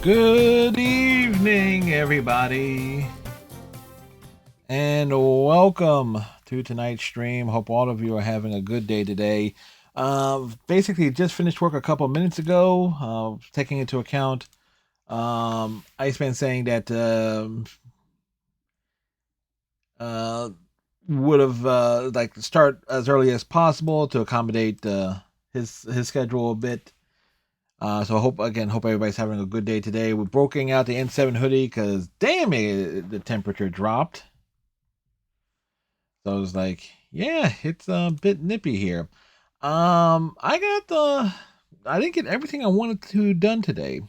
Good evening, everybody, and welcome to tonight's stream. Hope all of you are having a good day today. Basically, just finished work a couple of minutes ago. Taking into account Iceman saying that would have like start as early as possible to accommodate his schedule a bit. So hope everybody's having a good day today. We're breaking out the N7 hoodie because damn it, the temperature dropped. So I was like, yeah, it's a bit nippy here. I didn't get everything I wanted to done today,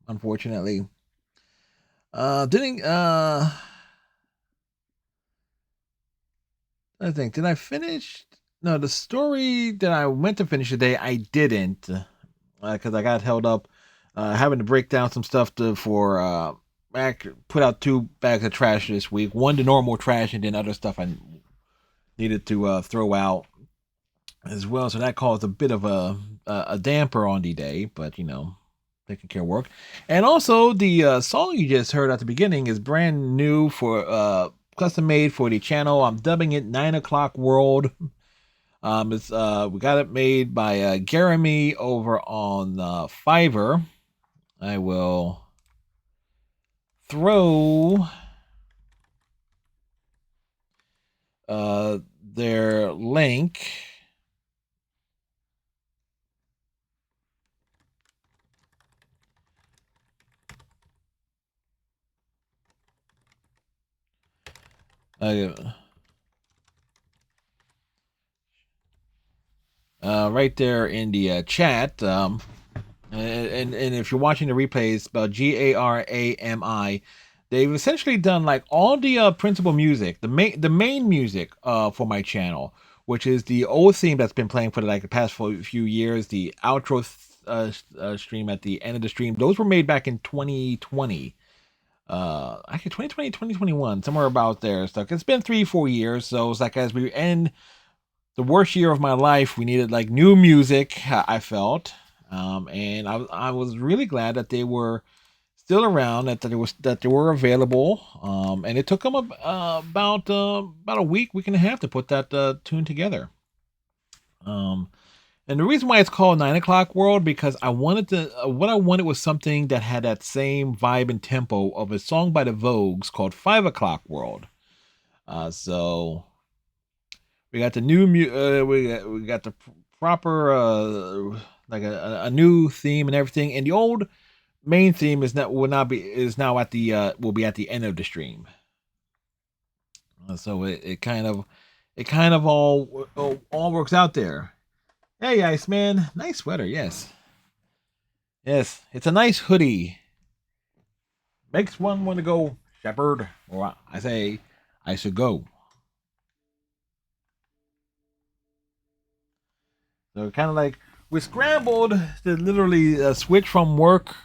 unfortunately. Didn't I think did I finish? No, the story that I meant to finish today, I didn't, because I got held up having to break down some stuff for put out 2 bags of trash this week. One the normal trash, and then other stuff I needed to throw out as well. So that caused a bit of a damper on the day, but taking care of work. And also the song you just heard at the beginning is brand new for custom made for the channel. I'm dubbing it 9 O'Clock World. It's we got it made by Jeremy over on Fiverr. I will throw their link. Right there in the chat. And if you're watching the replays, spelled Garami. They've essentially done like all the principal music, the main music for my channel, which is the old theme that's been playing for like the past few years. The outro stream at the end of the stream, those were made back in 2020. Actually 2020, 2021, somewhere about there. So it's been 3-4 years. So it's like as we end the worst year of my life, we needed like new music. I felt. And I was really glad that they were still around, that they were available. And it took them about a week and a half to put that tune together. And the reason why it's called 9 O'Clock World, because I wanted to what I wanted was something that had that same vibe and tempo of a song by the Vogues called 5 O'Clock World. So we got the new we got the proper like a new theme and everything, and the old main theme is now at the will be at the end of the stream. So it kind of all works out there. Hey, Iceman, nice sweater. Yes, it's a nice hoodie. Makes one want to go shepherd, or I say I should go. So kind of like we scrambled to literally switch from work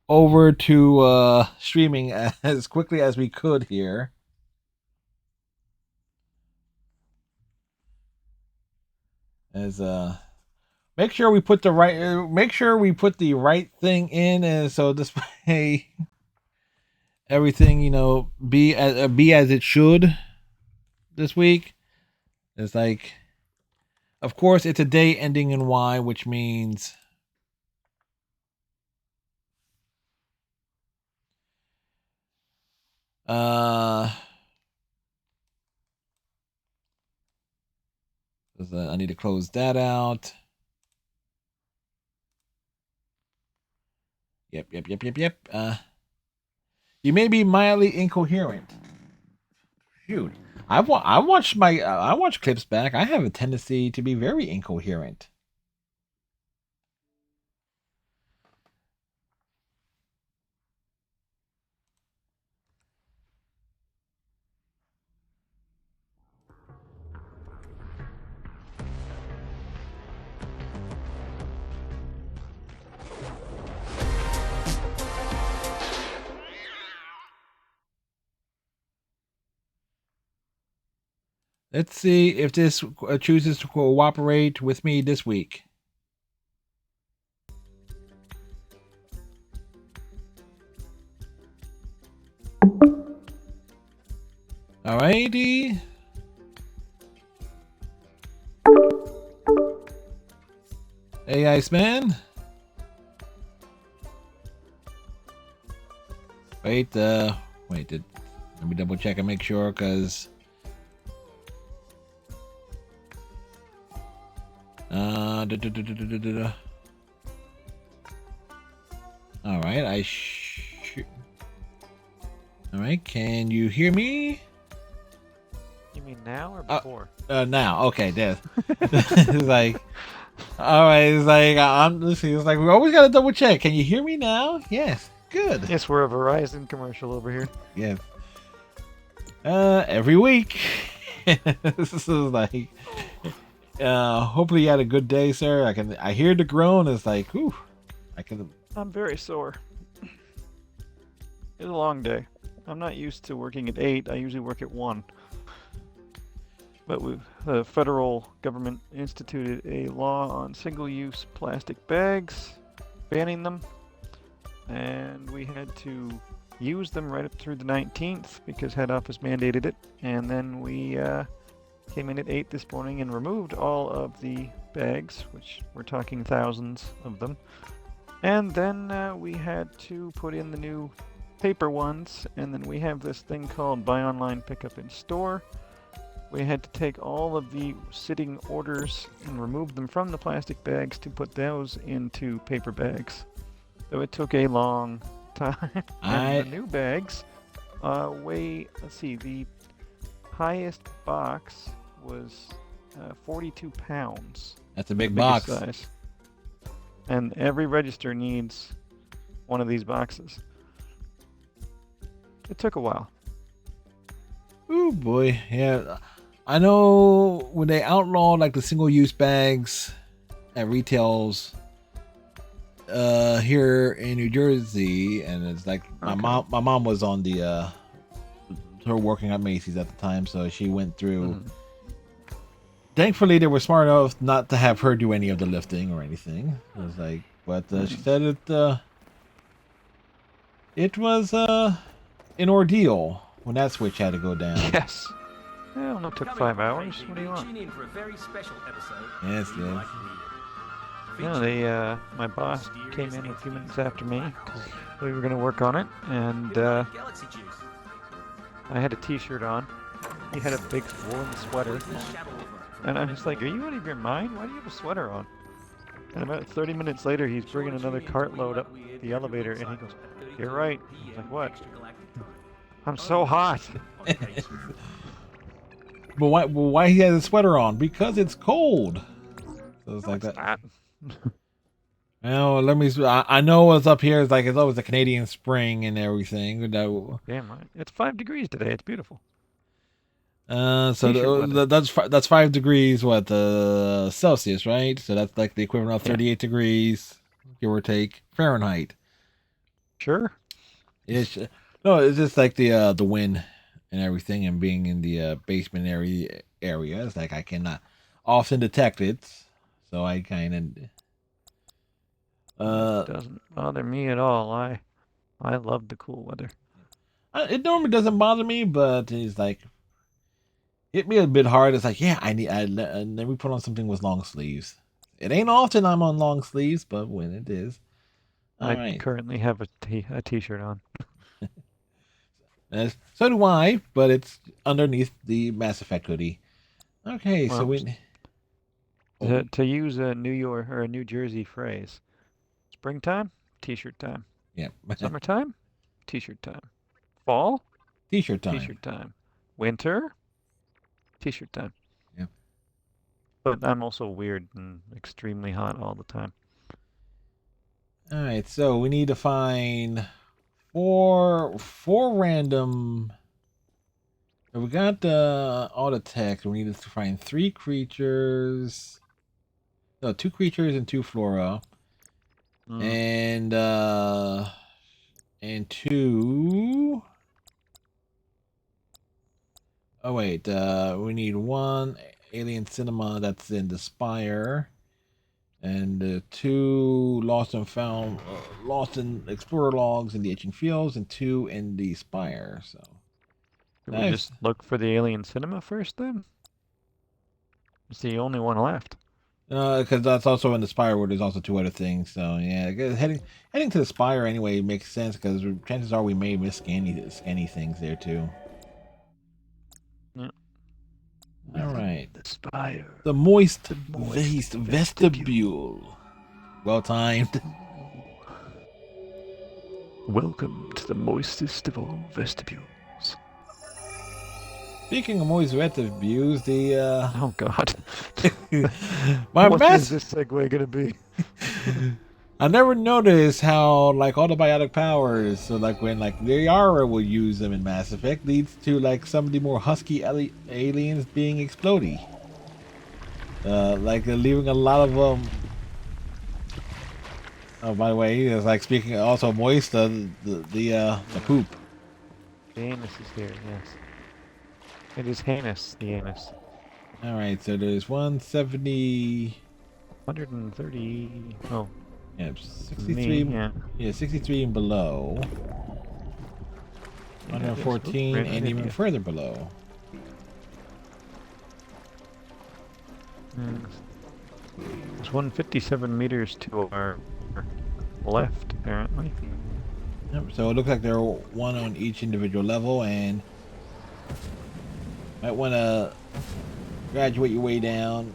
over to streaming as quickly as we could here. As make sure we put the right thing in, and so this way everything be as it should this week. It's like, of course, it's a day ending in Y, which means I need to close that out. Yep. You may be mildly incoherent. Shoot, I watch clips back. I have a tendency to be very incoherent. Let's see if this chooses to cooperate with me this week. Alrighty. Hey, Iceman. Wait, let me double check and make sure, cause all right, all right, can you hear me? You mean now or before? Now, okay, there. It's like, all right, it's like I'm listening. It's like we always gotta double check. Can you hear me now? Yes, good. Yes, we're a Verizon commercial over here. Yes. Every week. This is like, hopefully you had a good day, sir. I hear the groan. It's like, whew, I'm very sore. It's a long day. I'm not used to working at 8. I usually work at 1. But the federal government instituted a law on single-use plastic bags, banning them, and we had to use them right up through the 19th because head office mandated it. And then we came in at 8 this morning and removed all of the bags, which we're talking thousands of them. And then we had to put in the new paper ones, and then we have this thing called buy online, pick up in store. We had to take all of the sitting orders and remove them from the plastic bags to put those into paper bags. So it took a long time. And the new bags weigh, let's see, the highest box was 42 pounds. That's a big box. Size. And every register needs one of these boxes. It took a while. Oh boy, yeah. I know when they outlawed like the single-use bags at retails here in New Jersey, and it's like my mom was on the her working at Macy's at the time, so she went through. Mm-hmm. Thankfully, they were smart enough not to have her do any of the lifting or anything. It was like, but she said it was an ordeal when that switch had to go down. Yes. Well, it took 5 hours. What do you want? Yes, yes. Yeah, my boss came in a few minutes after me because we were going to work on it, and I had a t-shirt on. He had a big woolen sweater. And I'm just like, are you out of your mind? Why do you have a sweater on? And about 30 minutes later, he's bringing another cartload up the elevator, and he goes, you're right. I'm like, what? I'm so hot. But why he has a sweater on? Because it's cold. So it's like that. Well, let me. I know what's up here is like it's always a Canadian spring and everything. Damn right. It's 5 degrees today. It's beautiful. So that's 5 degrees. What Celsius, right? So that's like the equivalent of 38 degrees, give or take, Fahrenheit. Sure. It's just like the wind and everything, and being in the basement area. It's like I cannot often detect it, so I kind of. It doesn't bother me at all. I love the cool weather. It normally doesn't bother me, but it's like hit me a bit hard. It's like, yeah, and then we put on something with long sleeves. It ain't often I'm on long sleeves, but when it is, I currently have a t-shirt on. So do I, but it's underneath the Mass Effect hoodie. Okay, well, so we to use a New York or a New Jersey phrase, springtime, t-shirt time. Yeah. Summertime, t-shirt time. Fall, t-shirt time. T-shirt time. Winter, t-shirt time. Yeah. But I'm also weird and extremely hot all the time. All right, so we need to find four random. We got all the text. We need to find 3 creatures. No, 2 creatures and 2 flora. And 2. Oh wait, we need 1 alien cinema that's in the spire. And the 2 lost and found, lost in explorer logs in the Itching Fields, and 2 in the Spire. So Should we nice. just look for the alien cinema first then? It's the only one left. Because that's also in the Spire where there's also 2 other things. So yeah, I guess heading to the Spire anyway makes sense because chances are we may miss scanny things there too. Yeah. All right. The Spire. The moist, The moist vestibule. Well timed. Welcome to the moistest of all vestibules. Speaking of moist vestibules, the Oh God. my What best. is this segue gonna be? I never noticed how like all the biotic powers, so like when like Liara will use them in Mass Effect, leads to like some of the more husky aliens being explodey. Like leaving a lot of Oh, by the way, it's like speaking also moist the poop. The anus is here. Yes. It is heinous. The anus. All right, so there's 170. 130. Oh. Yeah, 63. Yeah. Yeah, 63 and below. 114 and even further below. There's 157 meters to our left, apparently. Yep, so it looks like there are 1 on each individual level, and might want to graduate your way down.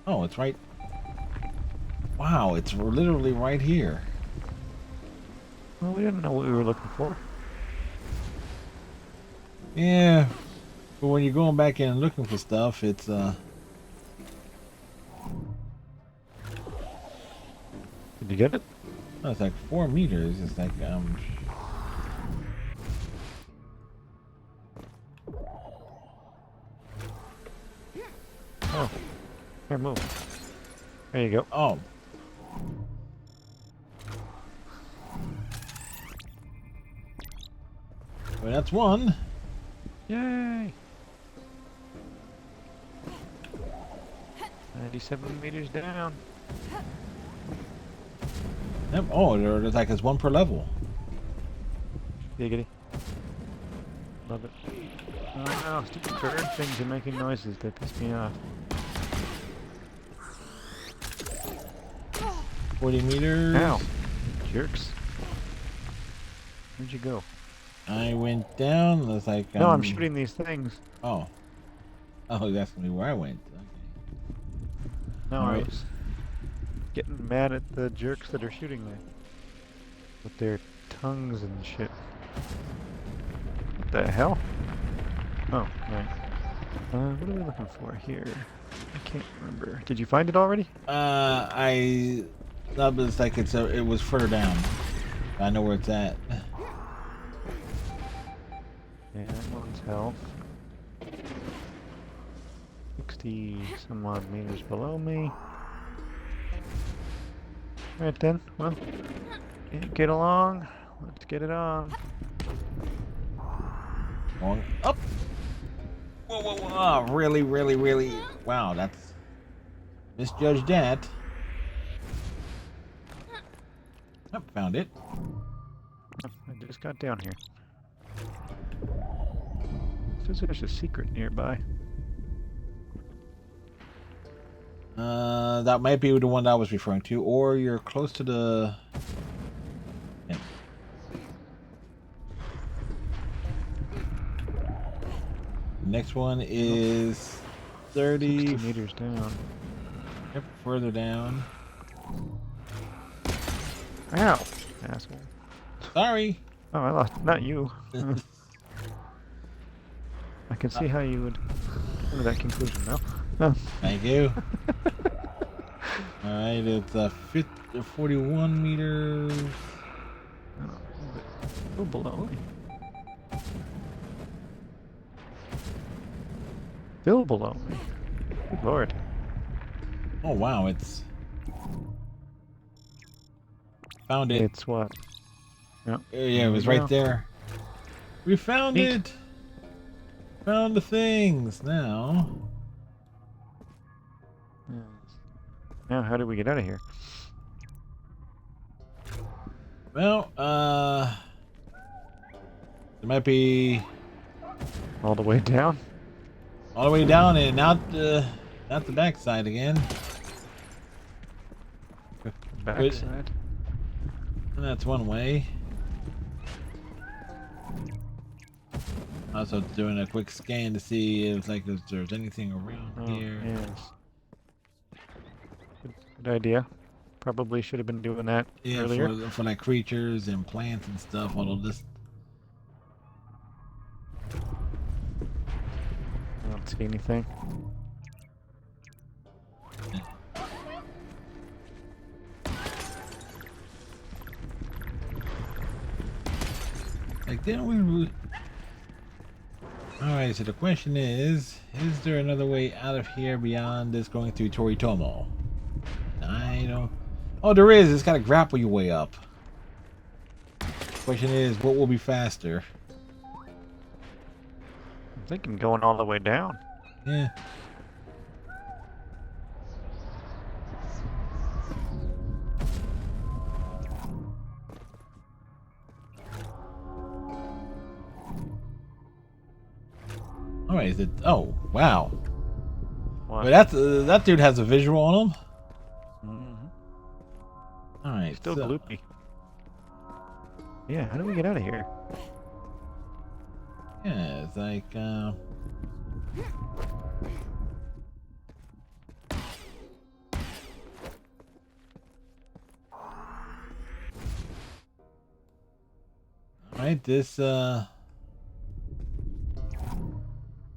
Oh, it's right. Wow, it's literally right here. Well, we didn't know what we were looking for. Yeah, but when you're going back in and looking for stuff, it's Did you get it? oh, it's like 4 meters. It's like Oh. Here, move. There you go. Oh. Well, that's 1. Yay! 97 meters down. Yep. Oh, there's like it's 1 per level. Giggity. Love it. Oh no, stupid bird things are making noises that piss me off. 40 meters. Ow! Jerks. Where'd you go? I went down. It's like No, I'm shooting these things. Oh. Oh, that's me where I went. Okay. No, All I right. was getting mad at the jerks that are shooting me. With their tongues and shit. What the hell? Oh, right. What are we looking for here? I can't remember. Did you find it already? That was like it was further down. I know where it's at. Yeah, that one's health. 60 some odd meters below me. Alright then, well, get along. Let's get it on. Going up. Whoa, whoa, whoa. Oh, really, really, really. Wow, that's misjudged that. Yep, found it. I just got down here. Says there's a secret nearby. That might be the one that I was referring to, or you're close to the. Yeah. Next one is 30 60 meters down. Yep, further down. Ow! Asshole. Sorry. Oh, I lost. Not you. I can see how you would come to that conclusion now. Oh. Thank you. Alright, it's 41 meters. Oh, a little below me. Still below me. Good lord. Oh wow, it's found it. It's what? Yep. Yeah, it was There we right go. there. We found Neat. it. Found the things now. Now, how do we get out of here? Well, it might be All the way down? all the way down and out the backside again. Backside? And that's one way. Also doing a quick scan to see if there's anything around here. Yes. Good idea. Probably should have been doing that earlier. For like creatures and plants and stuff. Although this, I don't see anything. like, didn't we? All right. So the question is there another way out of here beyond this going through Toritomo? I don't. Oh, there is. It's got to grapple your way up. Question is, what will be faster? I'm thinking going all the way down. Yeah. All right. Is it? Oh, wow. What? But that's that dude has a visual on him. All right. Still so, gloopy. Yeah, how do we get out of here? Yeah, it's like. Right, this it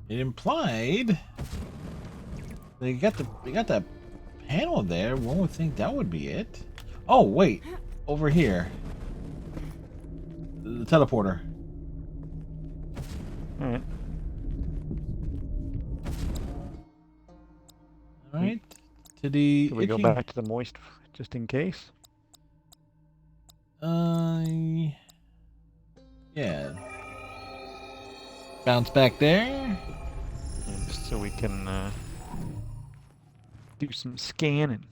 implied they got that panel there. One would think that would be it. Oh wait, over here, the teleporter. All right. All right, to the. Can we go back to the moist just in case? Yeah. Bounce back there. And just so we can do some scanning.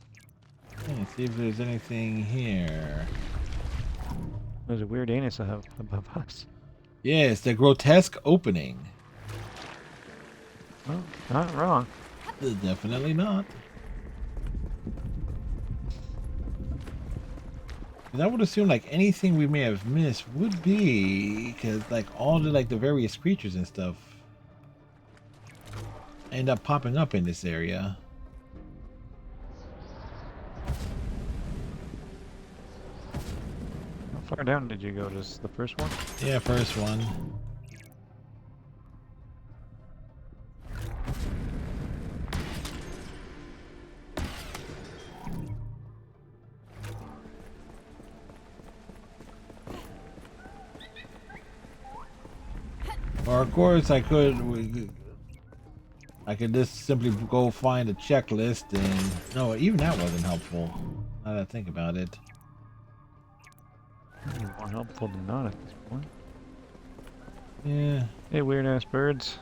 Yeah, see if there's anything here. There's a weird anus above us. Yeah, it's the grotesque opening. Well, not wrong. Definitely not. 'Cause I would assume like anything we may have missed would be because like all the various creatures and stuff end up popping up in this area. How far down did you go? Just the first one? Yeah, first one. Or of course I could just simply go find a checklist and no, even that wasn't helpful. Now that I think about it. More helpful than not at this point. Yeah. Hey, weird ass birds.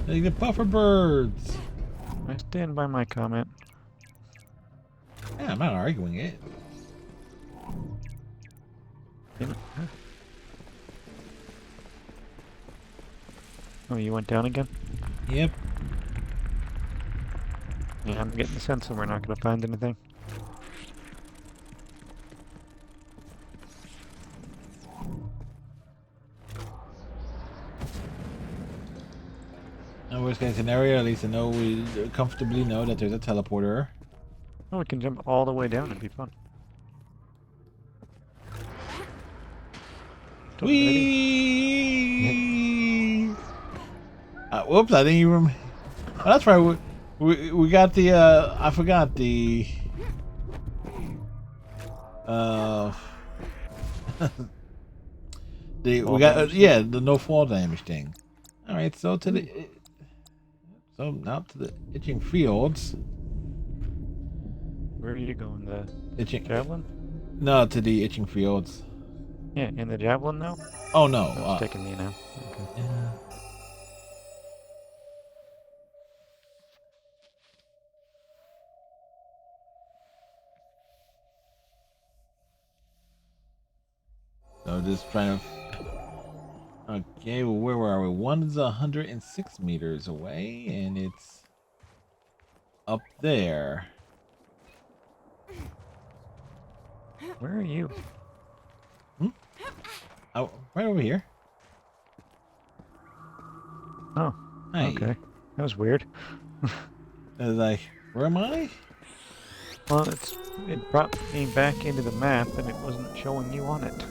Hey, the puffer birds. I stand by my comment. Yeah, I'm not arguing it. Oh, you went down again? Yep. Yeah, I'm getting the sense that we're not going to find anything. In worst case scenario, at least we comfortably know that there's a teleporter. Oh, we can jump all the way down. It'd be fun. Whee! Whoops! I didn't even. Oh, that's right. We got the. I forgot the. We got yeah, the no fall damage thing. All right, so now to the itching fields. Where are you going? The Itching javelin? No, to the itching fields. Yeah, in the javelin now? Oh no, It's taking me now. Okay. yeah. just trying to. Okay, well, where are we? One is 106 meters away, and it's up there. Where are you? Oh, right over here. Oh, Hi. okay. That was weird. I was like, where am I? Well, it brought me back into the map, and it wasn't showing you on it.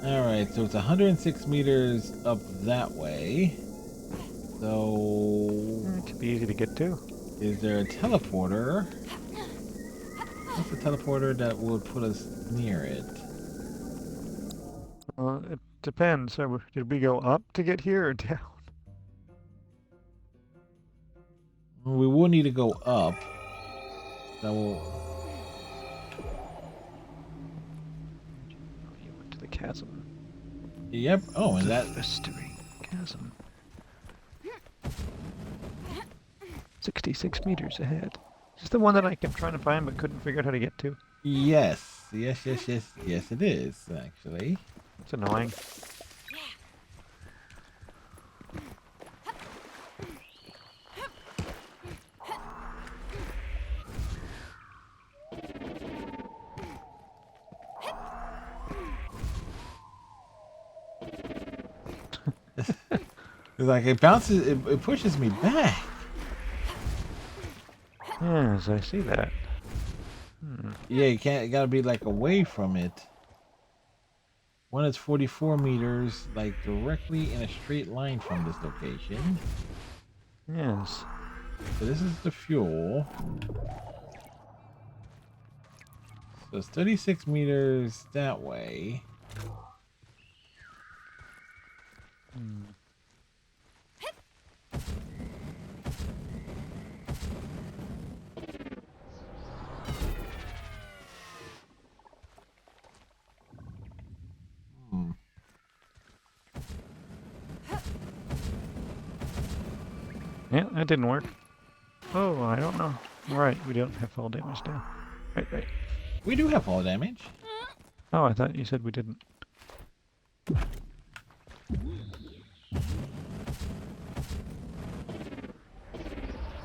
All right, so it's 106 meters up that way. So, It could be easy to get to. is there a teleporter? What's the teleporter that would put us near it? Well, it depends. So, did we go up to get here or down? We will need to go up. So, You went to the chasm. yep. Oh, and that. Festering chasm. 66 meters ahead. Is this the one that I kept trying to find but couldn't figure out how to get to? Yes, yes, it is actually. It's annoying. It's like it bounces, it pushes me back. Yes, I see that. Yeah, you can't. You gotta be like away from it. One is 44 meters, like directly in a straight line from this location. Yes. So this is the fuel. So it's 36 meters that way. Yeah, that didn't work. Oh, I don't know. Right, we don't have fall damage now. Right. We do have fall damage. Oh, I thought you said we didn't.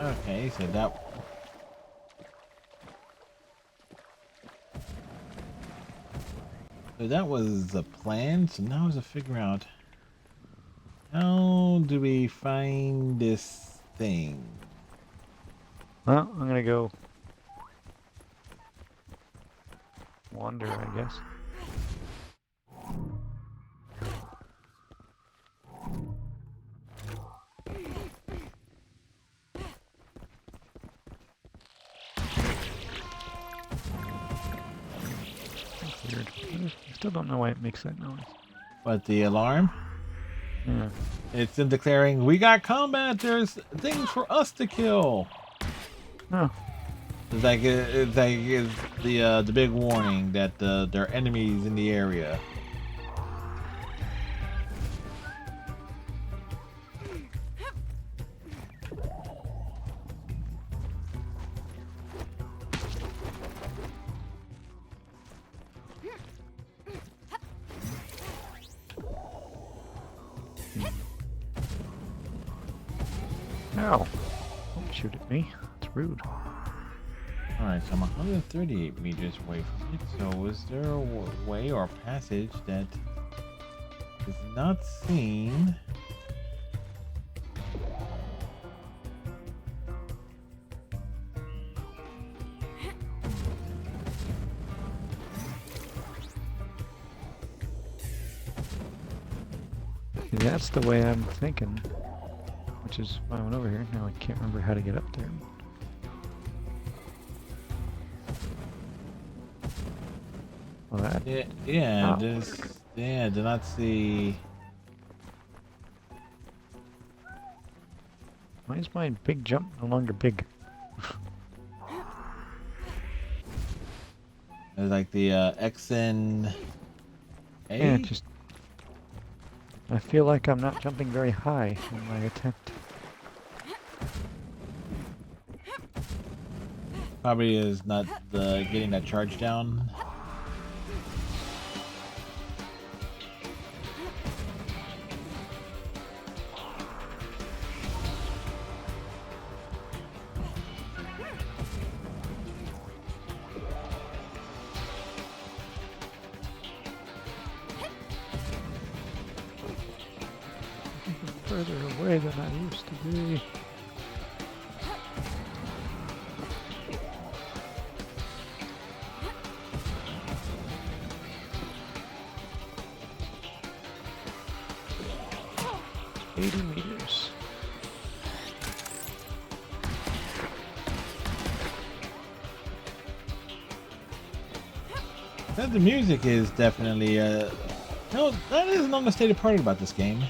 Okay, so that. So that was the plan. So now is to figure out how do we find this thing. Well, I'm gonna go wander, I guess. That's weird. I still don't know why it makes that noise. But the alarm, Yeah. it's in declaring we got combat. There's things for us to kill. Oh. It's the big warning that there are enemies in the area. Ow. Don't shoot at me. It's rude. Alright, so I'm 138 meters away from it. So is there a way or passage that is not seen? That's the way I'm thinking. Which is why I went over here. Now I can't remember how to get up there. Well, that... Yeah, Oh. do not see. Why is my big jump no longer big? It's like the XN. Yeah, just... I feel like I'm not jumping very high in my attempt. Probably is not getting that charge down. further away than I used to be. $80 meters. The music is definitely no, that is an understated part about this game.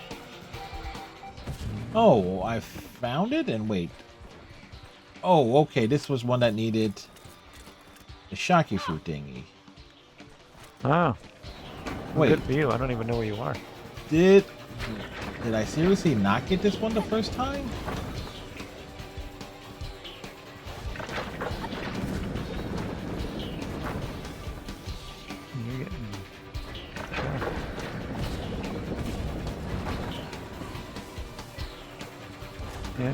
Oh, I found it and wait. Oh, okay, this was one that needed the shocky fruit thingy. Ah. Wait. Good for you. I don't even know where you are. Did I seriously not get this one the first time? You're getting... Yeah,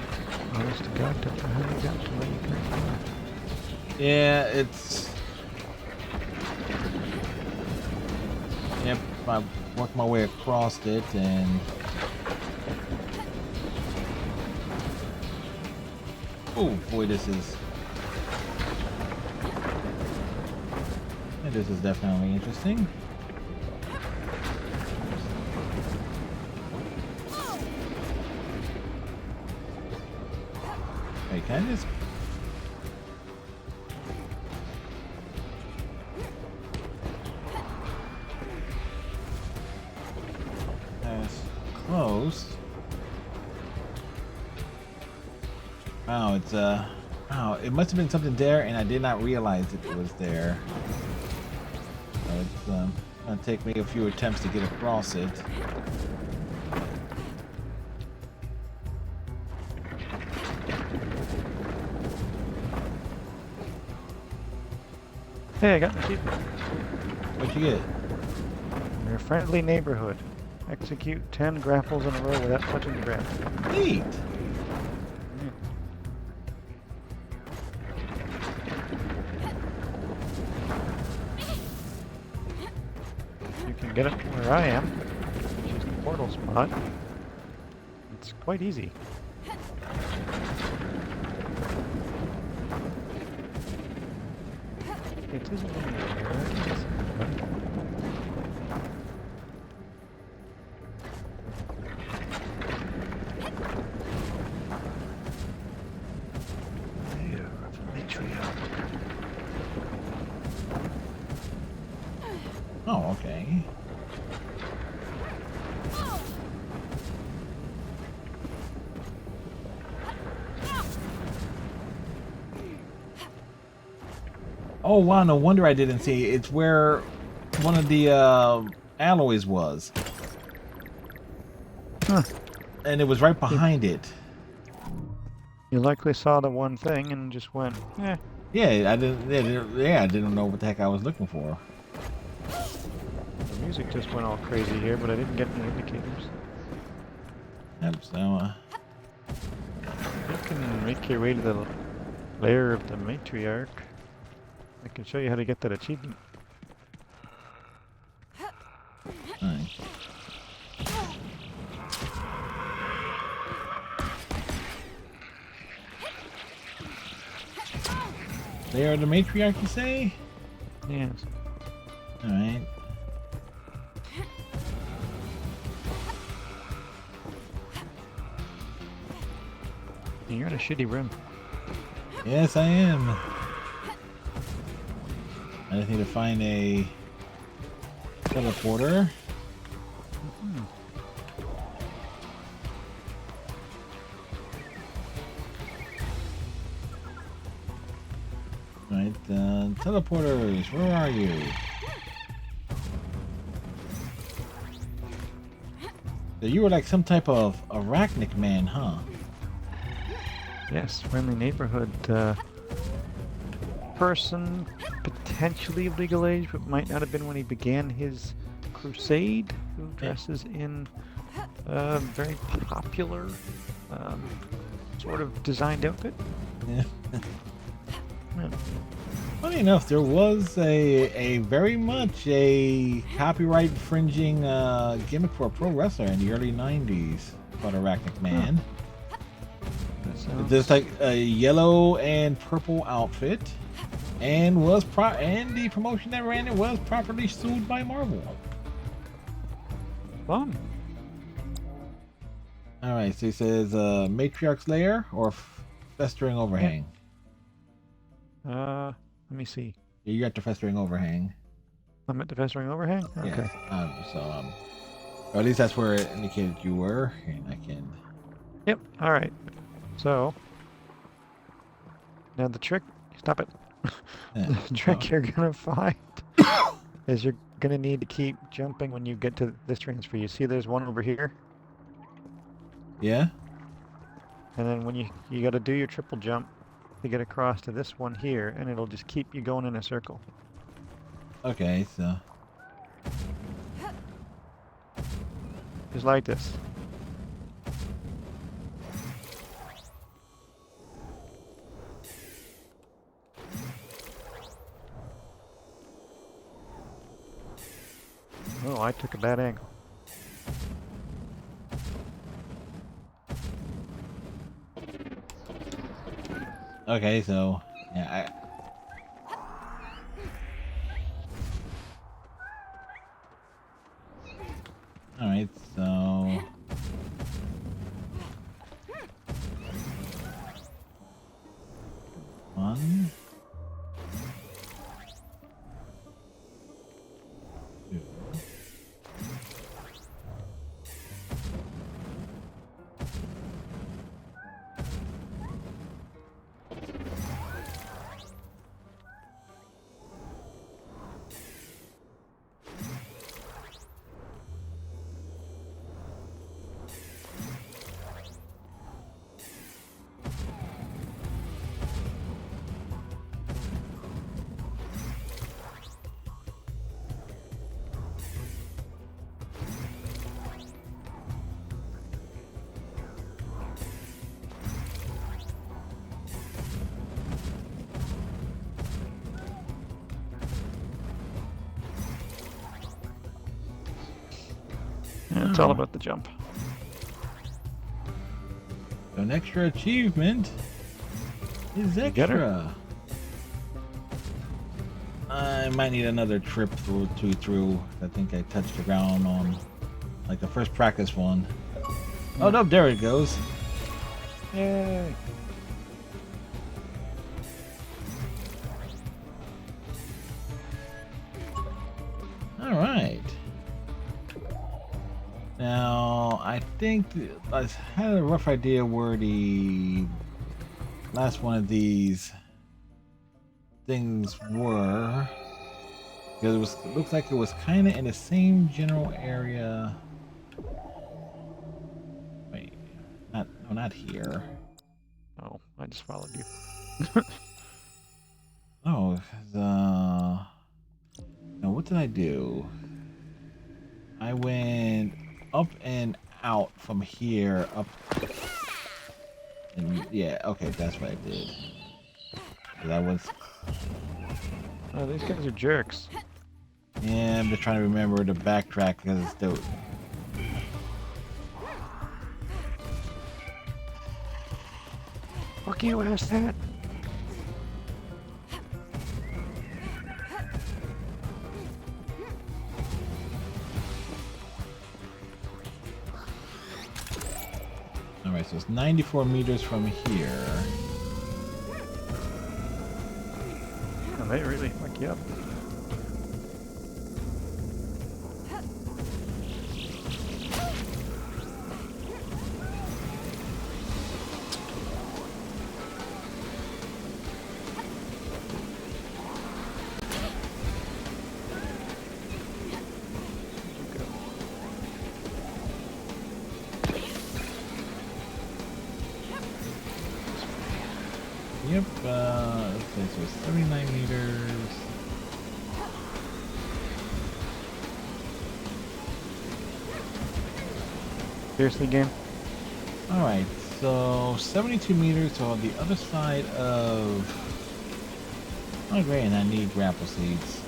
honest to God, don't know how you got to where you came from. Yeah, it's... Yep, I worked my way across it and... Oh boy, this is definitely interesting. Wait, can I just... That's close. Wow, it's wow, it must have been something there and I did not realize that it was there. So it's gonna take me a few attempts to get across it. Hey, I got an achievement. What'd you get? Your friendly neighborhood. Execute 10 grapples in a row without touching the ground. Neat. You can get it where I am, which is the portal spot. It's quite easy. It isn't anywhere. Oh, okay. Oh wow, no wonder I didn't see it. It's where one of the alloys was. Huh. And it was right behind it. You likely saw the one thing and just went, eh. Yeah, I didn't know what the heck I was looking for. The music just went all crazy here, but I didn't get any indicators. Yep, so You can make your way to the lair of the matriarch. I can show you how to get that achievement. nice. They are the matriarch, you say? Yes. Alright. You're in a shitty room. Yes, I am. I just need to find a teleporter. Right, teleporters, where are you? So you were like some type of arachnic man, huh? Yes, friendly neighborhood person, potentially of legal age, but might not have been when he began his crusade, who dresses in a very popular sort of designed outfit. Yeah. Yeah. Funny enough, there was a very much a copyright infringing gimmick for a pro wrestler in the early 90s, if called Arachnic Man. That sounds... Just like a yellow and purple outfit, and the promotion that ran it was properly sued by Marvel. Fun. All right, so he says Matriarch's Lair or Festering Overhang. Let me see. You got the Festering Overhang. I'm at the Festering Overhang? Okay. Yes. Or at least that's where it indicated you were, and I can. Yep, alright. So, now the trick... Stop it. The trick you're gonna find is you're gonna need to keep jumping when you get to this transfer. You see there's one over here? Yeah? And then when you gotta do your triple jump to get across to this one here, and it'll just keep you going in a circle. Okay, so. Just like this. Oh, I took a bad angle. Okay, so. Yeah, Alright, so. One. Two. Yeah, it's all about the jump. So an extra achievement is get her? extra. I might need another trip through. I think I touched the ground on like the first practice one. Oh no, there it goes. Yay! All right. Now I think I had a rough idea where the last one of these things were, because it looks like it was kind of in the same general area. Wait, not here. Oh, I just followed you. Oh, now what did I do? I went up and out from here up, and yeah, okay, that's what I did. That was. Oh, these guys are jerks. Yeah, I'm just trying to remember to backtrack because the. Fuck you, ass that. Alright, so it's 94 meters from here. Oh, they really fuck you up. Yep, okay, so it's 79 meters. Seriously, game? Alright, so 72 meters on the other side of. Oh, great, and I need grapple seeds.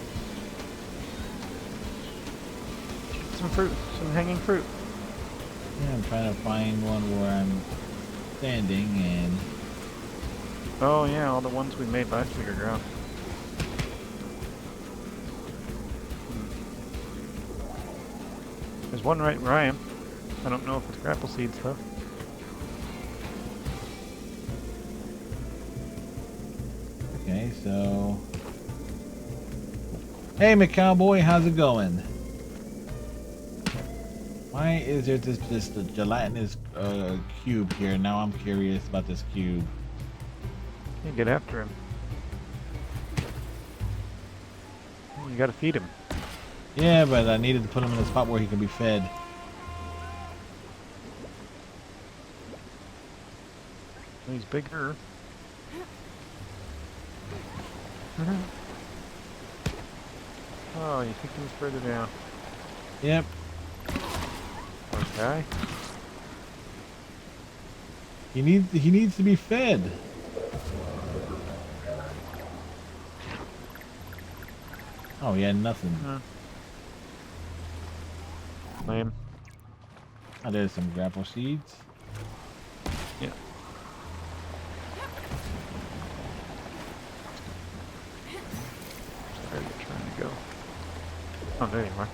Some fruit. Some hanging fruit. Yeah, I'm trying to find one where I'm standing and... Oh yeah, all the ones we made last week are gone. There's one right where I am. I don't know if it's grapple seeds though. Okay, so... Hey, McCowboy, how's it going? Why is there this gelatinous cube here? Now I'm curious about this cube. You get after him. You gotta feed him. Yeah, but I needed to put him in a spot where he can be fed. He's bigger. Oh, you think he was further down? Yep. Okay. He needs to be fed. Oh yeah, nothing. Lame. Oh, there's some grapple seeds. Yeah. Where are you trying to go? Oh, there you are.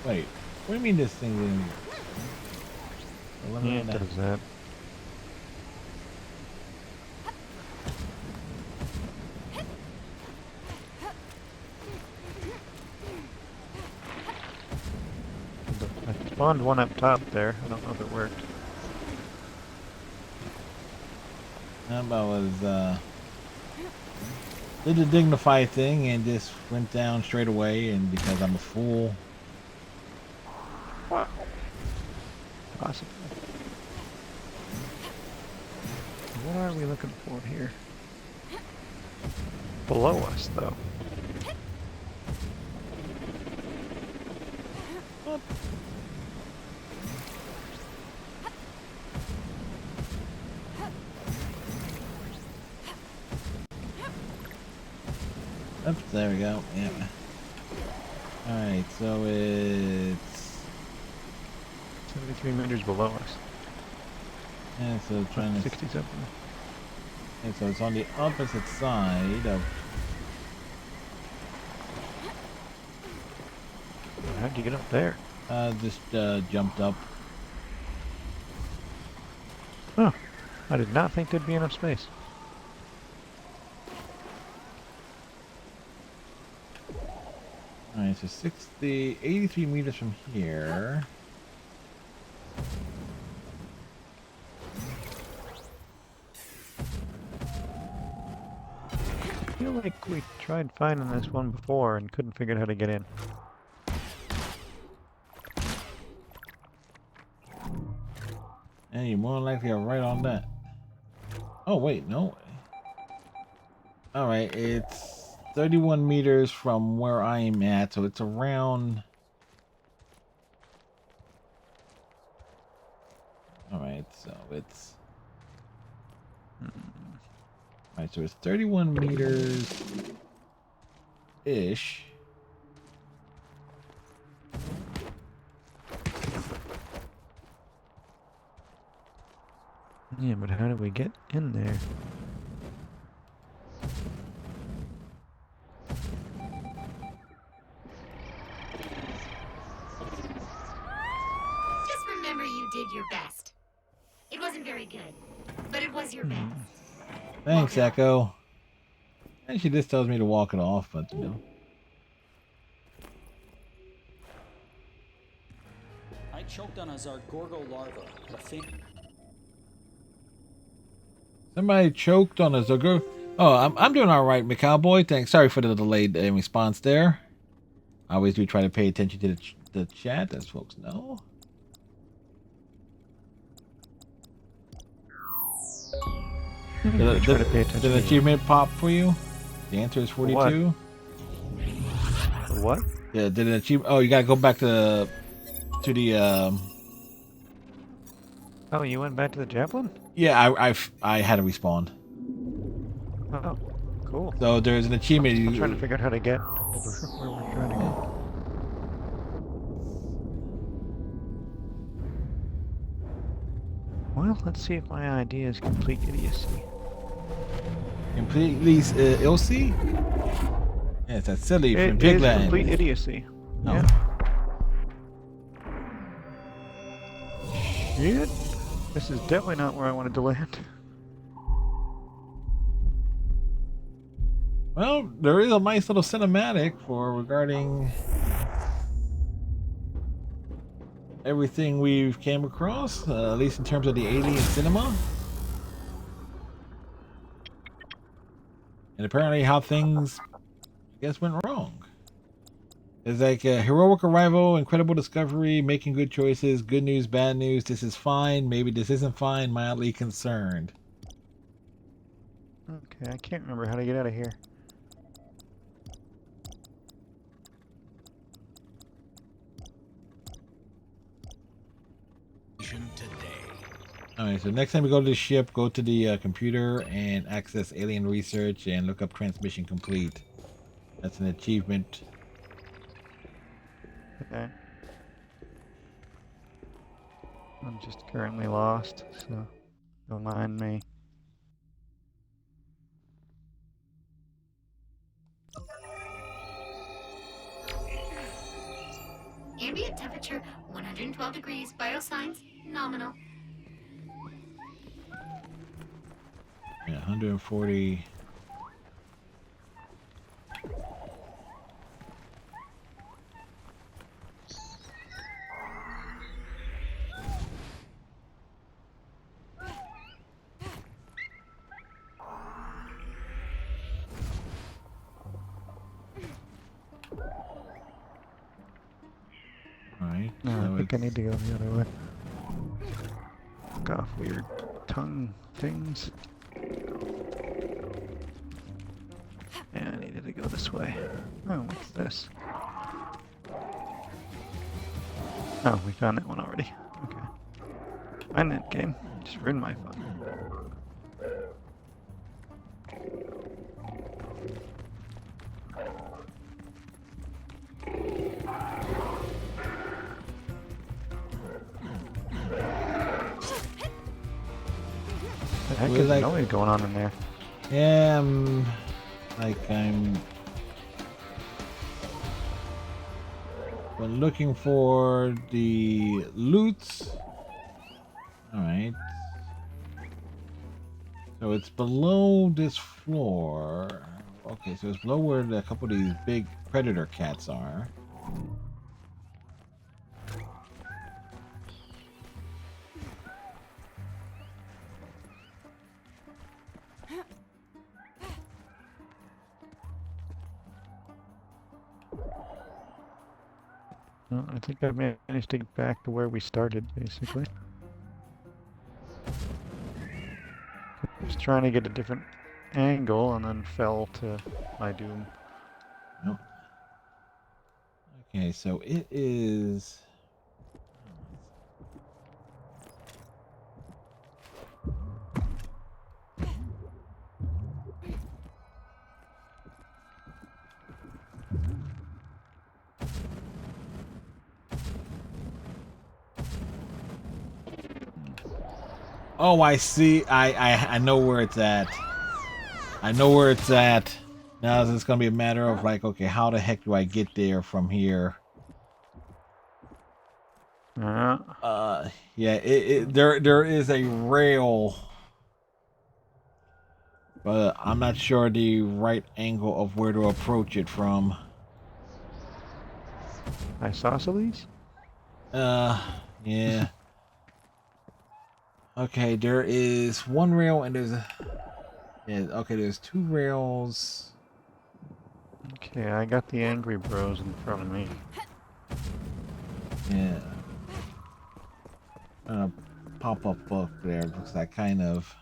Wait, what do you mean this thing didn't... Yeah, it does that. I spawned one up top there. I don't know if it worked. I was did the dignify thing and just went down straight away, and because I'm a fool. Wow. Possible. What are we looking for here? Below us, though. What? Oops, there we go. Yeah. Alright, so it's 73 meters below us. yeah, so trying to 60 something. yeah, so it's on the opposite side of How'd you get up there? just jumped up. Huh. I did not think there'd be enough space. Alright, so 83 meters from here. I feel like we tried finding this one before and couldn't figure out how to get in. And you're more likely right on that. Oh wait, no. Alright, it's 31 meters from where I am at, so it's around... Alright, so it's... Alright, so it's 31 meters-ish. Yeah, but how do we get in there? Just remember you did your best. It wasn't very good, but it was your best. Thanks, Echo. And she just tells me to walk it off, but you know. I choked on a Zargorgo larva. I think. Somebody choked on a Zugger. Oh, I'm doing all right, McCowboy. Thanks. Sorry for the delayed response there. I always do try to pay attention to the chat, as folks know. Did the achievement pop for you? The answer is 42. What? Yeah, did it achieve? Oh, you gotta go back to the. Oh, you went back to the javelin? Yeah, I had to respawn. Oh, cool. So there's an achievement. I'm trying to figure out how to get over where we're trying to go. Well, let's see if my idea is complete idiocy. Completely Ilse? Yes, that's silly from It is Pigland. complete idiocy. Oh. Yeah. Shit. This is definitely not where I wanted to land. Well, there is a nice little cinematic for regarding everything we've came across, at least in terms of the alien cinema. And apparently how things, I guess, went wrong. It's like a heroic arrival, incredible discovery, making good choices, good news, bad news, this is fine, maybe this isn't fine, mildly concerned. Okay, I can't remember how to get out of here. Alright, so next time we go to the ship, go to the computer and access alien research and look up transmission complete. That's an achievement. Okay. I'm just currently lost, so don't mind me. Ambient temperature 112 degrees. Vital signs nominal. Yeah, 140. Alright. No, so I think I it's- need to go the other way. Fuck off, weird tongue things. Yeah, I needed to go this way. Oh, what's this? Oh, we found that one already. Okay. Find that game. Just ruined my fun. The heck We're is like- noise going on in there? Yeah, I'm looking for the loots. Alright. So it's below this floor. Okay, so it's below where a couple of these big predator cats are. Well, I think I managed to get back to where we started, basically. Just trying to get a different angle and then fell to my doom. Nope. Okay, so it is. Oh, I see. I know where it's at. I know where it's at. Now it's gonna be a matter of like, okay, how the heck do I get there from here? Yeah, there is a rail, but I'm not sure the right angle of where to approach it from. Isosceles? Yeah. Okay, there is one rail and there's a. Yeah, okay, there's two rails. Okay, I got the Angry Bros in front of me. Yeah. Pop-up book there. Looks like kind of.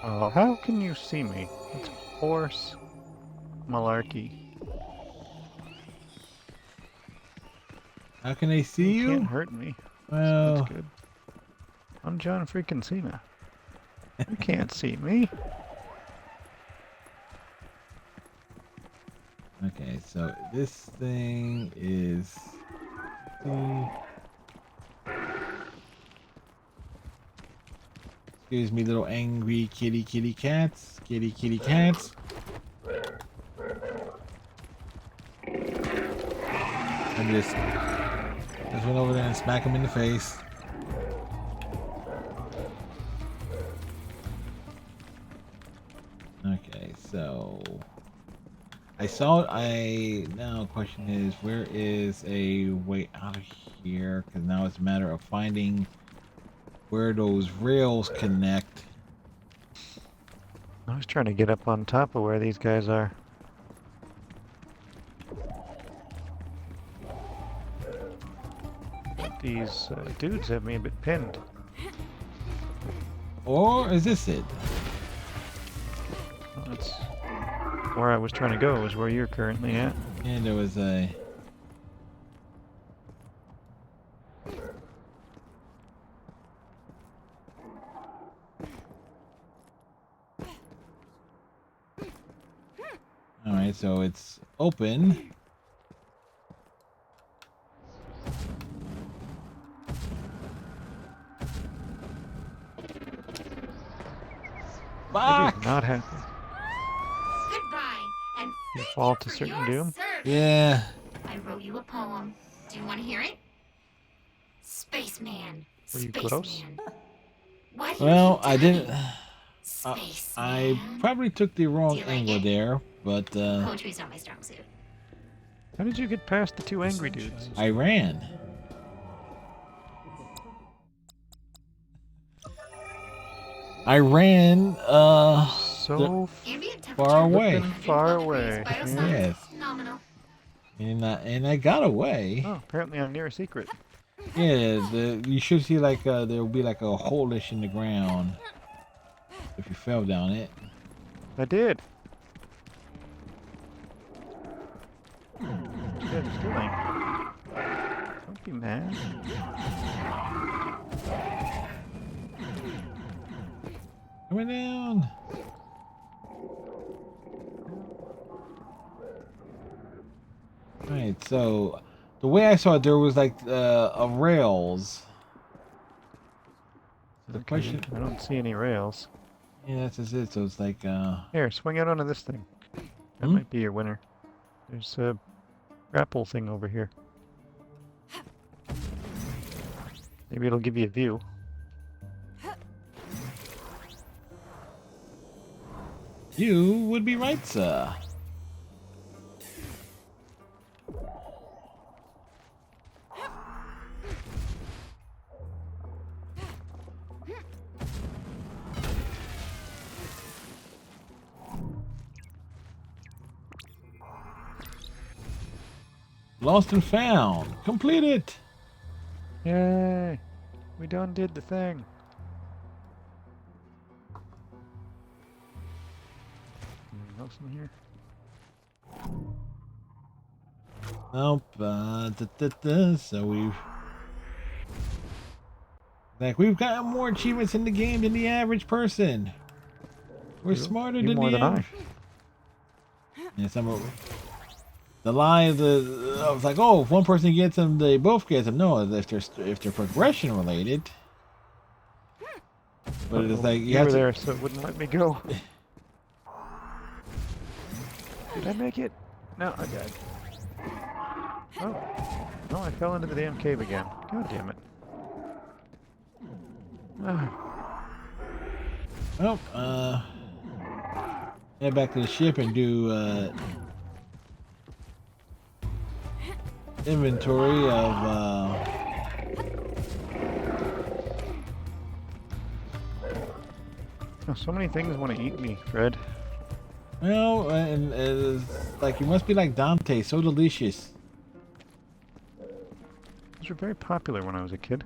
Oh, how can you see me? It's horse malarkey. How can they see You you? can't hurt me. So Well, that's good. I'm John freaking Cena. You can't see me. Okay, so this thing is. Excuse me, little angry kitty cats. Kitty cats. I just went over there and smack him in the face. Okay, so I saw. Now question is, where is a way out of here? Because now it's a matter of finding where those rails connect. I was trying to get up on top of where these guys are. These dudes have me a bit pinned. Or is this it? Well, that's where I was trying to go, is where you're currently at. And there was a. Alright, so it's open. I Fuck! do not have Goodbye, and You thank fall you to for certain your doom? service. Yeah. I wrote you a poem. Do you want to hear it? Spaceman. Were you Spaceman. close? Why do you Well, keep I dying? didn't. Spaceman. I probably took the wrong Do you like angle it? there, but Poetry's not my strong suit. How did you get past the two angry dudes? I ran. I ran. So Ambient Far temperature away. within Far 12 degrees. away. Bioscience, Yes. Nominal. And I got away. Oh, apparently I'm near a secret. Yeah, you should see like there will be like a hole-ish in the ground if you fell down it. I did. What you guys doing? Don't be mad. Coming down. Right, so the way I saw it, there was like a rails. So the Okay, question, I don't see any rails. yeah, that's just it. So it's like Here, swing out onto this thing. That Hmm? might be your winner. There's a grapple thing over here. Maybe it'll give you a view. you would be right, sir. Lost and found. Complete it. Yay! We done did the thing. Anything else in here? Nope. So we've got more achievements in the game than the average person. We're You- smarter you than more the than I. average. Yeah, some of the lie of I was like, oh, if one person gets them, they both get them. No, if they're progression related. But it's like you were have to. there, so it wouldn't let me go. Did I make it? No, I died. Oh, no, I fell into the damn cave again. God damn it. Ah, Well, head back to the ship and do inventory of oh, so many things want to eat me, Fred. well, and it's like you must be like Dante, so delicious. Those were very popular when I was a kid.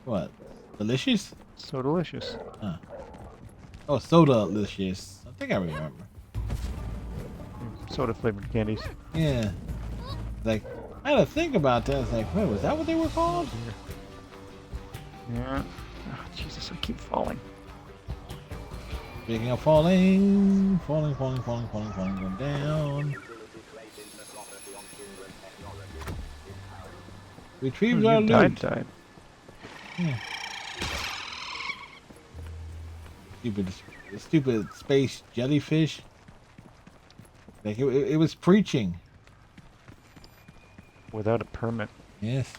What? Delicious? So delicious. Oh, soda delicious. I think I remember. Soda flavored candies. Yeah. Like I had to think about that. It's like, wait, was that what they were called? Yeah. Oh, Jesus. this. I keep falling. Speaking of falling, going down. Retrieve our You loot. died. Yeah. Stupid space jellyfish. Like it was preaching. Without a permit. Yes.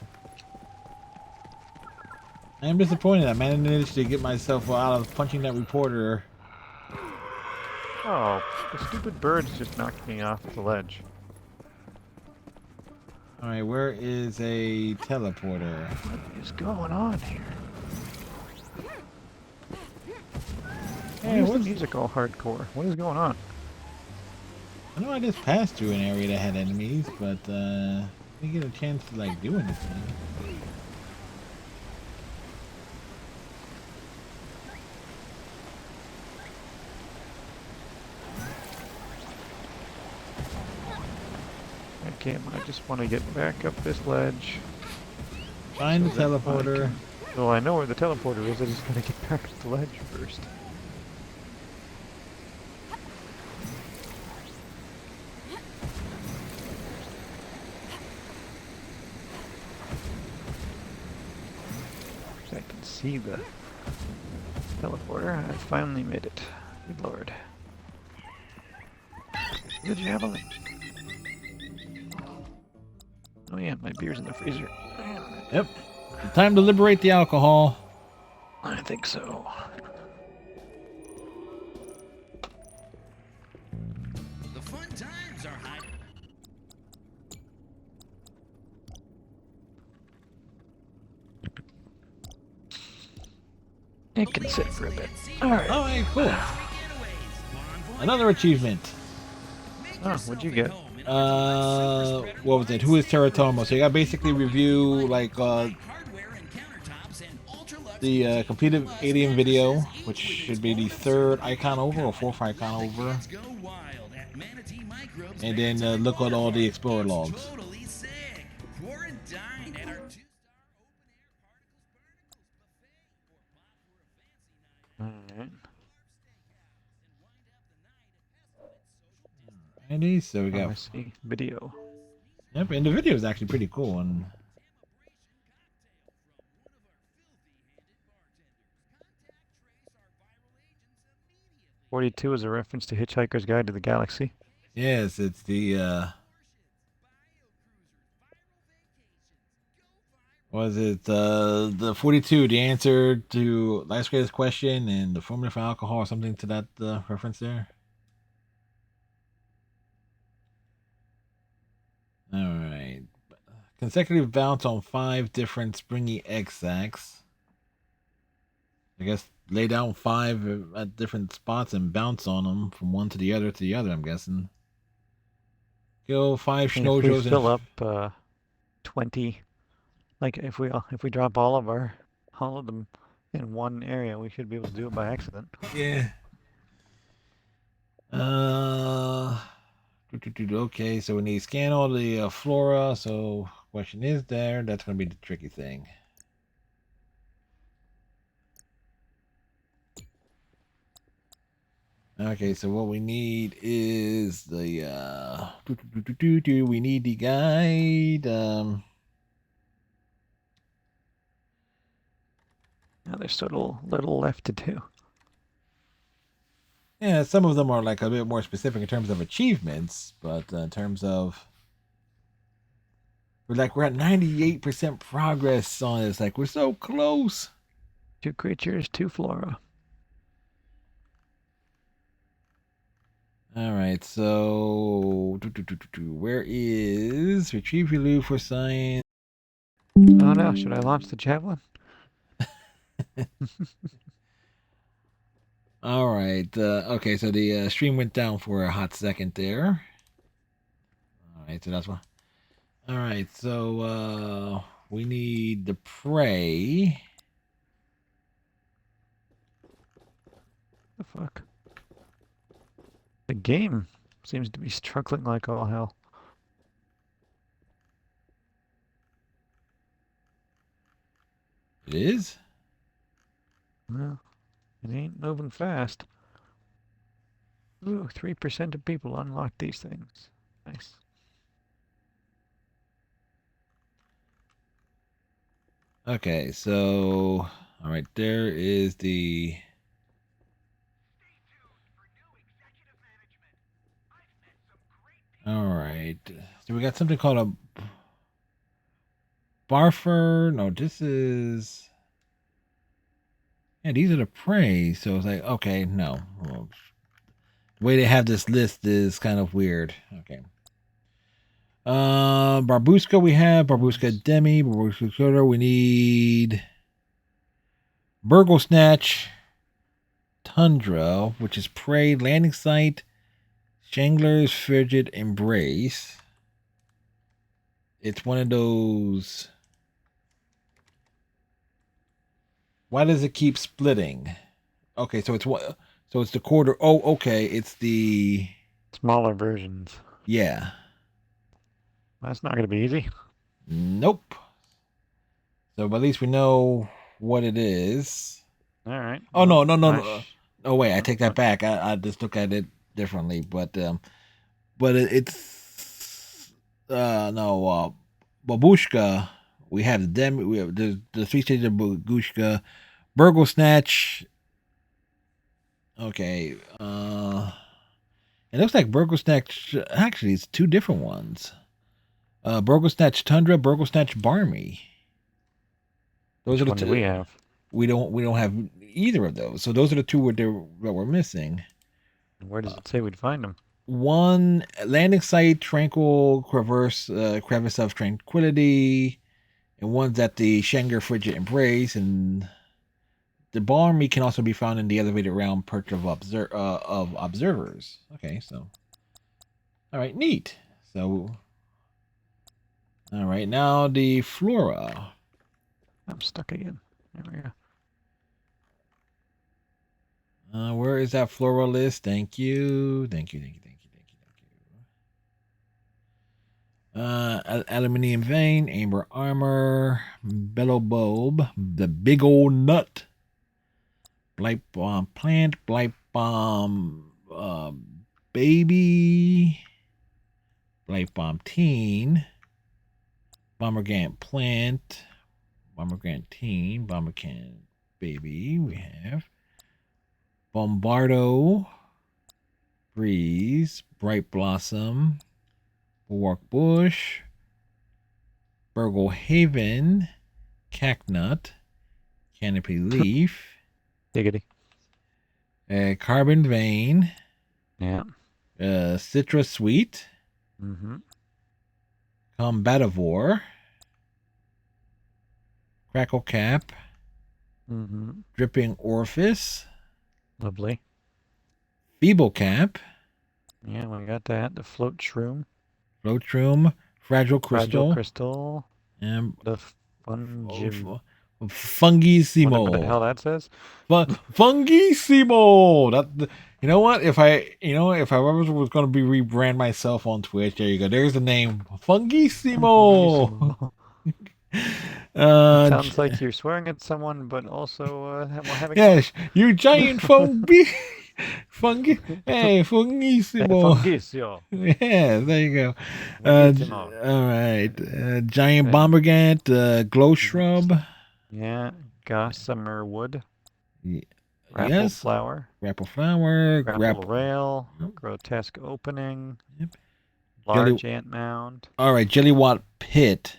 I am disappointed. I managed to get myself out of punching that reporter. Oh, the stupid birds just knocked me off the ledge. All right, where is a teleporter? What is going on here? Hey, Why is the what's... music all hardcore? What is going on? I know I just passed through an area that had enemies, but I didn't get a chance to like do anything. Okay, I just want to get back up this ledge. Find the so that I teleporter. can- Well, I know where the teleporter is. I just gotta get back to the ledge first. So I can see the teleporter. I finally made it. Good lord. The javelin. Oh yeah, my beer's in the freezer. Yep. Time to liberate the alcohol. I think so. The fun times are high. It can sit for a bit. Alright. All right, cool. Another achievement. Oh, what'd you get? What was it? Who is Teratomo? So you got basically review like the completed alien video, which should be the third icon over or fourth icon over, and then look at all the explorer logs. Alright. And so we Oh, I got see. Video. yep, and the video is actually pretty cool. And 42 is a reference to Hitchhiker's Guide to the Galaxy. yes, it's was it the 42, the answer to life's greatest question and the formula for alcohol or something to that reference there. All right. Consecutive bounce on 5 different springy egg sacs. I guess lay down 5 at different spots and bounce on them from one to the other, I'm guessing. Kill 5 And if we Schnojos fill up 20, like if we drop all of them in one area, we should be able to do it by accident. yeah. Okay, so we need to scan all the flora. So question is there. That's going to be the tricky thing. Okay, so what we need is the we need the guide. Now there's so little left to do. Yeah, some of them are like a bit more specific in terms of achievements, but in terms of we're at 98% progress on this. Like we're so close. 2 creatures, 2 flora. All right, so where is retrieve your loot for science? Oh no, should I launch the javelin? All right, okay, so the stream went down for a hot second there. All right, so that's why. All right, so we need the prey. The fuck? The game seems to be struggling like all hell. It is? It ain't moving fast. Ooh, 3% of people unlock these things. Nice. Okay, so all right, there is the. All right, so we got something called a barfer. No, this is. Yeah, these are the prey. So it's like, okay, no. Well, the way they have this list is kind of weird. Okay. Barbuska we have Barbuska Demi, Barbuska Soda. We need Burgle Snatch, Tundra, which is Prey, Landing Site, Shangler's Frigid Embrace. It's one of those. Why does it keep splitting? Okay, so it's what? So it's the quarter. Oh, okay. It's the. Smaller versions. Yeah. That's not going to be easy. Nope. So but at least we know what it is. All right. Oh no, no, no, nice. no. Oh wait, I take that back. I just look at it differently, but it's no Babushka. We have the demi. We have the 3 stages of Babushka, Burgle Snatch. Okay, it looks like Burgle Snatch. Actually, it's 2 different ones. Burgle Snatch Tundra, Burgle Snatch Barmy. Those Which are one the do we have? We don't have either of those. So those are the 2 that we're missing. Where does it say we'd find them? One landing site, tranquil crevice of tranquility, and one's at the Shanger Frigid Embrace, and the Barmy can also be found in the elevated realm perch of observers. Okay, so all right, neat. So all right, now the flora. I'm stuck again. There we go. Where is that flora list? Thank you. Aluminium vein, amber armor, bellow bulb, the big old nut, blight bomb plant, blight bomb baby, blight bomb teen, bombergant plant, bombergant teen, bombergant baby. We have bombardo, breeze, bright blossom, Bulwark Bush, Burgle Haven, Cacnut, Canopy Leaf, Diggity. Carbon Vein, Yeah. Citra Sweet, Mm-hmm. Combativore, Crackle Cap, Mm-hmm. Dripping Orifice, Lovely. Feeble Cap, Yeah, we got that. The float shroom. Floatroom, Fragile Fragile Crystal, crystal. and The fungim. Fungissimo. Wonder what the hell that says? Fungissimo. You know what? If I ever was going to be rebrand myself on Twitch, there you go. There's the name, Fungissimo. Sounds like you're swearing at someone, but also having yes, you giant Fungissimo. Fungisio. Yeah, there you go. Fungissimo. All right, giant bombergant, glow shrub. Yeah, gossamer wood. Grapple Yes. flower. Grapple flower. Grapple rail. Grotesque opening. Yep. Large ant mound. All right, Jellywatt pit,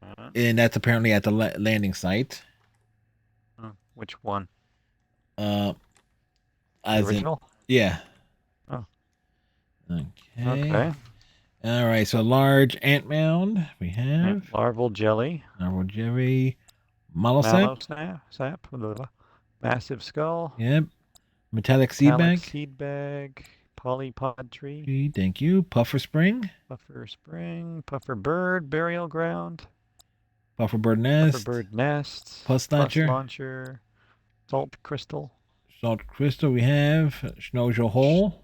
Uh, and that's apparently at the landing site. which one? As The original? yeah. Oh. Okay. All right, so large ant mound we have. Larval jelly. Larval jelly. Mallow Mallow sap. sap. Blah, blah, blah. Massive skull. Yep. Metallic seed bag. Seed bag. Polypod tree. Thank you. Puffer spring. Puffer spring. Puffer bird. Burial ground. Puffer bird nest. Puffer bird nest. Pus launcher. Pus launcher. Salt crystal. Salt crystal we have. Schnozel hole.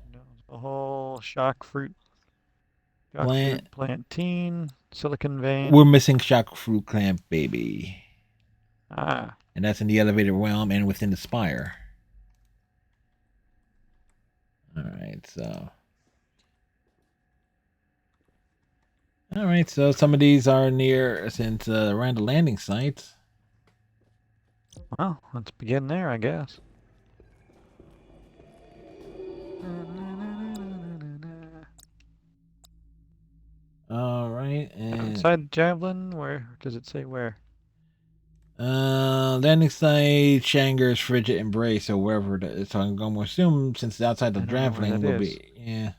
A whole shock fruit. Fruit plantain. Silicon vein. We're missing shock fruit clamp baby. Ah, and that's in the elevated realm and within the spire. All right, so. All right, so some of these are near since around the landing site. Well, let's begin there, I guess. All right, and Inside Javelin, where does it say where? landing site, Shangar's frigid embrace, or wherever it is. So I'm going to assume since it's outside the I don't know where Draftling that will is. be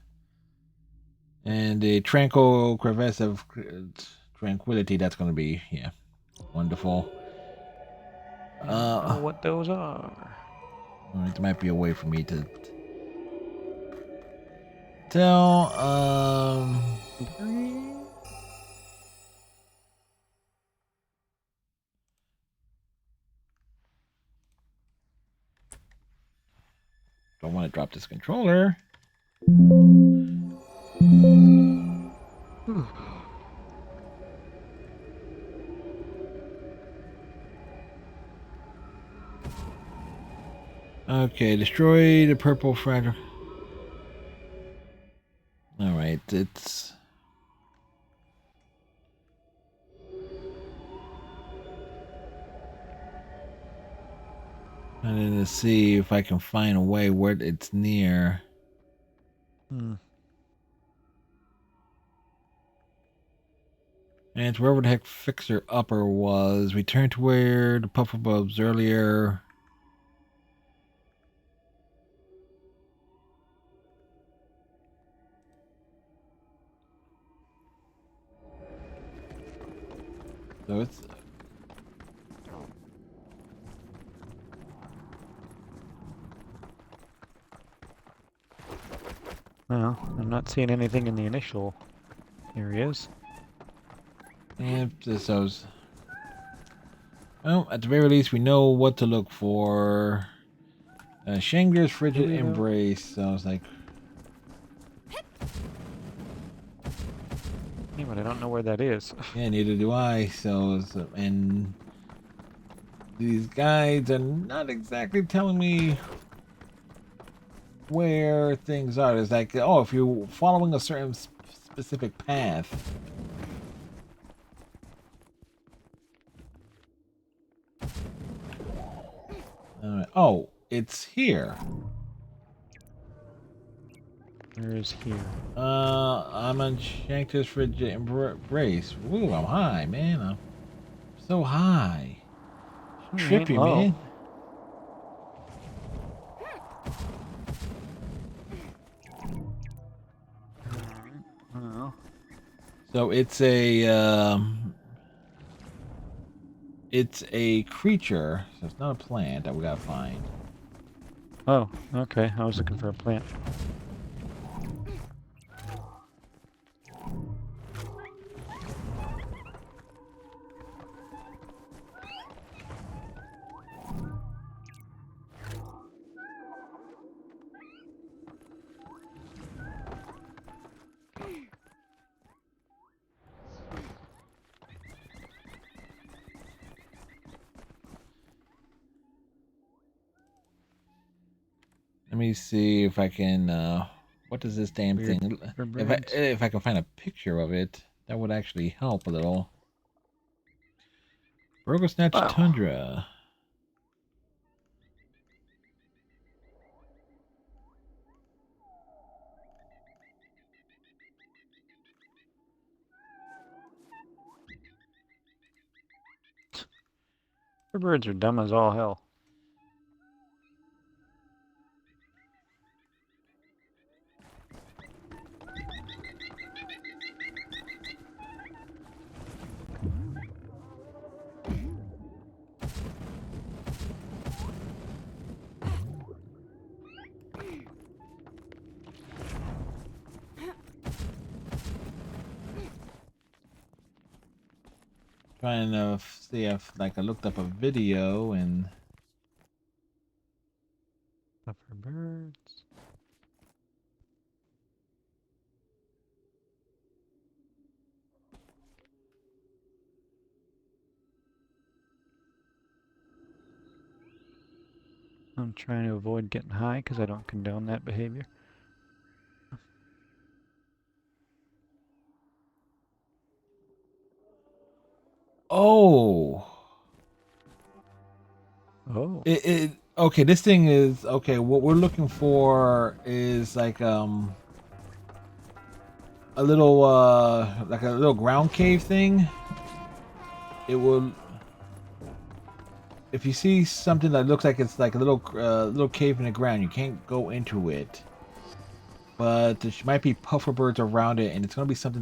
and the tranquil crevasse of tranquility. That's going to be wonderful. I don't know what those are. All right, there might be a way for me to tell. Don't want to drop this controller. Okay, destroy the purple fragile. All right, it's. I'm gonna see if I can find a way where it's near. Hmm. And it's wherever the heck Fixer Upper was. Return to where the Puffabubs earlier. So it's. Well, I'm not seeing anything in the initial areas. And so. Well, at the very least, we know what to look for. Shangar's frigid we, though? embrace. So I was like, Yeah, but I don't know where that is. yeah, neither do I. And these guides are not exactly telling me where things are. It's like, oh, if you're following a certain specific path. Oh, it's here. Where is here? I'm on Shankar's frigid embrace. Ooh, I'm high, man. I'm so high. Trippy, Oh. man. Oh. So it's a creature. So it's not a plant that we gotta find. Oh, okay. I was looking for a plant. Let me see if I can. What does this damn Weird thing? birds. If I can find a picture of it, that would actually help a little. Burgle Snatch Wow. Tundra. The birds are dumb as all hell. Trying to see if like I looked up a video and Stuff for birds. I'm trying to avoid getting high because I don't condone that behavior. Oh. Oh. Okay, this thing is okay. What we're looking for is like a little like a little ground cave thing. It will, if you see something that looks like it's like a little cave in the ground, you can't go into it. But there might be puffer birds around it, and it's gonna be something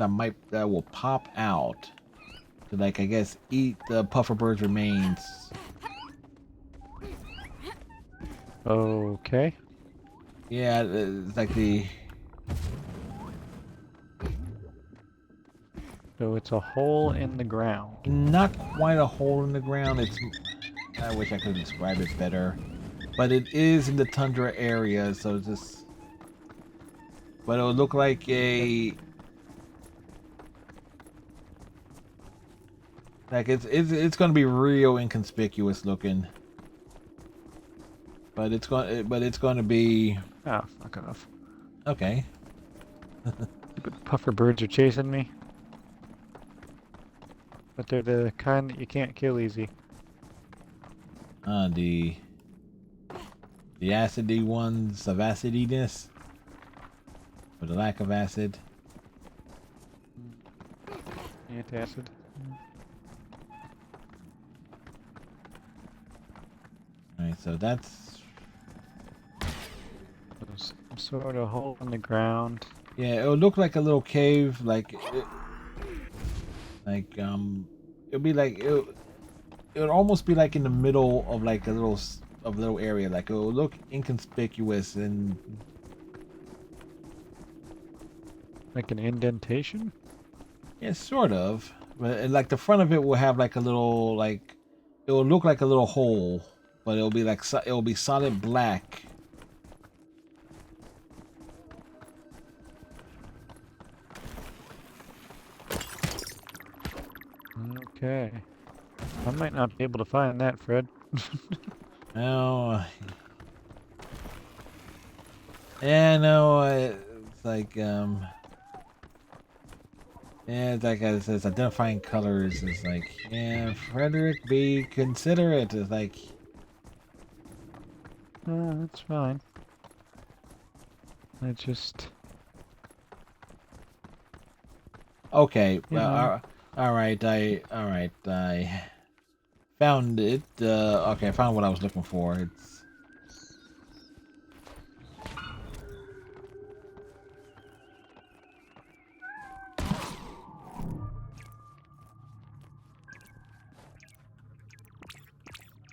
that will pop out to, like, I guess, eat the puffer bird's remains. Okay. Yeah, it's like the So it's a hole in the ground. not quite a hole in the ground. It's, I wish I could describe it better, but it is in the tundra area, so it's just. But it would look like it's going to be real inconspicuous looking. But it's going to be Ah, fuck off. okay. Stupid puffer birds are chasing me. But they're the kind that you can't kill easy. The acidy ones of acidiness, or the lack of acid. Antacid. All right, so that's Some sort of hole in the ground. yeah. It would look like a little cave, it'll be like it would almost be like in the middle of like a little area. Like it will look inconspicuous and Like an indentation? yeah, sort of. But like the front of it will have like a little like it will look like a little hole, but it'll be like it'll be solid black. Okay. I might not be able to find that, Fred. Oh, yeah, no, it's like yeah, it's like it says identifying colors is like, yeah, Frederick, be considerate. It's like, That's fine. I just... okay, You well, know. all right, I found it. Okay, I found what I was looking for. It's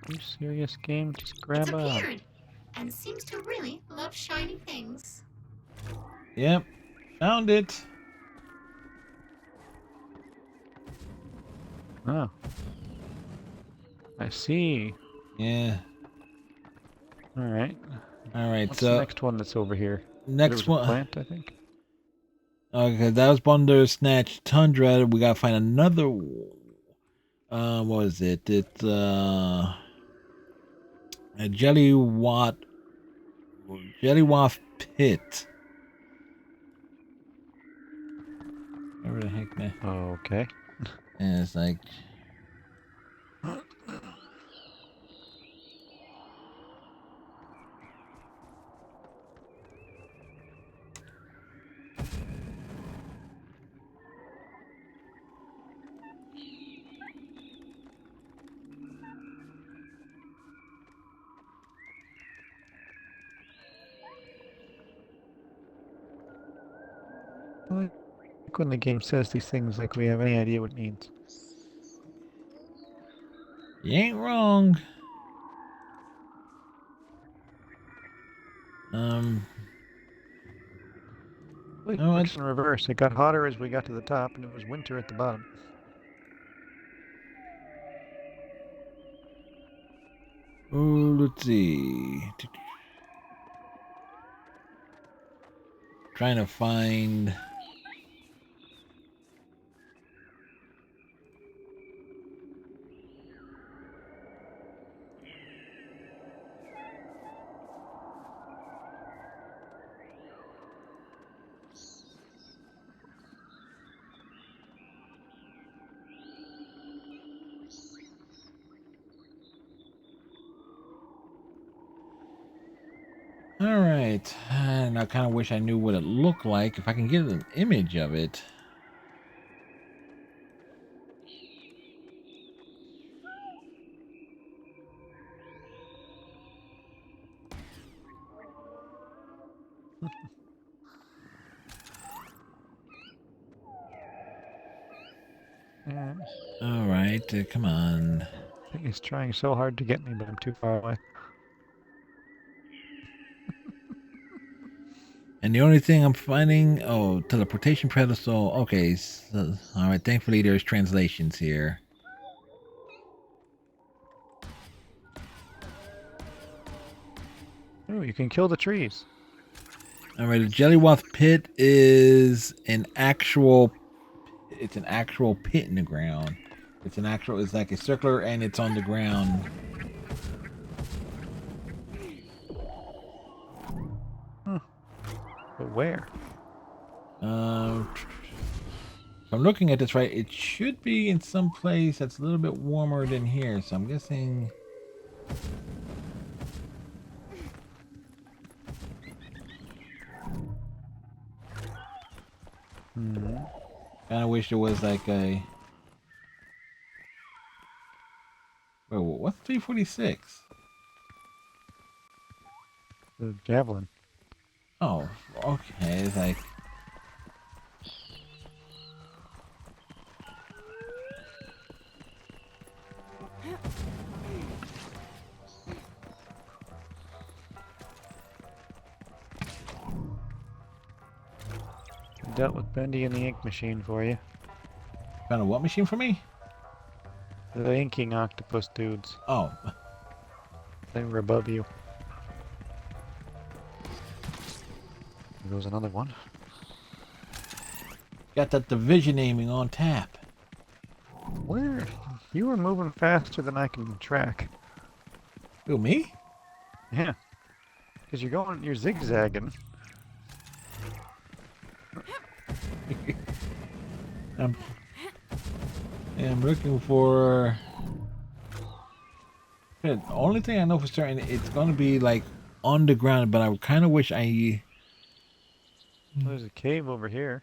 Are you serious, game? Just It's grab on. appeared and seems to really love shiny things. yep, found it. Oh. I see. Yeah, Alright. all right. What's So the next one that's over here? next There was one. a plant, I think. Okay, that was Bandersnatch Tundra. We gotta find another. What was it? It's a Jellywaft Pit. Whatever the heck, man. Okay. And it's like, I like when the game says these things like we have any idea what it means. you ain't wrong. Um, It no, works in reverse. It got hotter as we got to the top, and it was winter at the bottom. oh, let's see. Trying to find. Alright, and I kind of wish I knew what it looked like. If I can get an image of it. Yeah, Alright, come on. I think he's trying so hard to get me, but I'm too far away. And the only thing I'm finding, oh, teleportation pedestal. Okay, so, all right. Thankfully, there's translations here. Oh, you can kill the trees. All right, the Jellywath pit is an actual. It's an actual pit in the ground. It's an actual. It's like a circular, and it's on the ground. But where? If I'm looking at this right, it should be in some place that's a little bit warmer than here. So I'm guessing. Hmm. Kind of wish there was like a. Wait, what's 346? The javelin. Oh, okay. It's like. Dealt with Bendy and the ink machine for you. Found a what machine for me? The inking octopus dudes. Oh, They were above you. There goes another one. got that division aiming on tap. Where? You were moving faster than I can track. Who, me? Yeah. Because you're zigzagging. I'm looking for. The only thing I know for certain, it's gonna be like on the ground, but I kind of wish I. There's a cave over here.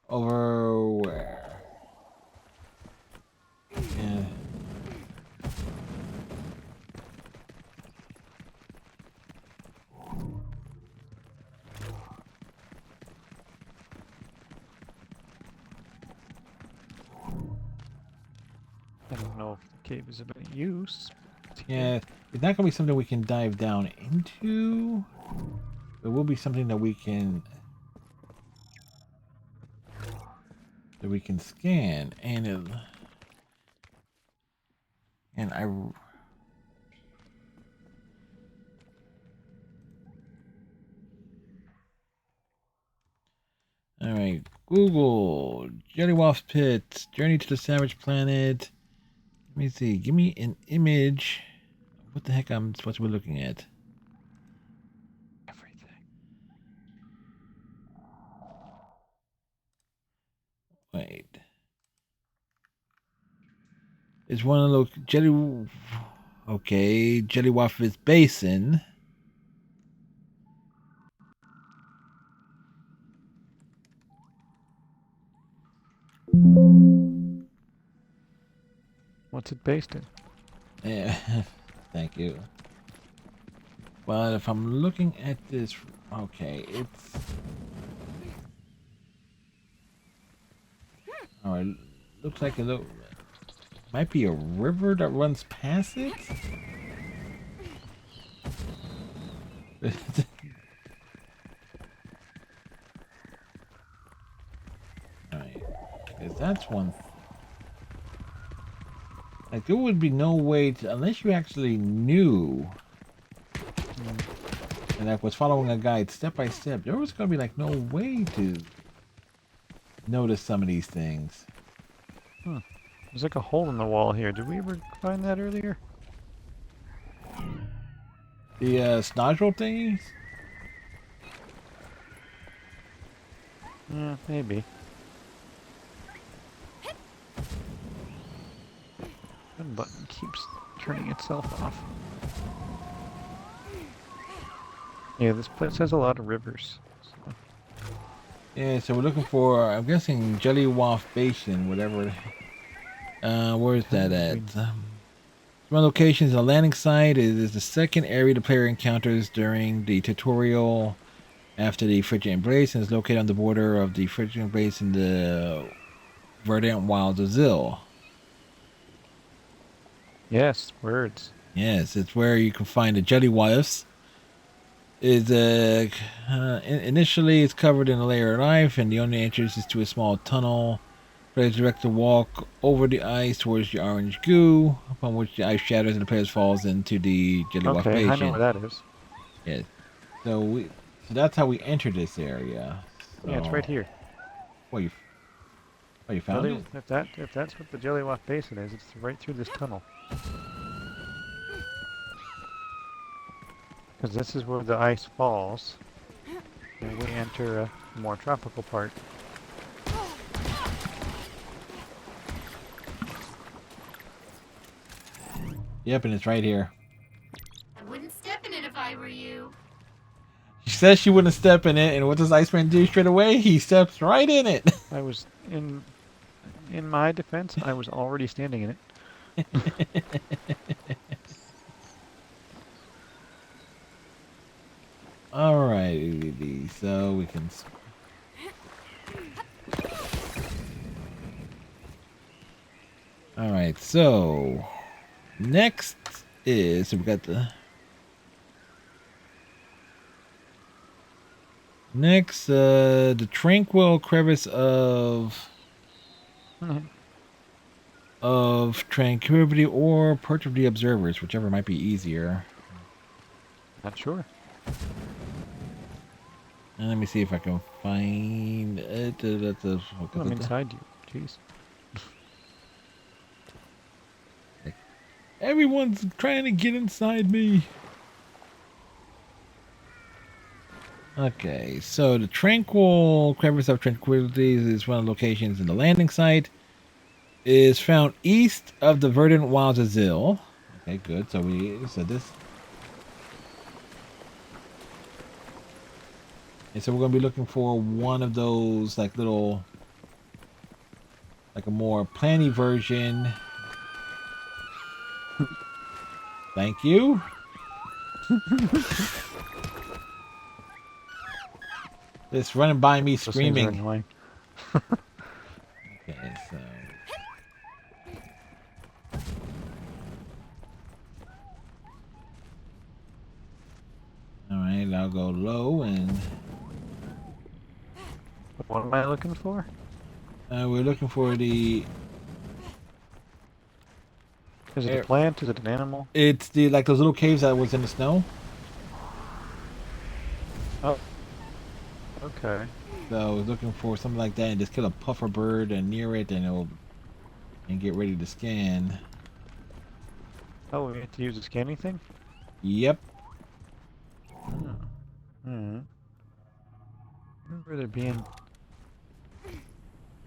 Over where? Yeah. I don't know if the cave is of any use. Yeah, it's not gonna be something we can dive down into. It will be something that we can scan, and I. All right, Google Jellywaft Pit, Journey to the Savage Planet. Let me see. Give me an image. What the heck I'm supposed to be looking at? Everything. Wait. It's one of those jelly. Okay, Jellywaffle's Basin. What's it based in? Yeah, thank you. But if I'm looking at this, okay, it's. All right, looks like it might be a river that runs past it. Alright, because that's one. Like, there would be no way to, unless you actually knew, and like was following a guide step by step, there was gonna be like no way to notice some of these things. There's like a hole in the wall here. Did we ever find that earlier? The snodule thingies? Yeah, maybe. One button keeps turning itself off. Yeah, this place has a lot of rivers. So. Yeah, so we're looking for, I'm guessing, Jellywaft Basin, whatever. Where's that at? One location is a landing site. It is the second area the player encounters during the tutorial after the Frigid Embrace, and is located on the border of the Frigid Embrace and the Verdant Wilds of Zil. Yes, words. Yes, it's where you can find the Jellywifes. Initially it's covered in a layer of ice, and the only entrance is to a small tunnel. Players direct to walk over the ice towards the orange goo, upon which the ice shatters and the players falls into the Jellywaft Okay, Basin. I know where that is. Yes. So that's how we enter this area. Yeah, it's right here. Well, you found it? If that's what the Jellywaft Basin is, it's right through this tunnel. Because this is where the ice falls, and we enter a more tropical part. Yep, and it's right here. I wouldn't step in it if I were you. She says she wouldn't step in it, and what does Iceman do straight away? He steps right in it. I was in my defense, I was already standing in it. Alright, so we can. Alright, so next is, so we got the next, the tranquil crevice of tranquility or perch of the observers, whichever might be easier. Not sure. And let me see if I can find it. I'm inside you. Jeez. Everyone's trying to get inside me. Okay, so the Tranquil Crevice of Tranquility is one of the locations in the landing site. It is found east of the Verdant Wilds of Zil. Okay, good. So this. And so we're going to be looking for one of those, like, little, like a more planny version. Thank you. It's running by me Those things are screaming. annoying. Okay, so. Alright, I'll go low and. What am I looking for? We're looking for the. Is it a plant? Is it an animal? It's the, like, those little caves that was in the snow. Oh. Okay. So I was looking for something like that, and just kill a puffer bird and near it, and get ready to scan. Oh, we have to use a scanning thing? Yep. Remember there being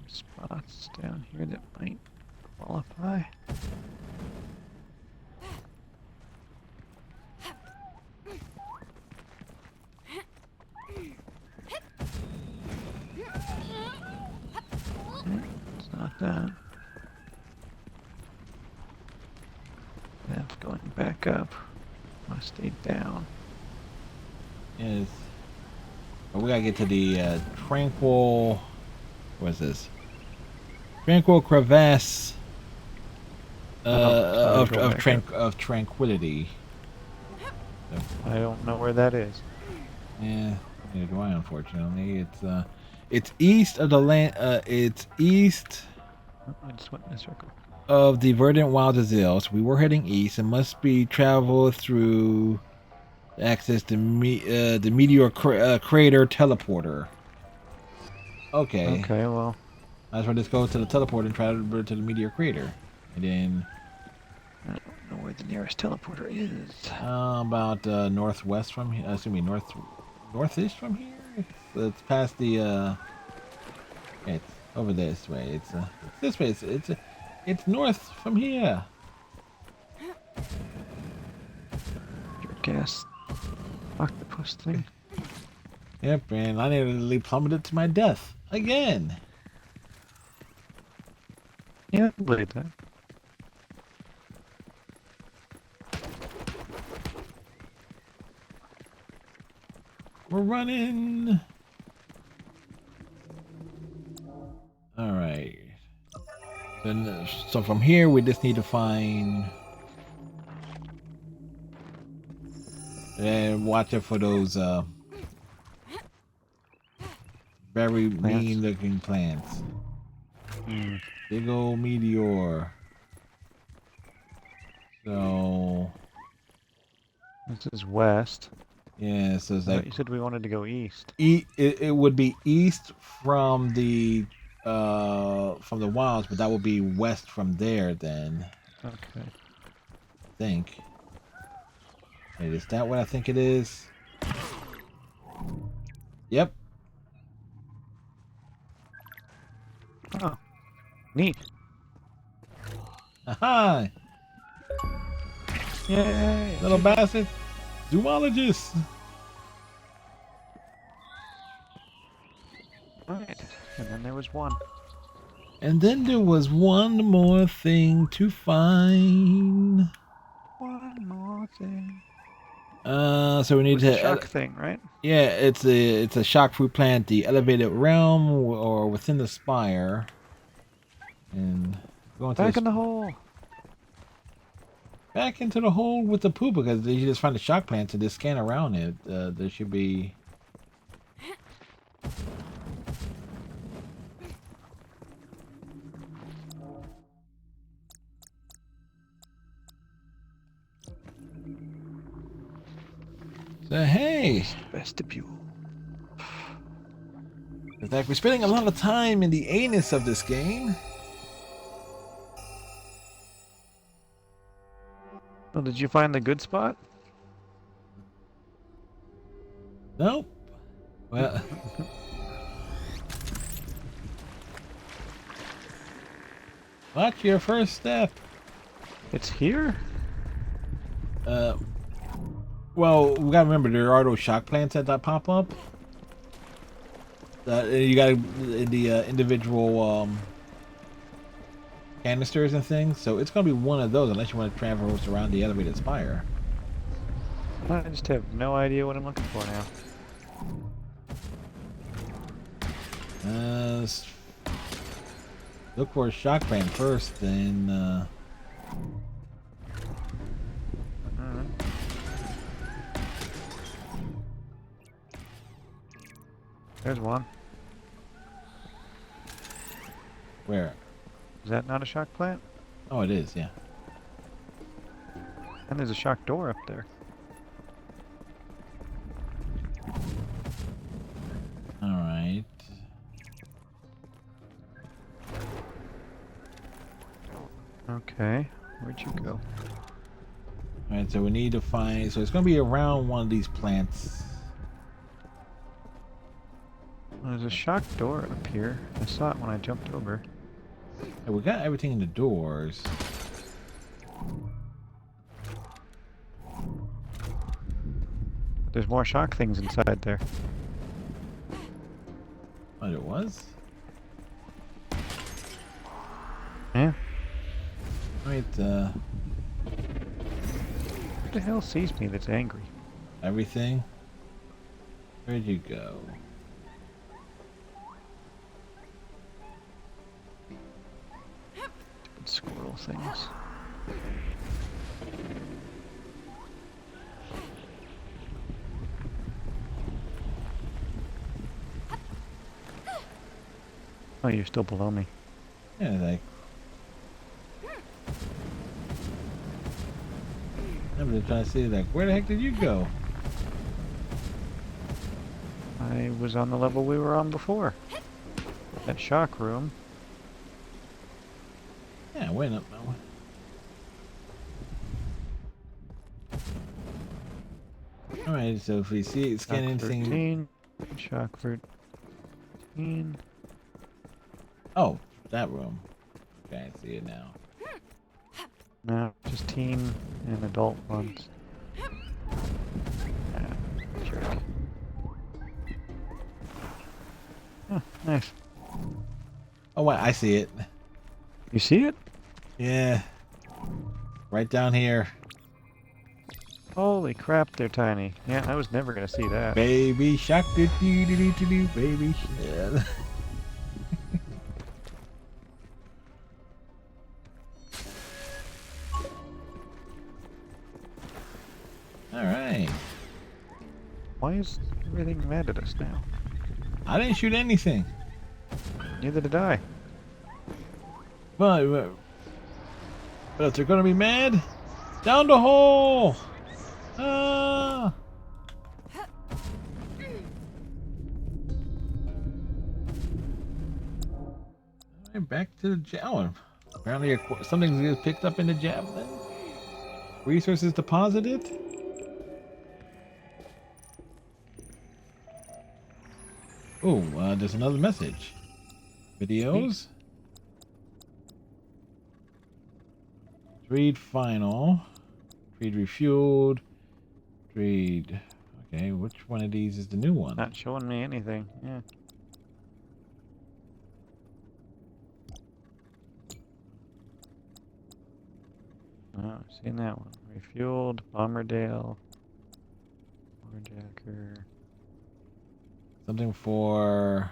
spots down here that might qualify. It's not that. That's going back up. I stayed down. Yes. But we gotta get to the Tranquil. What is this? Tranquil Crevasse of Tranquility. So, I don't know where that is. yeah, neither do I, unfortunately. It's east of the land. It's east I just went in a circle. of the Verdant Wilds of Zil. So we were heading east. It must be traveled through access the Meteor Crater teleporter. Okay. Okay, well. Might as well just go to the teleporter and travel to the Meteor Crater. And then. I don't know where the nearest teleporter is. About northwest from here. Assuming northeast from here. It's past the. It's over this way. It's this way. It's north from here. gas octopus thing. Yep, and I nearly plummeted to my death again. Yeah, I believe that. We're running. All right. Then, so from here, we just need to find and watch out for those very Plants. mean-looking plants. Hmm. Big old meteor. So This is west. yeah, so it's I thought like you said we wanted to go east. it would be east from the wilds, but that would be west from there then. Okay. I think. Wait, is that what I think it is? Yep. Oh, neat. Aha! Yay! Little bastard. Zoologist. Alright. And then there was one. And then there was one more thing to find. One more thing. So we need With the to shock thing, right? yeah, it's a shock fruit plant, the elevated realm or within the spire. And going Back in the hole. back into the hole with the poop because you just find the shock plants and just scan around it. There should be. So hey, Vestibule. in fact, we're spending a lot of time in the anus of this game. Well, did you find the good spot? Nope. Well. Watch your first step. It's here? Well, we gotta remember there are those shock plants that pop up. You got the individual canisters and things, so it's gonna be one of those unless you want to traverse around the elevated spire. I just have no idea what I'm looking for now. Look for a shock plant first, then. Alright. There's one. Where? Is that not a shock plant? Oh, it is. Yeah. And there's a shock door up there. All right. Okay. Where'd you go? All right. So we need to find. So it's gonna be around one of these plants. There's a shock door up here. I saw it when I jumped over. Hey, we got everything in the doors. There's more shock things inside there. Oh, it was. Yeah. Right. Who the hell sees me that's angry? Everything. Where'd you go? Squirrel things. Oh, you're still below me. Yeah, like. I'm just trying to see, like, where the heck did you go? I was on the level we were on before. That shock room. Yeah, went up. All right, so if we see scan Shock anything. 13. Shock 13. Oh, that room. Okay, I see it now. No, just teen and adult ones. trick. Huh, nice. Oh, wait, I see it. You see it? Yeah. Right down here. Holy crap, they're tiny. Yeah, I was never gonna see that. Baby shark, do do do do do do, baby. Yeah. All right. Why is everything mad at us now? I didn't shoot anything. Neither did I. But if they're gonna be mad, down the hole. Ah. Alright, back to the javelin. Apparently, something is picked up in the javelin. Resources deposited. Oh, there's another message. Videos. Trade final. Trade refueled. Trade. Okay, which one of these is the new one? Not showing me anything. Yeah. Oh, I've seen that one. Refueled, Bomberdale, Warjacker. Something for.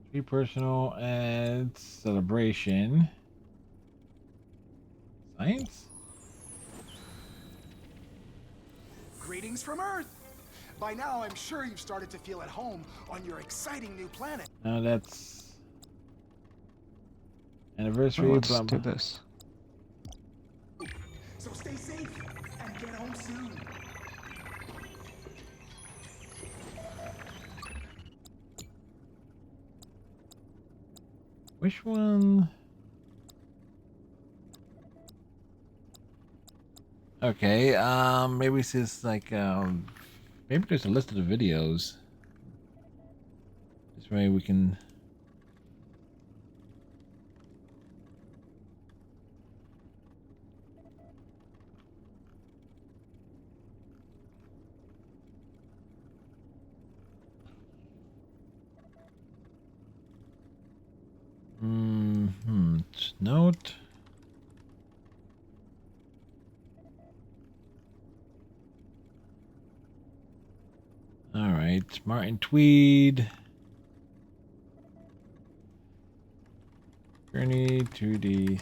Tree personal and celebration. Science? Greetings from Earth! By now, I'm sure you've started to feel at home on your exciting new planet. No, that's. Anniversary. Let's blah, do blah. this. So stay safe and get home soon. Which one? Okay, maybe it's just like, maybe there's a list of the videos. This way we can. Note. All right, Martin Tweed. Journey to the.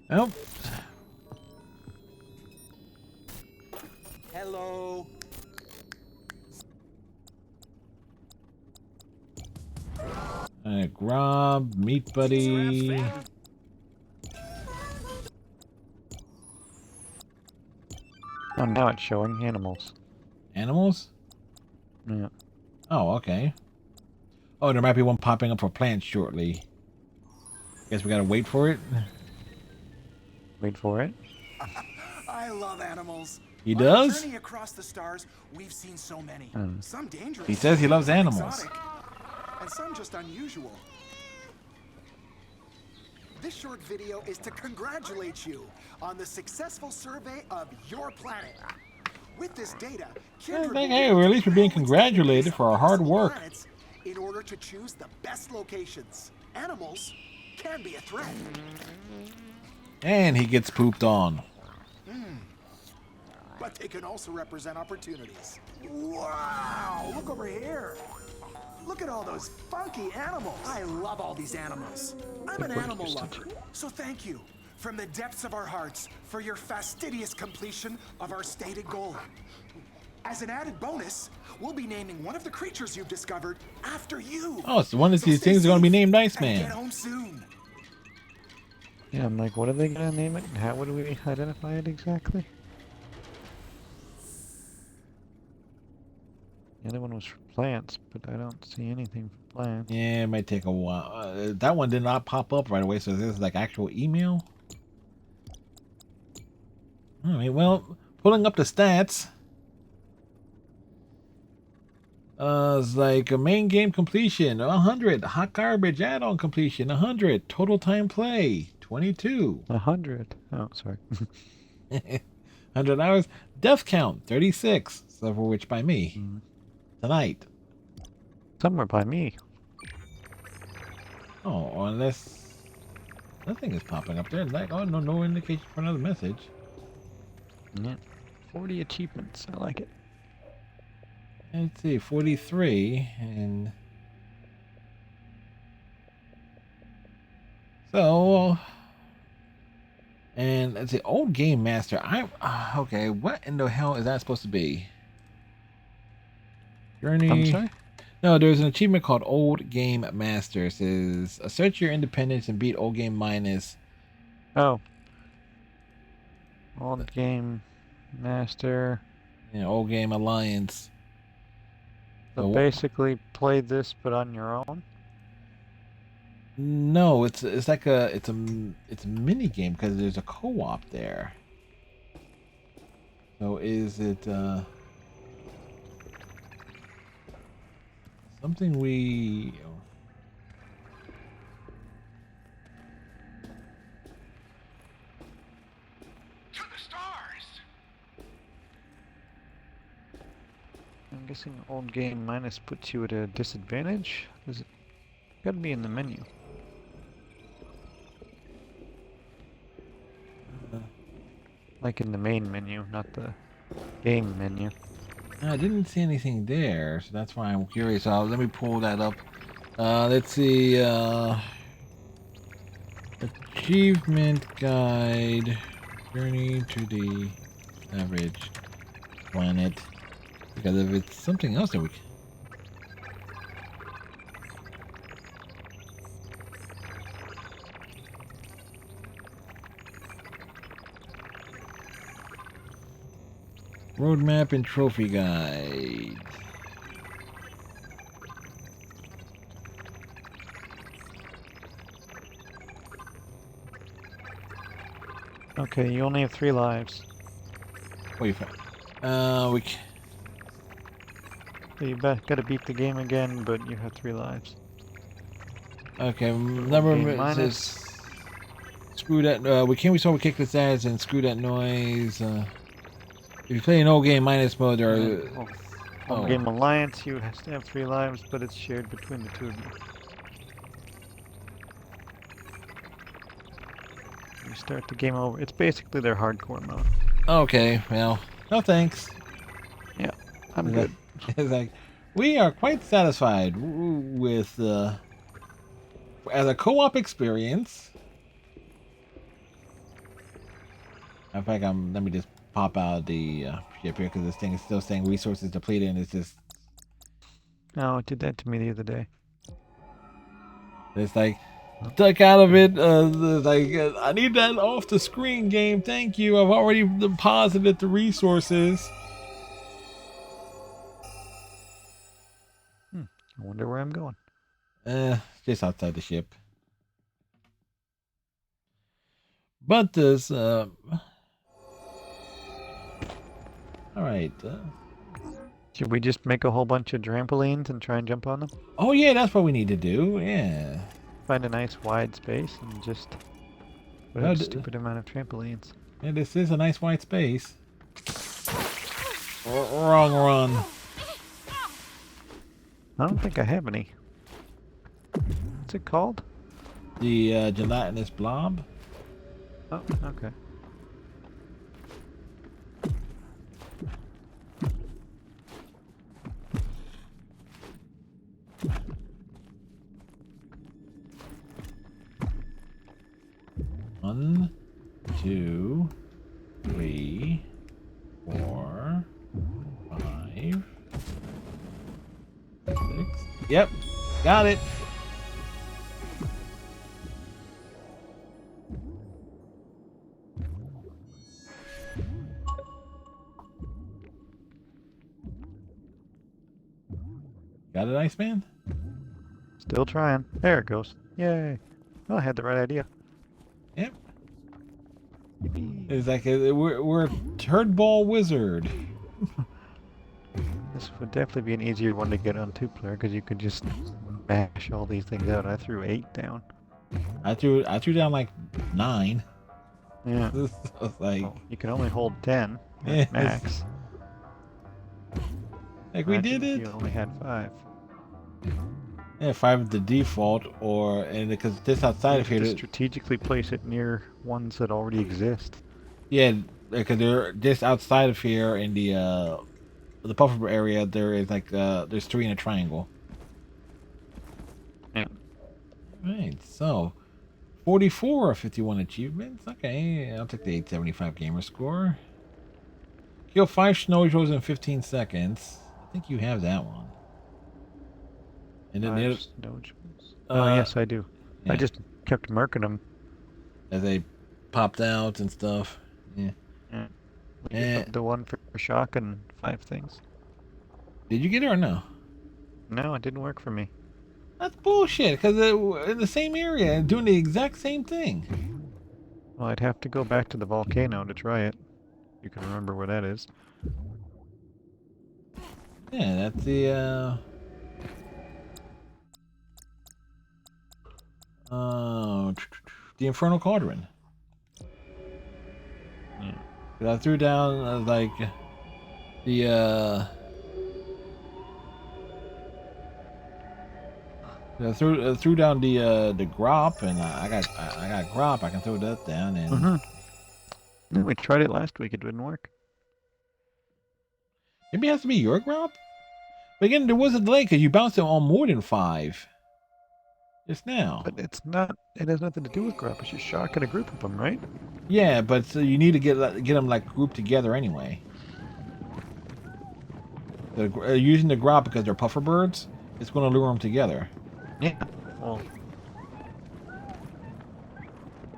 Nope. Hello. Grob, Meat Buddy. Oh, now it's showing animals. Animals? Yeah. Oh, okay. Oh, there might be one popping up for plants shortly. Guess we gotta wait for it. Wait for it. I love animals. He On our does? journey across the stars, we've seen so many. Some dangerous. He says he loves some animals. exotic, and some just unusual. This short video is to congratulate you on the successful survey of your planet. With this data, Kindred will be Hey, able well, at to least we're being probe its congratulated for our hard possible work. planets in order to choose the best locations. Animals can be a threat. And he gets pooped on. But they can also represent opportunities. Wow! Look over here. Look at all those funky animals. I love all these animals. I'm an animal lover, so thank you from the depths of our hearts for your fastidious completion of our stated goal. As an added bonus, we'll be naming one of the creatures you've discovered after you. Oh, so one of So these stay things are gonna be safe named and Iceman. Get home soon. Yeah, I'm like, what are they gonna name it? And how would we identify it exactly? The other one was for plants, but I don't see anything for plants. Yeah, it might take a while. That one did not pop up right away, so this is like actual email. All right, well, pulling up the stats. It's like a main game completion, 100. Hot garbage add-on completion, 100. Total time play, 22. 100. Oh, sorry. 100 hours. Death count, 36. Several which by me. Mm. Tonight. Somewhere by me. Oh, unless nothing is popping up there. Like, oh no, no indication for another message. Yeah. 40 achievements. I like it. Let's see, 43 and so. And let's see, old game master. I'm okay. What in the hell is that supposed to be? Journey. I'm sorry? No, there's an achievement called Old Game Master. It says assert your independence and beat Old Game Minus. Oh. Old game master. Old Game Alliance. So basically play this but on your own? No, it's like it's a mini game because there's a co-op there. So is it something we To the stars. I'm guessing old game minus puts you at a disadvantage? Does it gotta be in the menu? Like in the main menu, not the game menu. I didn't see anything there, so that's why I'm curious. Let me pull that up. Let's see. Achievement guide. Journey to the average planet. Because if it's something else that we can. Roadmap and trophy guide. Okay, you only have 3 lives. Wait, we can. So you gotta beat the game again, but you have 3 lives. Okay, number Game of minus. says, screw that. We can't restore with kickless ads and screw that noise. If you play an old game minus mode, there are. Home game alliance, you still have 3 lives, but it's shared between the 2 of you. You start the game over. It's basically their hardcore mode. Okay, well, no thanks. Yeah, I'm good. It's like we are quite satisfied with as a co-op experience. In fact, let me just pop out the ship here because this thing is still saying resources depleted, and it's just No, it did that to me the other day. it's like stuck out of it. Like I need that off the screen, game. Thank you. I've already deposited the resources. I wonder where I'm going. Just outside the ship. But this, all right. Should we just make a whole bunch of trampolines and try and jump on them? Oh yeah, that's what we need to do. Yeah. Find a nice wide space and just put No, a stupid amount of trampolines. Yeah, this is a nice white space. Wrong run. I don't think I have any. What's it called? The gelatinous blob. Oh, okay. One, 2, 3, 4, 5, 6. Yep, got it. Got it, Iceman? Still trying. There it goes. Yay. Well, I had the right idea. Yep. It's like we're a turd ball wizard. This would definitely be an easier one to get on 2-player because you could just mash all these things out. I threw 8 down. I threw down like 9. Yeah. So it's like, Well, you can only hold 10 Yeah, at max. like we Imagine did if it. You only had 5. Yeah, 5 is the default, and because this outside You of have here, to strategically place it near ones that already exist. yeah, because they're just outside of here in the puffer area. There is like there's 3 in a triangle. Yeah. Right, so 44 of 51 achievements. Okay, I'll take the 875 gamer score. Kill 5 snow joes in 15 seconds. I think you have that one. And then the other, Snow Joes. Oh, yes, I do. yeah. I just kept marking them. as they popped out and stuff. Yeah. Yeah. Eh. The one for shock and 5 things. Did you get it or no? No, it didn't work for me. That's bullshit. Because in the same area and doing the exact same thing. Well, I'd have to go back to the volcano to try it. You can remember where that is. Yeah, that's the Infernal Cauldron. Yeah. 'Cause I threw down like the I threw down the grop, and I got grop. I can throw that down, and Yeah, we tried it last week. It didn't work. maybe it has to be your grop. But again, there was a delay because you bounced it on more than 5 just now. But it's not. It has nothing to do with grub. It's just shock and a group of them, right? Yeah, but so you need to get them like grouped together anyway. Using the grop because they're puffer birds, it's going to lure them together. Yeah. Well,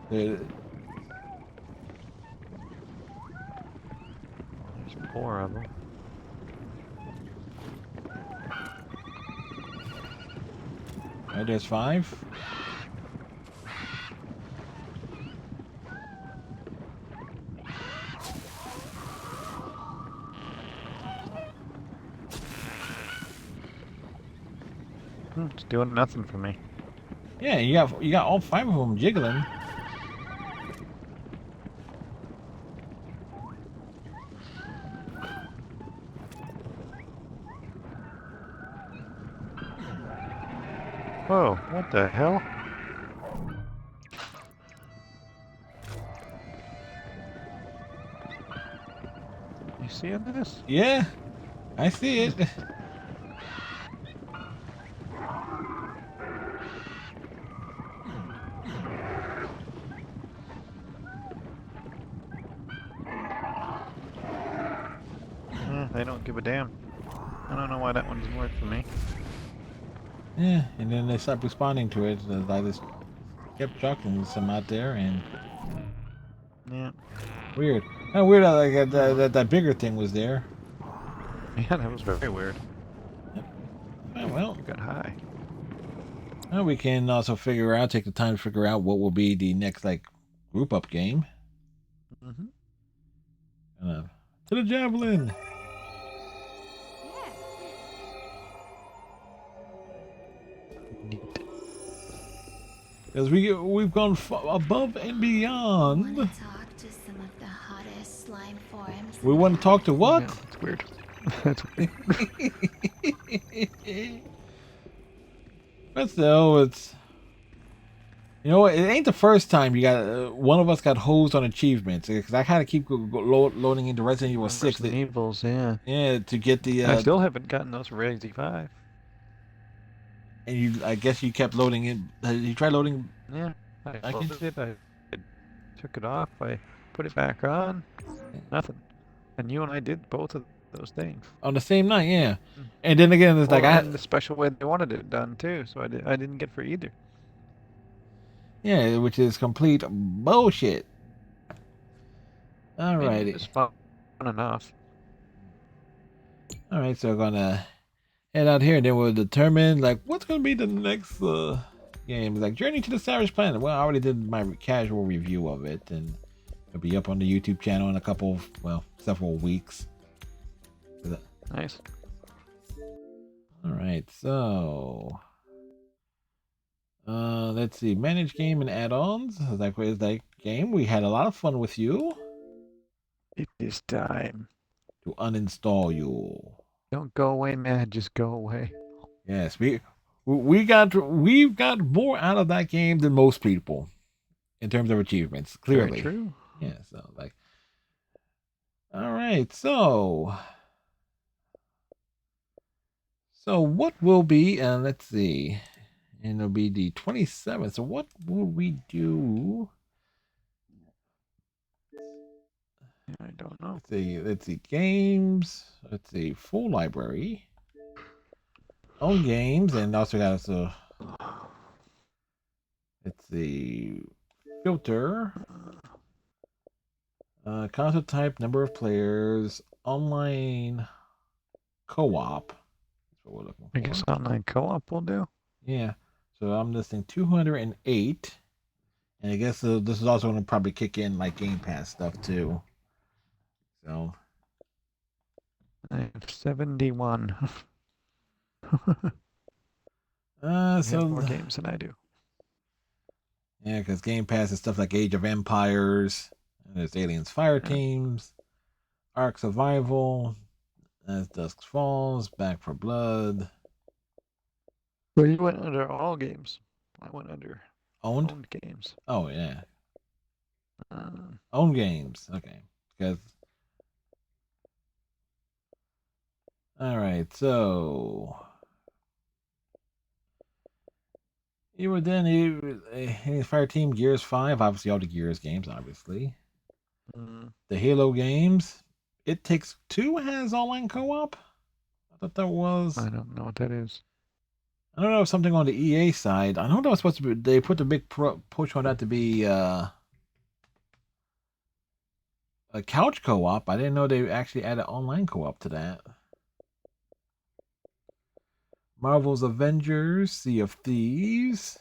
The- there's 4 of them. Right, there's 5. It's doing nothing for me. Yeah, you got all 5 of them jiggling. Whoa! What the hell? You seeing this? Yeah, I see it. They don't give a damn. I don't know why that one doesn't work for me. Yeah, and then they stopped responding to it. I just kept chucking some out there, and Yeah. weird. Kind of weird how like that bigger thing was there. Yeah, that was very weird. Oh, well, You got high. well, we can also take the time to figure out what will be the next like group up game. Mm-hmm. To the javelin. Neat. Because we've gone above and beyond. Want to talk to some of the hottest slime forms? We want to talk to what? Yeah, it's weird. That's weird. But still, it's, you know what? It ain't the first time you got one of us got hosed on achievements, because I kind of keep loading into Resident Evil 6. Resident Evils, yeah. Yeah, to get the I still haven't gotten those for Resi 5. and I guess you kept loading in. You tried loading. Yeah. I can- loaded it, I took it off, I put it back on. Nothing. And you and I did both of those things. On the same night, yeah. And then again, it's like Well, and the special way they wanted it done too, so I didn't get for either. yeah, which is complete bullshit. I mean, Alrighty. it was fun enough. All right, so we're gonna head out here, and then we'll determine like what's gonna be the next game. Like Journey to the Savage Planet. Well, I already did my casual review of it, and It'll be up on the YouTube channel in a couple, well, several weeks. Nice. All right, so let's see. Manage game and add-ons. That was that game. We had a lot of fun with you. It is time. To uninstall you. Don't go away, man. Just go away. Yes, we've got more out of that game than most people in terms of achievements. Clearly, Very true. yeah. So like, all right. So what will be? Let's see, and it'll be the 27th. So what will we do? I don't know. Let's see. Games. Let's see. Full library. Own games, and also got us let's see. Filter. Console type, number of players, online co-op. That's what we're looking for. I guess online co-op will do. Yeah. So I'm listing 208. And I guess this is also going to probably kick in like Game Pass stuff too. So I have 71. so have more games than I do. Yeah, because Game Pass is stuff like Age of Empires, and there's Aliens Fire Teams, Ark Survival, As Dusk Falls, Back for Blood. Well, you went under all games. I went under Owned? owned games. Oh, yeah. Owned games. Okay. Because. Alright, so. You were then Aliens Fire Team, Gears 5, obviously all the Gears games, obviously. The Halo games. It Takes Two has online co-op? I thought that was. I don't know what that is. I don't know if something on the EA side. I don't know what's supposed to be. They put the big push on that to be a couch co-op. I didn't know they actually added online co-op to that. Marvel's Avengers, Sea of Thieves.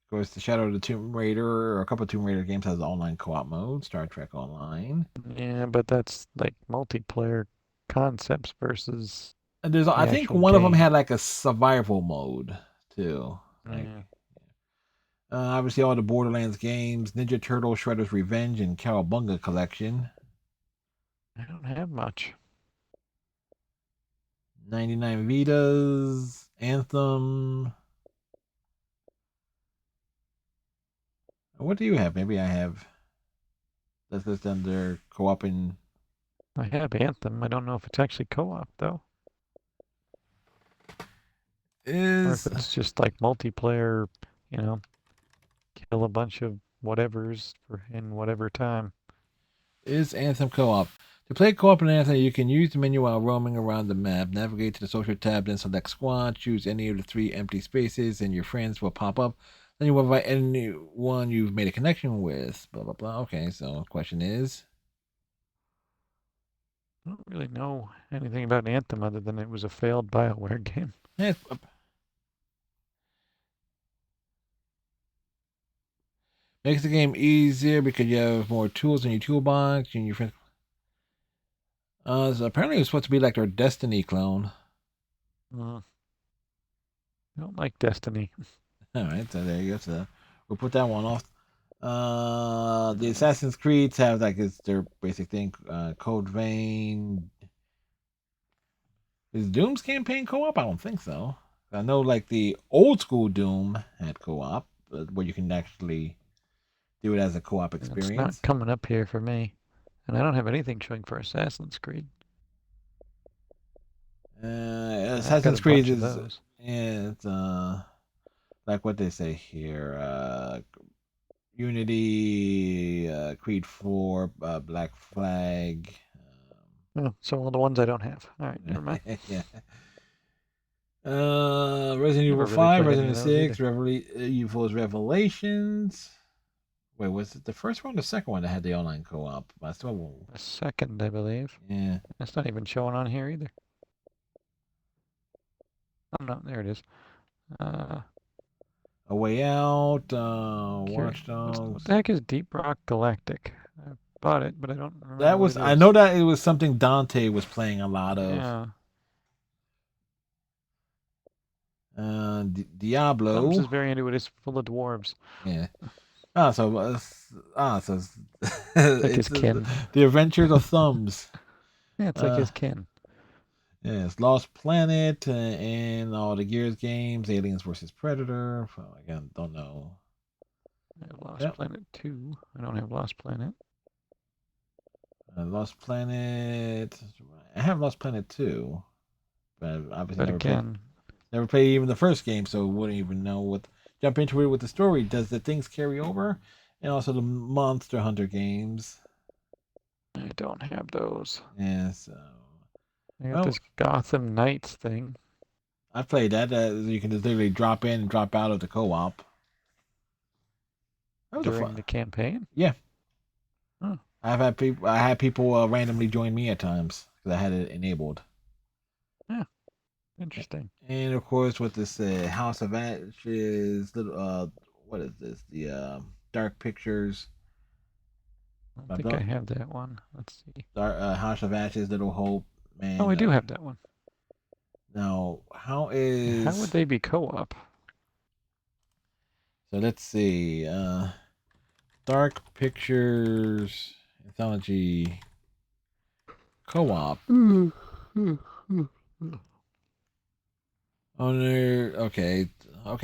Of course, the Shadow of the Tomb Raider, or a couple of Tomb Raider games has the online co-op mode. Star Trek Online. Yeah, but that's like multiplayer concepts versus. And there's, I think one of them had like a survival mode too. Like, obviously, all the Borderlands games, Ninja Turtle, Shredder's Revenge, and Cowabunga collection. I don't have much. 99 Vitas, Anthem. What do you have? Maybe I have. That's just under co-op and. I have Anthem. I don't know if it's actually co-op though. Or if it's just like multiplayer, kill a bunch of whatevers in whatever time. Is Anthem co-op? To play co-op in Anthem, you can use the menu while roaming around the map. Navigate to the social tab, then select squad. Choose any of the 3 empty spaces, and your friends will pop up. Then you will invite anyone you've made a connection with. Blah, blah, blah. Okay, so the question is? I don't really know anything about Anthem other than it was a failed BioWare game. Yeah, makes the game easier because you have more tools in your toolbox and your friends. So apparently it was supposed to be like their Destiny clone. I don't like Destiny. All right, so there you go. So we'll put that one off. The Assassin's Creeds have like it's their basic thing. Code Vein. Is Doom's campaign co-op? I don't think so. I know like the old school Doom had co-op, where you can actually do it as a co-op experience. It's not coming up here for me. And I don't have anything showing for Assassin's Creed. Assassin's Creed is it's like what they say here. Unity, Creed 4, Black Flag. So all the ones I don't have. All right, never mind. Yeah. Resident Evil 5, Resident 6, Evil's Revelations. Wait, was it the first one or the second one that had the online co-op? The second, I believe. Yeah. That's not even showing on here either. Oh, no, there it is. A Way Out, Curious. Watch Dogs. What the heck is Deep Rock Galactic? I bought it, but I don't remember That what was it I is. know that it was something Dante was playing a lot of. Yeah. Diablo. Thumbs is very into it. It's full of dwarves. Yeah. So it's, Like his kin. The Adventures of Thumbs. Yeah, it's like his kin. Yeah, it's Lost Planet and all the Gears games, Aliens versus Predator. Well, again, don't know. I have Lost Yep. Planet 2. I don't have Lost Planet. Lost Planet. I have Lost Planet 2, but obviously But again, never played even the first game, so wouldn't even know what. Jump into it with the story. Does the things carry over? And also the Monster Hunter games. I don't have those. Yeah, so I got Well- this Gotham Knights thing. I played that. You can just literally drop in and drop out of the co-op. That was a During fun. the campaign? I had people randomly join me at times because I had it enabled. Interesting. And of course, with this House of Ashes, little what is this? The Dark Pictures, I I don't think I don't- have that one. Let's see. House of Ashes, Little Hope. Man, Oh, I do have that one. Now, how is? How would they be co-op? So let's see. Dark Pictures Anthology Co-op. Owner. Okay.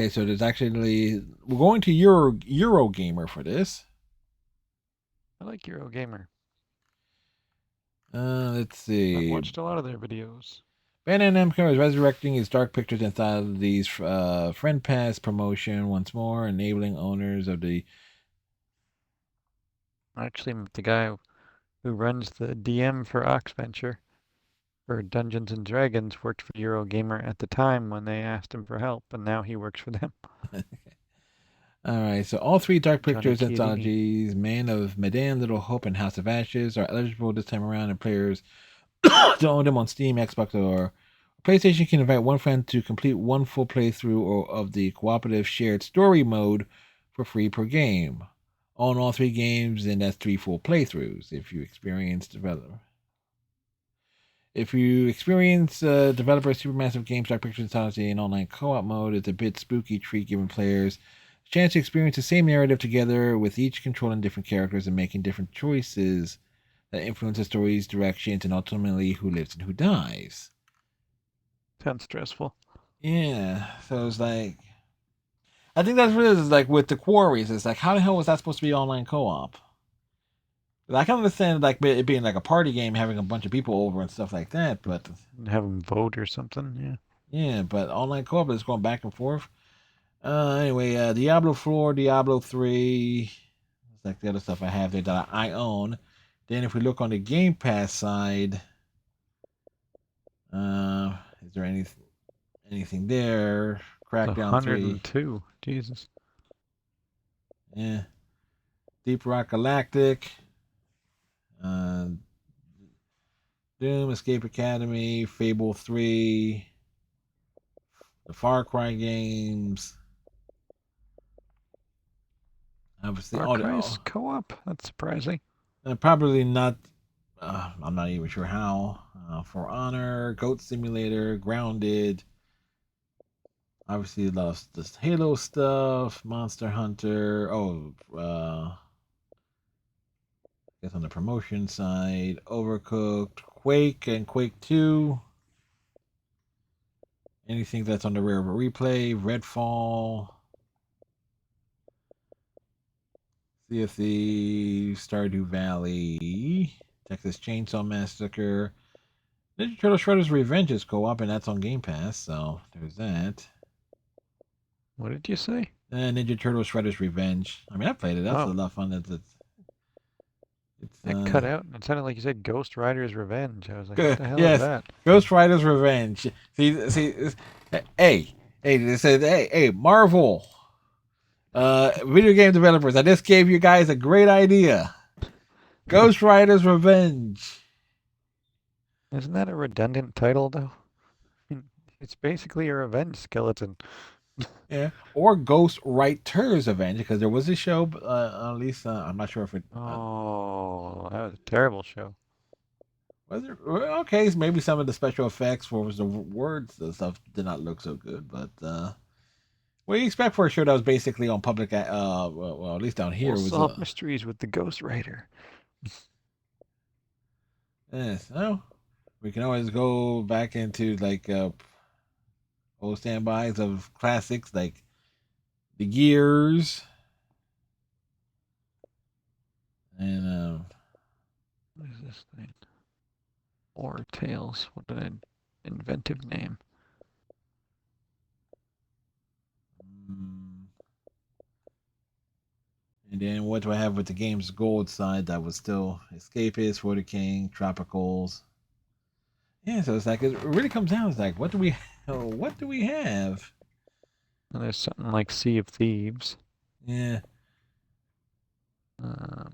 So there's actually we're going to Eurogamer for this. I like Eurogamer. Let's I've see. watched a lot of their videos. Bandai Namco is resurrecting its Dark Pictures Anthology's Friend Pass promotion once more, enabling owners of the. Actually, the guy who runs the DM for Oxventure for Dungeons and Dragons worked for Eurogamer at the time when they asked him for help, and now he works for them. All right, so all three Dark Johnny Pictures Chiellini. anthologies, Man of Medan, Little Hope, and House of Ashes, are eligible this time around, and players to own them on Steam, Xbox, or PlayStation can invite one friend to complete one full playthrough of the cooperative shared story mode for free per game. Own all three games, and that's 3 full playthroughs. If you experience developer Supermassive Games Dark Pictures Anthology in online co-op mode, it's a bit spooky treat giving players a chance to experience the same narrative together, with each controlling different characters and making different choices that influence the story's directions and ultimately who lives and who dies. Sounds stressful. Yeah, so it's like, I think that's what it is. Like with the Quarries, it's like, how the hell was that supposed to be online co-op? I can understand like it being like a party game, having a bunch of people over and stuff like that, but Have them vote or something. yeah, but online co-op is going back and forth. Anyway, Diablo 4, Diablo 3, it's like the other stuff I have there that I own. Then if we look on the Game Pass side, is there anything there? Yeah. Crackdown 3. 102. Jesus. Yeah. Deep Rock Galactic. Doom, Escape Academy, Fable 3, the Far Cry games. Obviously, Far Cry's co-op? That's surprising. probably not. I'm not even sure how. For Honor, Goat Simulator, Grounded. Obviously, a lot of this Halo stuff, Monster Hunter. I guess on the promotion side, Overcooked, Quake, and Quake 2. Anything that's on the rare replay, Redfall, Sea of Thieves, Stardew Valley, Texas Chainsaw Massacre, Ninja Turtle Shredder's Revenge is co-op, and that's on Game Pass, so there's that. What did you say? Ninja Turtle Shredder's Revenge. I mean, I played it. That's a lot of fun. It cut out, and it sounded like you said Ghost Rider's Revenge. I was like, Good. what the hell Yes. is that? Ghost Rider's Revenge. See, they said, hey, Marvel, video game developers, I just gave you guys a great idea. Ghost Rider's Revenge. Isn't that a redundant title, though? I mean, it's basically a revenge skeleton. Yeah, or Ghost Writers Avenge, because there was a show, at least I'm not sure if it Oh, that was a terrible show. was it. Well, okay, so maybe some of the special effects for the words and stuff did not look so good, but what do you expect for a show that was basically on public? Well, at least down here We'll it was solve mysteries with the Ghost Rider. yes. Well, we can always go back into like old standbys of classics like the Gears and What is this thing? Or Tales. What an inventive name. mm, and then what do I have with the game's gold side that was still Escapist, For the King, Tropicals. Yeah, so it's like it really comes down. It's like what do we have? And there's something like Sea of Thieves. Yeah, Uh,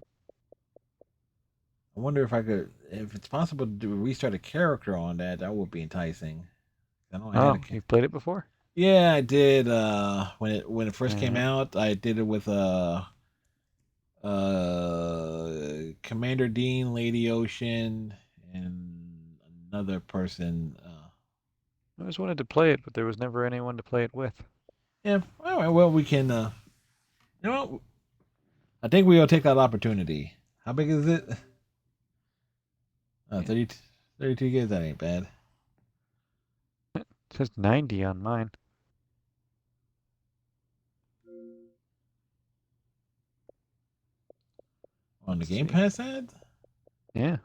I wonder if it's possible to restart a character on that. That would be enticing. I know I had oh, you've played it before? yeah, I did. When it first came Mhm. out, I did it with Commander Dean, Lady Ocean, and another person. I always wanted to play it, but there was never anyone to play it with. Yeah. All right. Well, we can. You know what? I think we'll take that opportunity. How big is it? 30, 32 gigs. That ain't bad. It says 90 on mine. On the Let's Game see. Pass ad? Yeah.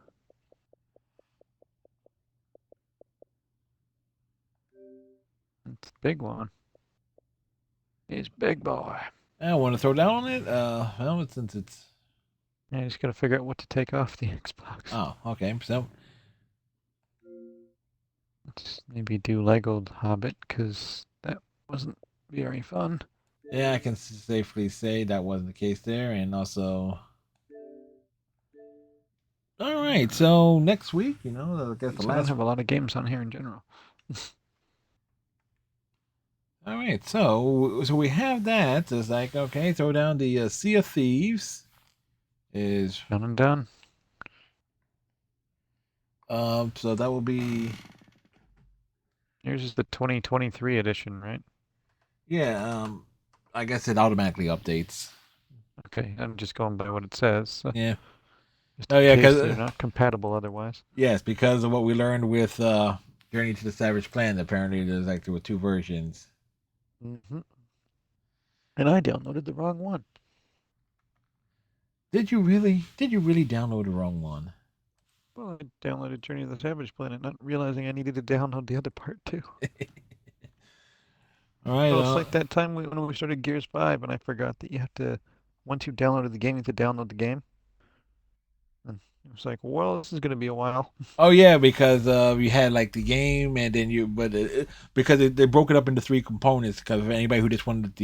It's a big one. He's big boy. I want to throw down on it. Well, since it's Yeah, you just gotta figure out what to take off the Xbox. oh, okay. So Let's maybe do Lego Hobbit, because that wasn't very fun. yeah, I can safely say that wasn't the case there, and also. All right, so next week, I guess the So I don't last. have a lot of games on here in general. All right, so we have that. It's like okay, throw down the Sea of Thieves. Is Done and done. so that will be Yours is the 2023 edition, right? yeah. I guess it automatically updates. Okay, I'm just going by what it says. So Yeah. just Oh in yeah, case because they're not compatible otherwise. yes, because of what we learned with Journey to the Savage Planet. Apparently, there were two versions. Mm-hmm. And I downloaded the wrong one. Did you really? Did you really download the wrong one? Well, I downloaded Journey to the Savage Planet, not realizing I needed to download the other part too. All right. Well, it's like that time when we started Gears 5 and I forgot that you have to, once you downloaded the game, you have to download the game. And it was like, well, this is going to be a while. Oh yeah, because you had like the game, and then because they broke it up into three components. Because if anybody who just wanted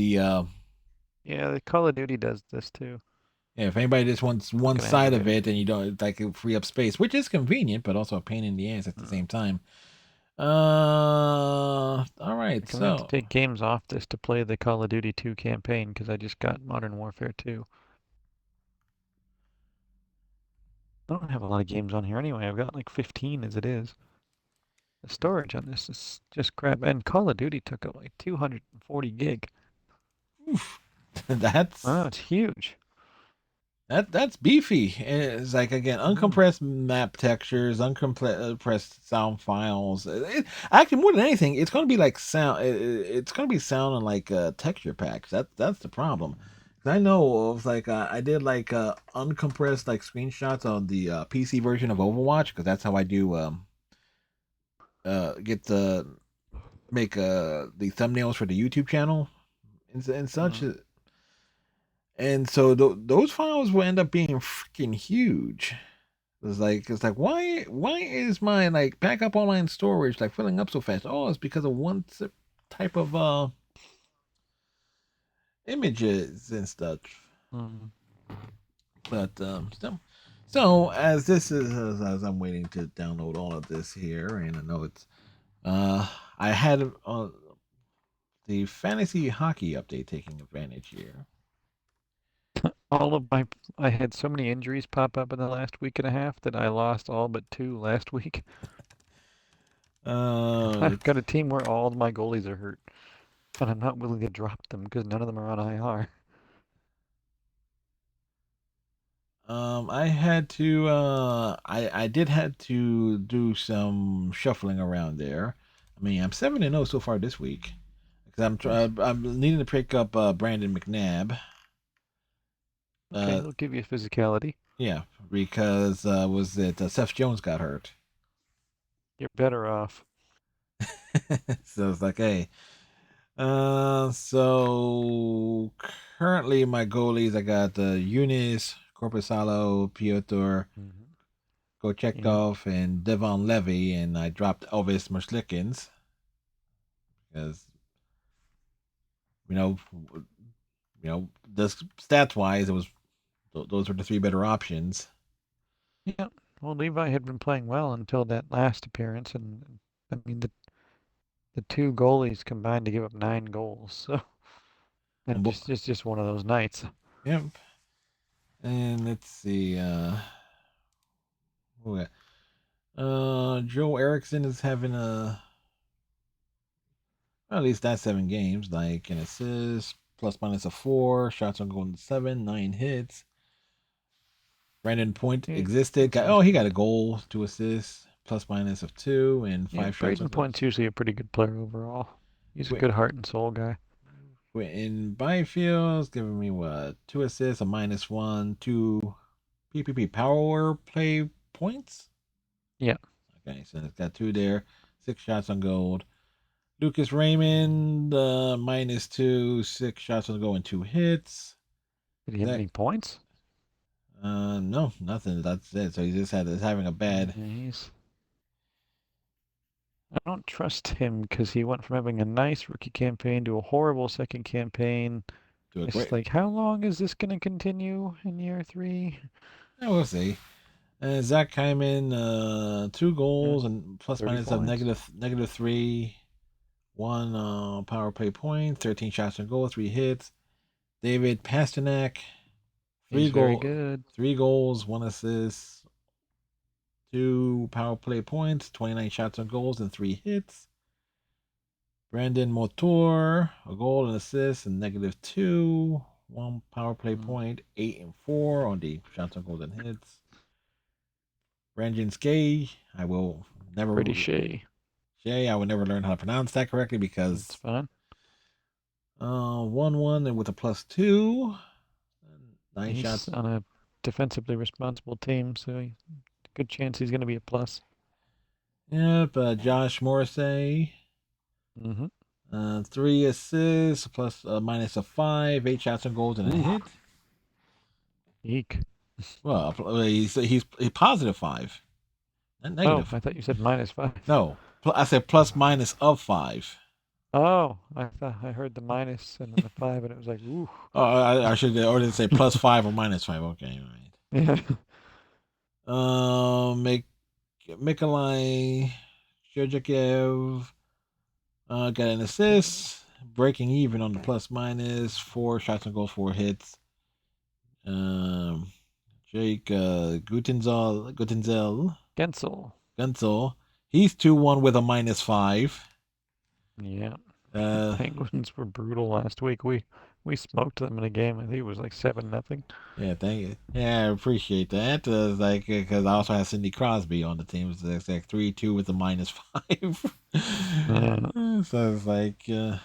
Yeah, the Call of Duty does this too. yeah, if anybody just wants one Gonna side of aggravate it, then you don't like it free up space, which is convenient, but also a pain in the ass at the same time. All right, I'm gonna have to so take games off this to play the Call of Duty 2 campaign because I just got Modern Warfare 2. I don't have a lot of games on here anyway. I've got like 15 as it is. The storage on this is just crap. And Call of Duty took up like 240 gig. oof, that's Wow, it's huge. that's beefy. And it's like again, uncompressed map textures, uncompressed sound files. Actually, more than anything, it's going to be like sound. It's going to be sounding like texture packs. That's the problem. 'Cause I know of like I did like uncompressed like screenshots on the PC version of Overwatch because that's how I do get the make the thumbnails for the YouTube channel and such. And so those files will end up being freaking huge. It's like why is my like backup online storage like filling up so fast? Oh, it's because of one type of images and stuff. Mm. But so as this is as I'm waiting to download all of this here, and I know it's I had the fantasy hockey update taking advantage here. I had so many injuries pop up in the last week and a half that I lost all but 2 last week. I've got a team where all of my goalies are hurt, and I'm not willing to drop them because none of them are on IR. I had to I did had to do some shuffling around there. I mean, I'm 7-0 so far this week because I'm needing to pick up Brandon McNabb. Okay, it'll give you physicality. Yeah, because was it Seth Jones got hurt. You're better off. So it's like, hey. So currently my goalies, I got Eunice, Korpisalo, Piotr, Kochetkov, and Devon Levy, and I dropped Elvis Merzlikins because you know, this stats wise, it was those were the 3 better options. Yeah. Well, Levi had been playing well until that last appearance, and I mean the 2 goalies combined to give up 9 goals. So and just one of those nights. Yep. And let's see. Joe Erickson is having at least that's 7 games, like an assist, plus minus of 4, shots on goal 7, 9 hits. Brandon Point existed. He got a goal, 2 assists, plus minus of 2, and 5 shots. Brayden Point's usually a pretty good player overall. He's a good heart and soul guy. In Byfield's giving me 2 assists, a -1, 2 PPP power play points. Yeah. Okay, so it's got 2 there, 6 shots on goal. Lucas Raymond, -2, 6 shots on goal and 2 hits. Did he have any points? No, nothing. That's it. So he just is having a bad. I don't trust him because he went from having a nice rookie campaign to a horrible second campaign. It's like, how long is this going to continue in year 3? Yeah, we'll see. Zach Hyman, 2 goals and plus minus of -3, 1 power play point, 13 shots on goal, 3 hits. David Pasternak, 3 goals, 1 assist, 2 power play points, 29 shots on goals, and 3 hits. Brandon Motor, a goal, an assist, and -2, 1 power play point, 8 and 4 on the shots on goals and hits. Brandon Skay, I will never. Pretty Shea. I will never learn how to pronounce that correctly because it's fine. 1-1 and with a +2. 9 shots on a defensively responsible team, so good chance he's going to be a plus. Yep, Josh Morrissey. 3 assists plus minus of 5, 8 shots on goals and a hit. Eek. Well, he's +5. Not negative. Oh, I thought you said -5. No, I said plus minus of 5. Oh, I thought I heard the minus and then the 5, and it was like, ooh. Oh, I should already say +5 or -5. Okay, right. Yeah. Mikolai Shurjakev got an assist, breaking even on the plus-minus, 4 shots and goals, 4 hits. Jake Gutenzell. Gensel. He's 2-1 with a -5. Yeah. Penguins were brutal last week. We smoked them in a game. I think it was like 7-0. Yeah, thank you. Yeah, I appreciate that. Because I also have Cindy Crosby on the team. So it's like 3-2 with a -5. Yeah. So it's like we're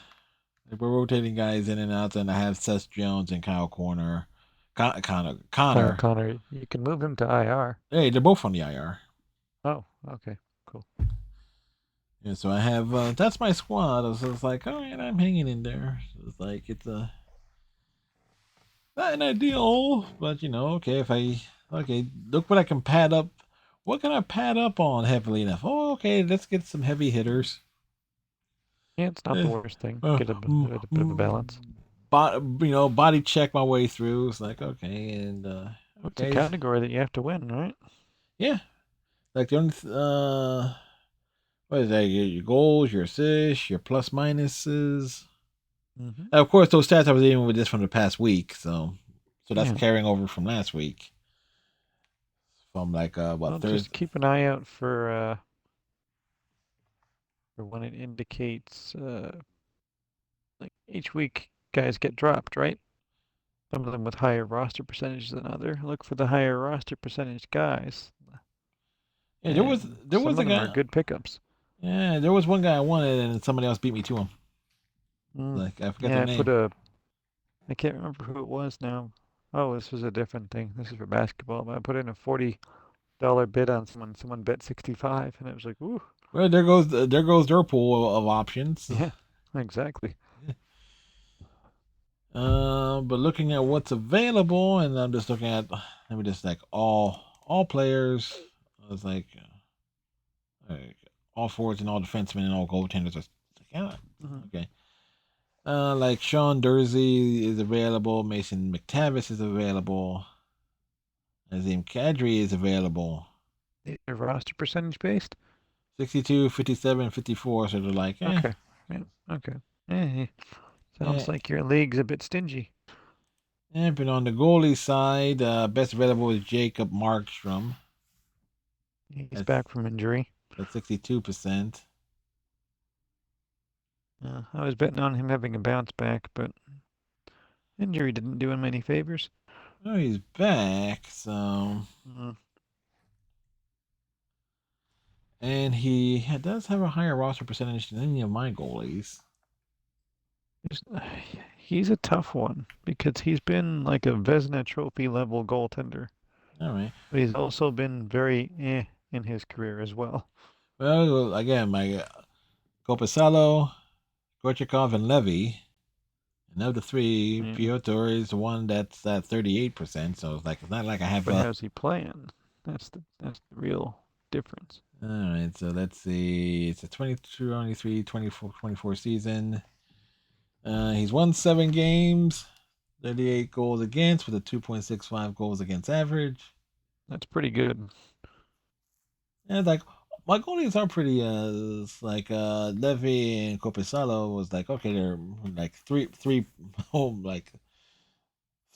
rotating guys in and out, and I have Seth Jones and Kyle Connor. Connor, you can move him to IR. Hey, they're both on the IR. Oh, okay, cool. Yeah, so I have that's my squad. So it's like, all right, I'm hanging in there. So it's like it's not an ideal, but okay, look what I can pad up. What can I pad up on heavily enough? Oh, okay, let's get some heavy hitters. Yeah, it's not the worst thing. Get a bit of a balance. Body check my way through. It's like, okay, and It's a category that you have to win, right? Yeah, like the only what is that? Your goals, your assists, your plus minuses. Mm-hmm. And of course, those stats I was dealing with this from the past week, so that's Yeah. carrying over from last week. From like Well, what just Thursday? keep an eye out for when it indicates like each week guys get dropped, right? Some of them with higher roster percentage than other. Look for the higher roster percentage guys, Yeah, and there some was a of them are guy. good pickups. Yeah, there was one guy I wanted, and somebody else beat me to him. Mm. Like I forget Yeah, their name. I can't remember who it was now. Oh, this was a different thing. This is for basketball. But I put in a $40 bid on someone. Someone bet 65, and it was like, ooh, Well, there goes their pool of options. yeah, exactly. But looking at what's available, and I'm just looking at, let me just like all players. I was like all forwards and all defensemen and all goaltenders. Are, yeah, Mhm. okay. Like Sean Dursey is available. Mason McTavish is available. Azim Kadri is available. These are roster percentage based. 62, 57, 54. So they're like, Okay. Yeah. Okay. Eh, eh. sounds like your league's a bit stingy. And but on the goalie side, best available is Jacob Markstrom. He's That's back from injury. 62%. I was betting on him having a bounce back, but injury didn't do him any favors. Oh, he's back. So, Mm. and does have a higher roster percentage than any of my goalies. He's, he's a tough one because he's been like a Vezina Trophy level goaltender, All right. but he's also been very in his career as well. Well, again, my Kopasalo, Gorchakov, and Levy. And of the three, Yeah. Piotr is the one that's at 38%. So it's not like I have But how's he playing? That's the real difference. All right, so let's see. It's a 22, 23, 24 season. He's won 7 games, 38 goals against with a 2.65 goals against average. That's pretty good. And like my goalies are pretty like Levy and Copisalo was like okay, they're like three home like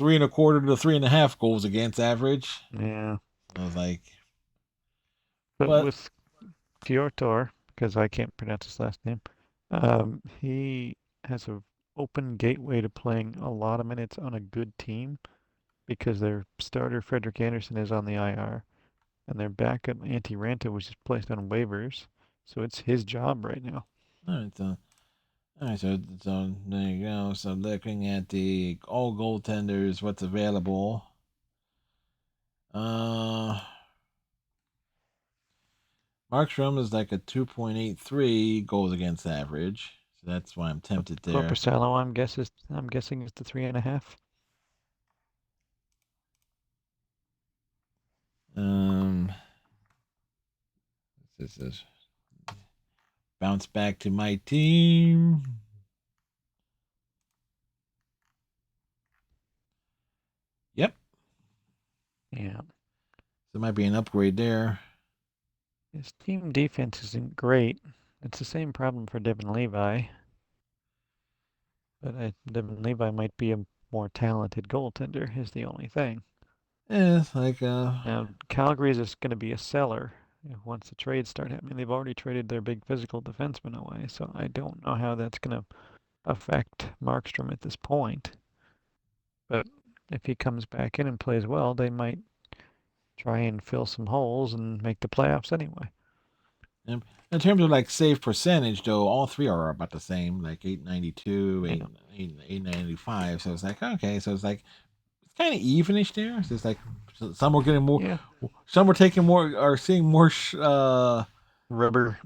3.25 to 3.5 goals against average. Yeah. I was like, But but with Piotr, because I can't pronounce his last name, he has a open gateway to playing a lot of minutes on a good team because their starter Frederick Anderson is on the IR and their backup Antti Ranta was just placed on waivers, so it's his job right now. all right, so there you go. So looking at the all goaltenders, what's available. Uh Markstrom is like a 2.83 goals against average. So that's why I'm tempted there. Corpusalo, I'm guessing is the 3.5. Um this is bounce back to my team. Yep. Yeah. So it might be an upgrade there. His team defense isn't great. It's the same problem for Devin Levi, but Devin Levi might be a more talented goaltender, is the only thing. Yeah, it's like Now, Calgary is just going to be a seller once the trades start happening. They've already traded their big physical defenseman away, so I don't know how that's going to affect Markstrom at this point. But if he comes back in and plays well, they might try and fill some holes and make the playoffs anyway. in terms of like save percentage though, all three are about the same, like 892, Yeah. 895. So it's like okay, so it's like it's kind of evenish there. So it's like some are getting more, Yeah. some are taking more, are seeing more Rubber.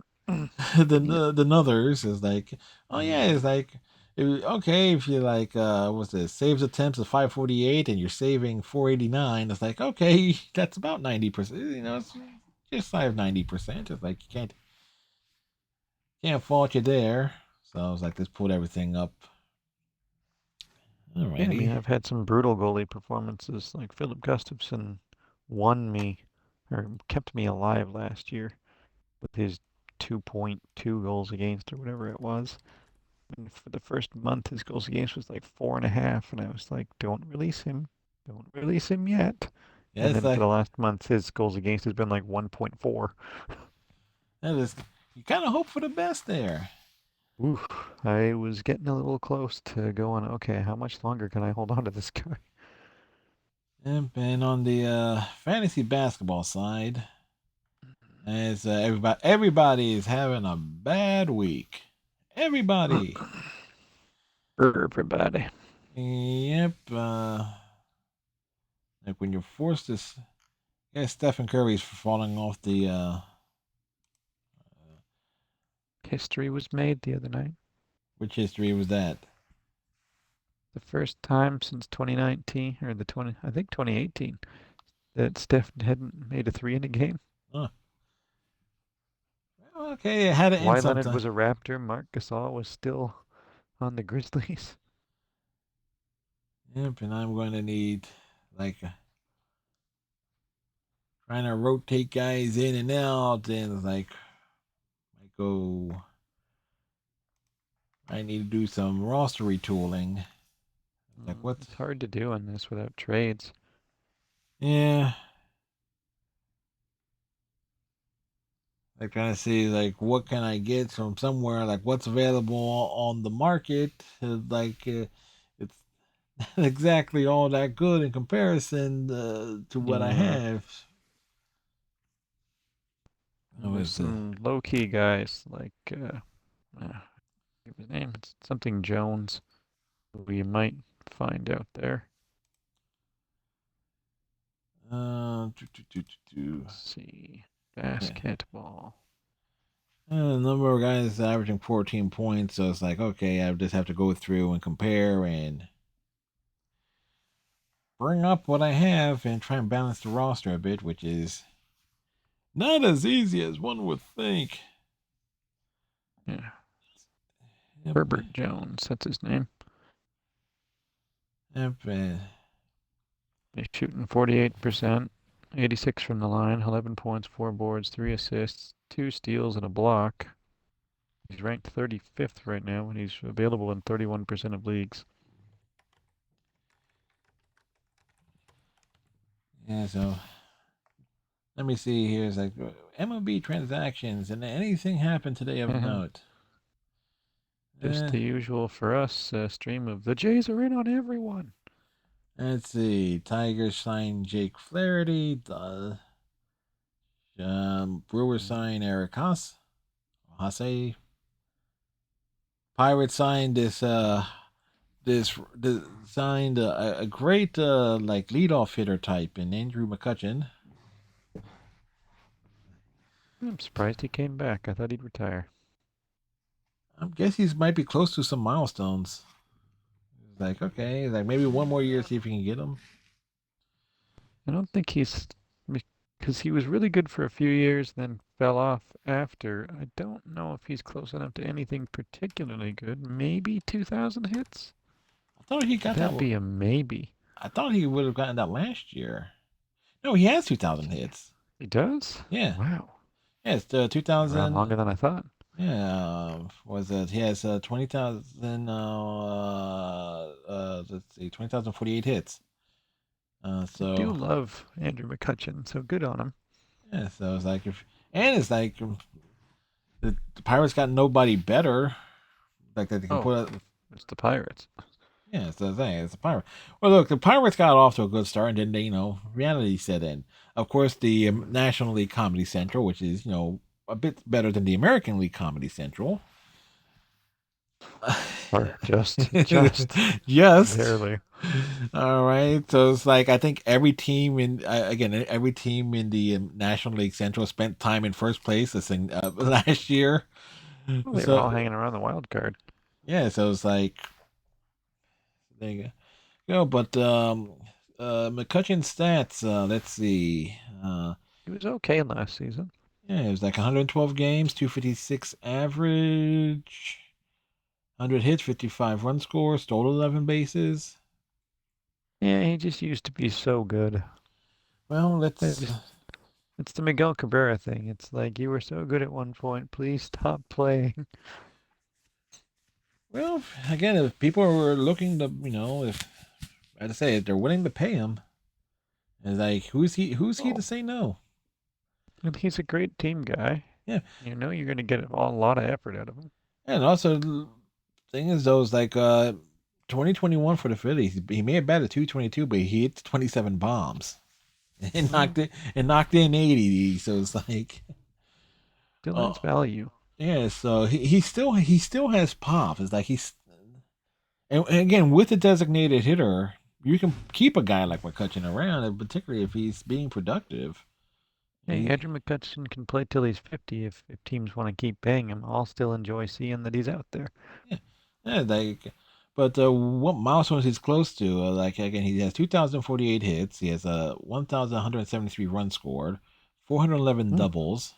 than others. Is like, oh yeah, it's like okay if you like what's this saves attempts of 548 and you're saving 489. It's like okay, that's about 90%. You know, it's just shy of 90%. It's like you can't fault you there. So I was like, let's put everything up. Yeah, I mean, Alrighty. I've had some brutal goalie performances. Like Philip Gustafson won me or kept me alive last year with his 2.2 goals against or whatever it was. And for the first month, his goals against was like 4.5, and I was like, "Don't release him, don't release him yet." Yeah, And it's then for like the last month, his goals against has been like 1.4. that is, you kind of hope for the best there. Oof, I was getting a little close to going, okay, how much longer can I hold on to this guy? And on the fantasy basketball side, as everybody is having a bad week. Everybody. Everybody. Yep. Like when you're forced to, yeah, Stephen Curry's falling off the. History was made the other night. Which history was that? The first time since 2019, or I think 2018, that Steph hadn't made a three in a game. Huh. Okay, it had to end Kawhi Leonard sometime. was a Raptor. Marc Gasol was still on the Grizzlies. Yep, and I'm going to need like trying to rotate guys in and out, and it's like I go. I need to do some roster retooling. Like what? It's hard to do in this without trades. Yeah. Like trying to see like what can I get from somewhere, like what's available on the market. It's not exactly all that good in comparison to what I Yeah, have. Oh, there's is it? some low-key guys like his name. It's something Jones, who you might find out there. Let's see, basketball. A number of guys averaging 14 points, so it's like, okay, I just have to go through and compare and bring up what I have and try and balance the roster a bit, which is not as easy as one would think. Yeah, Yep. Herbert Jones, that's his name. Yep. He's shooting 48%, 86 from the line, 11 points, 4 boards, 3 assists, 2 steals, and a block. He's ranked 35th right now, and he's available in 31% of leagues. Yeah, so let me see here. It's like MLB transactions, and anything happened today of note? Just the usual for us stream of the Jays are in on everyone. Let's see. Tigers signed Jake Flaherty. The Brewers signed Eric Haase. Pirates signed this signed a great like leadoff hitter type in Andrew McCutchen. I'm surprised he came back. I thought he'd retire. I guess he might be close to some milestones. Like okay, like maybe one more year, see if he can get him. I don't think he's because he was really good for a few years, then fell off after. I don't know if he's close enough to anything particularly good. Maybe 2,000 hits. I thought he got That'd that. be a maybe. I thought he would have gotten that last year. No, he has 2,000 hits. He does? Yeah. Wow. Yeah, it's Around 2,000. longer than I thought. Yeah, was it? He has 20,000. Let's see, 20,048 hits. I do So love Andrew McCutchen, so good on him. yeah, so it's like it's like the Pirates got nobody better, like that they can put. It's the Pirates. Yeah, it's the thing. It's the Pirate. Well, look, the Pirates got off to a good start, and then they, reality set in. Of course, the National League Comedy Central, which is, a bit better than the American League Comedy Central. Or just barely. All right. So it's like I think every team every team in the National League Central spent time in first place last year. Well, they were all hanging around the wild card. Yeah, so it's like there you go. But McCutcheon's stats, let's see. He was okay last season. Yeah, it was like 112 games, 256 average, 100 hits, 55 run score, stole 11 bases. Yeah, he just used to be so good. Well, It's the Miguel Cabrera thing. It's like you were so good at one point. Please stop playing. Well, again, if people are looking to, if I'd say if they're willing to pay him, it's like who's he? Who's he to Oh, say no? and he's a great team guy. Yeah, You know you're going to get a lot of effort out of him. and also thing is though, is like 2021 for the Phillies. He may have batted 222, but he hit 27 bombs and knocked in 80. So it's like, Still uh, has value. yeah. So he still has pop. It's like and again with the designated hitter, you can keep a guy like McCutcheon around, and particularly if he's being productive. Hey, He- Andrew McCutcheon can play till he's 50 if teams want to keep paying him. I'll still enjoy seeing that he's out there. yeah, yeah, like, but what milestones he's close to? Like again, he has 2,048 hits. He has 1,173 runs scored, 411 Hmm. doubles,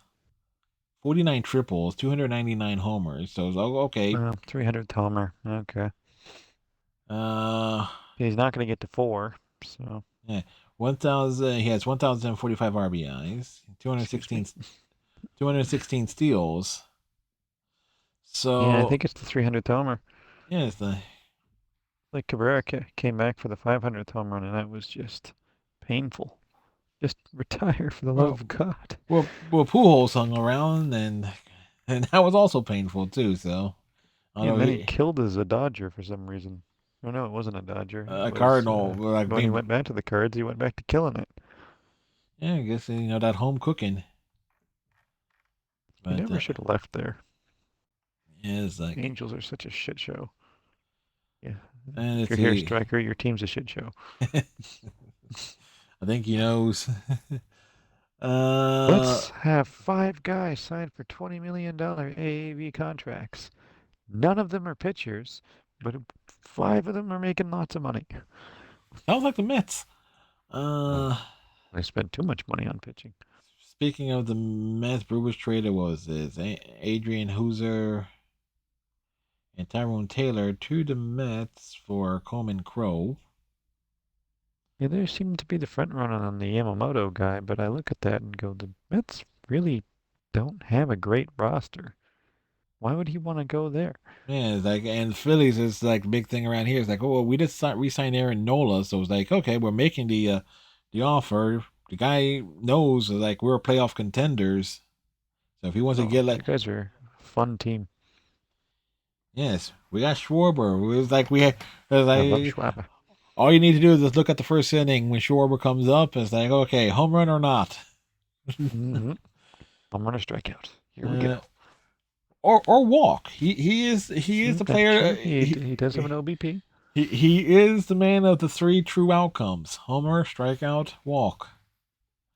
49 triples, 299 homers. So it's okay. 300th homer. Okay. Uh, He's not going to get to 4, so yeah, 1,000. He has 1,045 RBIs, excuse me. 216 steals. Yeah, I So think it's the 300th homer. yeah, it's the Like Cabrera came back for the 500th home run, and that was just painful. Just retire for the love well, of God. Pujols hung around, and that was also painful too. So Yeah, although and then he killed as a Dodger for some reason. Oh no, it wasn't a Dodger. It a was Cardinal, like when he being, went back to the Cards, he went back to killing it. yeah, I guess that home cooking. He But never should have left there. yeah, it's like, Angels are such a shit show. Yeah. and If let's you're here, see. striker, your team's a shit show. I think he knows. Let's have 5 guys signed for $20 million AAV contracts. None of them are pitchers, but 5 of them are making lots of money. Sounds like the Mets. Uh, They spent too much money on pitching. Speaking of the Mets, Brewers traded what was this? Adrian Houser and Tyrone Taylor to the Mets for Coleman Crow. Yeah, they seem to be the front runner on the Yamamoto guy, but I look at that and go, the Mets really don't have a great roster. Why would he want to go there? Yeah, it's like, and Phillies is like the big thing around here. It's like, oh, well, we just re-signed Aaron Nola, so it's like, okay, we're making the offer. The guy knows like we're playoff contenders, so if he wants to Oh, get you like, guys are a fun team. yes, we got Schwarber. It was like it was I love like Schwab. all you need to do is just look at the first inning when Schwarber comes up. It's like, okay, home run or not, Mm-hmm. I'm gonna strike out. Here we uh, go. or walk. He is the That's player. true. He does have an OBP. He is the man of the 3 true outcomes: homer, strikeout, walk.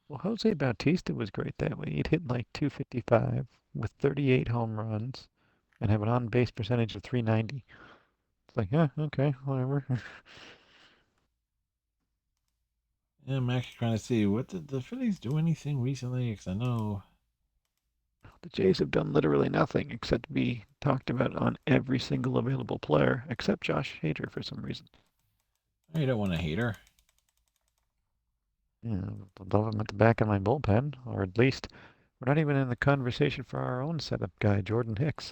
Well, Jose Bautista was great that way. He'd hit like 255 with 38 home runs and have an on-base percentage of 390. It's like, yeah, okay, whatever. Yeah, I'm actually trying to see what did the Phillies do anything recently? Because I know. The Jays have done literally nothing except be talked about on every single available player except Josh Hader for some reason. You don't want a hater. Yeah, I'd love him at the back of my bullpen, or at least we're not even in the conversation for our own setup guy, Jordan Hicks.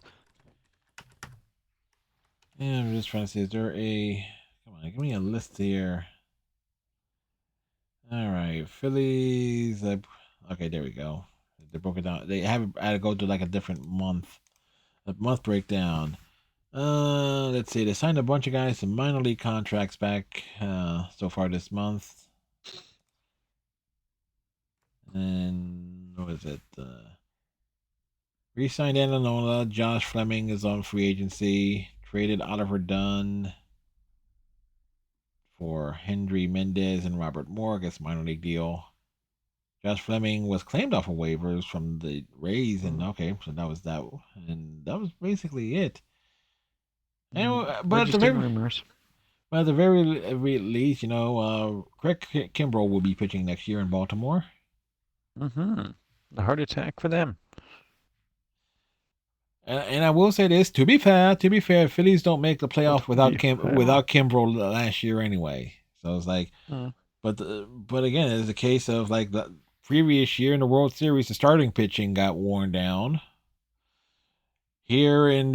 Yeah, I'm just trying to see. Is there a? Come on, give me a list here. All right, Phillies. Okay, there we go. They broke it down. They have I had to go to like a month breakdown. Let's see. They signed a bunch of guys to minor league contracts back so far this month. And what was it? Re-signed Enola. Josh Fleming is on free agency. Traded Oliver Dunn for Henry Mendez and Robert Moore. I guess minor league deal. Josh Fleming was claimed off of waivers from the Rays, and okay, so that was that, and that was basically it. And Registered rumors. but at the very least, Craig Kimbrell will be pitching next year in Baltimore. Mm-hmm. A heart attack for them. And I will say this: to be fair, Phillies don't make the playoff without Kimbrell last year anyway. So it's like, but again, it's a case of like the previous year in the World Series, the starting pitching got worn down. here in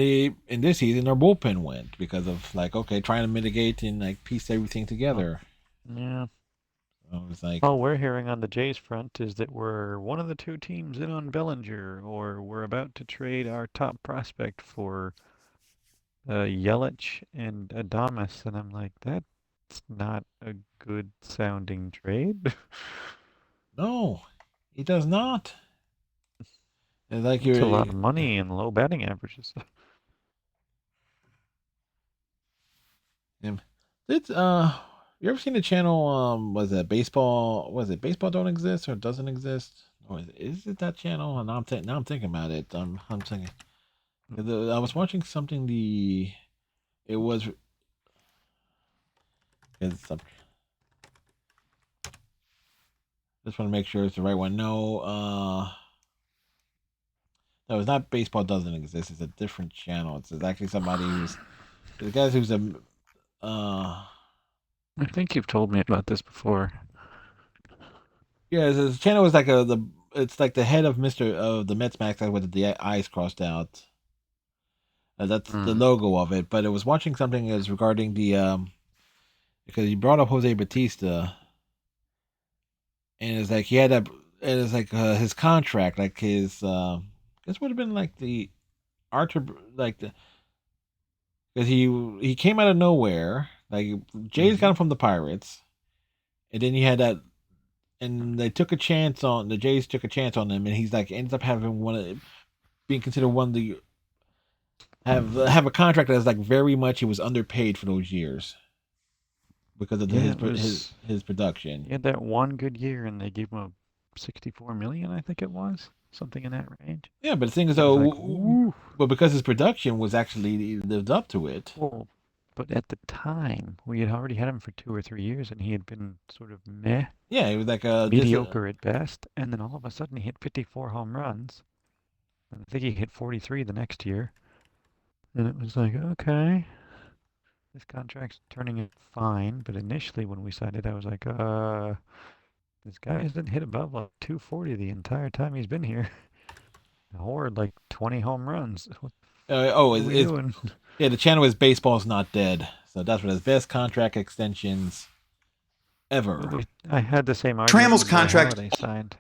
this season, our bullpen went because of like okay, trying to mitigate and like piece everything together. Yeah. So it was like, All we're hearing on the Jays front is that we're one of the two teams in on Bellinger, or we're about to trade our top prospect for Yelich and Adamas, and I'm like, that's not a good sounding trade. no, he does not. It's like It's a lot you're. of money and low batting averages. Did you ever seen the channel? Was it baseball? Was it baseball don't exist or doesn't exist? Or is it that channel? And now I'm thinking about it. I'm thinking. I was watching something. It was. It's, just want to make sure it's the right one. No, no, it's not baseball doesn't exist. It's a different channel. It's actually somebody who's the guy who's a I think you've told me about this before. yeah, his channel was like it's like the head of the Mets mascot with the eyes crossed out. That's the logo of it. But I was watching something as regarding the because he brought up Jose Batista, and it's like he had a and it's like his contract, like his this would have been like the Archer like the because he came out of nowhere. Like Jays got him from the Pirates, and then he had that, and they took a chance on the Jays took a chance on him, and he's like ends up having being considered one of the have a contract that's like very much he was underpaid for those years because of his production. He had that one good year, and they gave him a 64 million, I think it was, something in that range. Yeah, but the thing is I was though, like, "Ooh." but because his production was actually lived up to it. Well, but at the time, we had already had him for 2 or 3 years, and he had been sort of meh, Yeah, it was like a mediocre at best, and then all of a sudden he hit 54 home runs, and I think he hit 43 the next year, and it was like, okay, this contract's turning it fine, but initially when we signed it, I was like, this guy hasn't hit above like 240 the entire time he's been here. Horde like 20 home runs. What are we doing? Yeah, the channel is Baseball's Not Dead. So that's what his best contract extensions ever. I had the same argument Trammell's when contract- Holiday signed.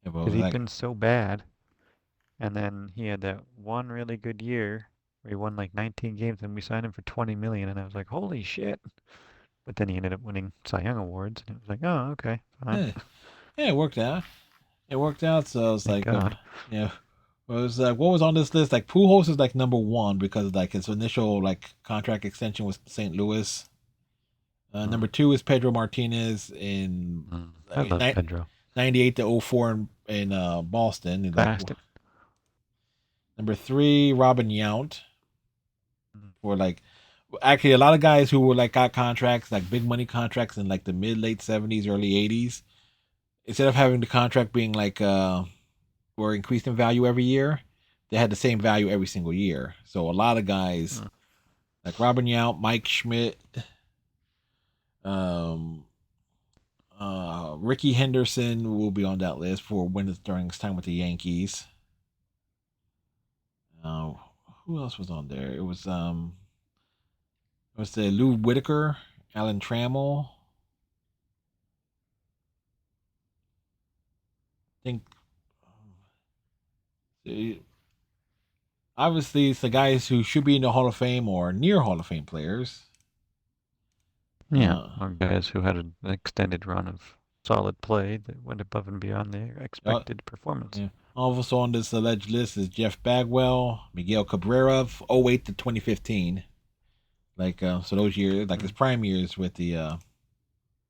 Yeah, Because he'd been so bad. And then he had that one really good year where he won like 19 games and we signed him for 20 million and I was like, holy shit. But then he ended up winning Cy Young Awards and it was like, oh, okay, fine. Yeah, it worked out. It worked out, so I was Thank like, God. yeah. It was like, what was on this list? Like Pujols is like number one because of like his initial like contract extension with St. Louis. Number two is Pedro Martinez in I love Pedro. 98 to 04 in Boston. And, like, Bastard. number three, Robin Yount. For like, actually, a lot of guys who were like got contracts, like big money contracts in like the mid late 70s, early 80s. Instead of having the contract being like or increased in value every year, they had the same value every single year. So a lot of guys like Robin Yount, Mike Schmidt, Ricky Henderson will be on that list for when it's during his time with the Yankees. Who else was on there? It was Lou Whitaker, Alan Trammell. I think obviously it's the guys who should be in the Hall of Fame or near Hall of Fame players. Yeah, or guys who had an extended run of solid play that went above and beyond their expected performance. Yeah. Also on this alleged list is Jeff Bagwell, Miguel Cabrera, 08 to 2015. Like so those years, like his prime years with the.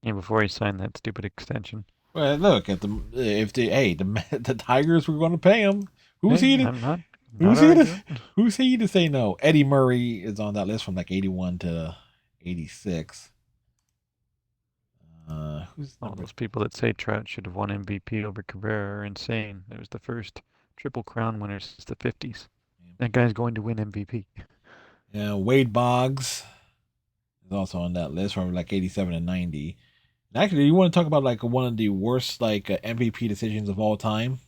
Yeah, before he signed that stupid extension. Well, look at the Tigers were going to pay him. Who's he to say no? Eddie Murray is on that list from like 81 to 86. Who's all those people that say Trout should have won MVP over Cabrera are insane. It was the first Triple Crown winner since the 50s. That guy's going to win MVP. Yeah, Wade Boggs is also on that list from like 87 and 90. And actually, you want to talk about like one of the worst like MVP decisions of all time?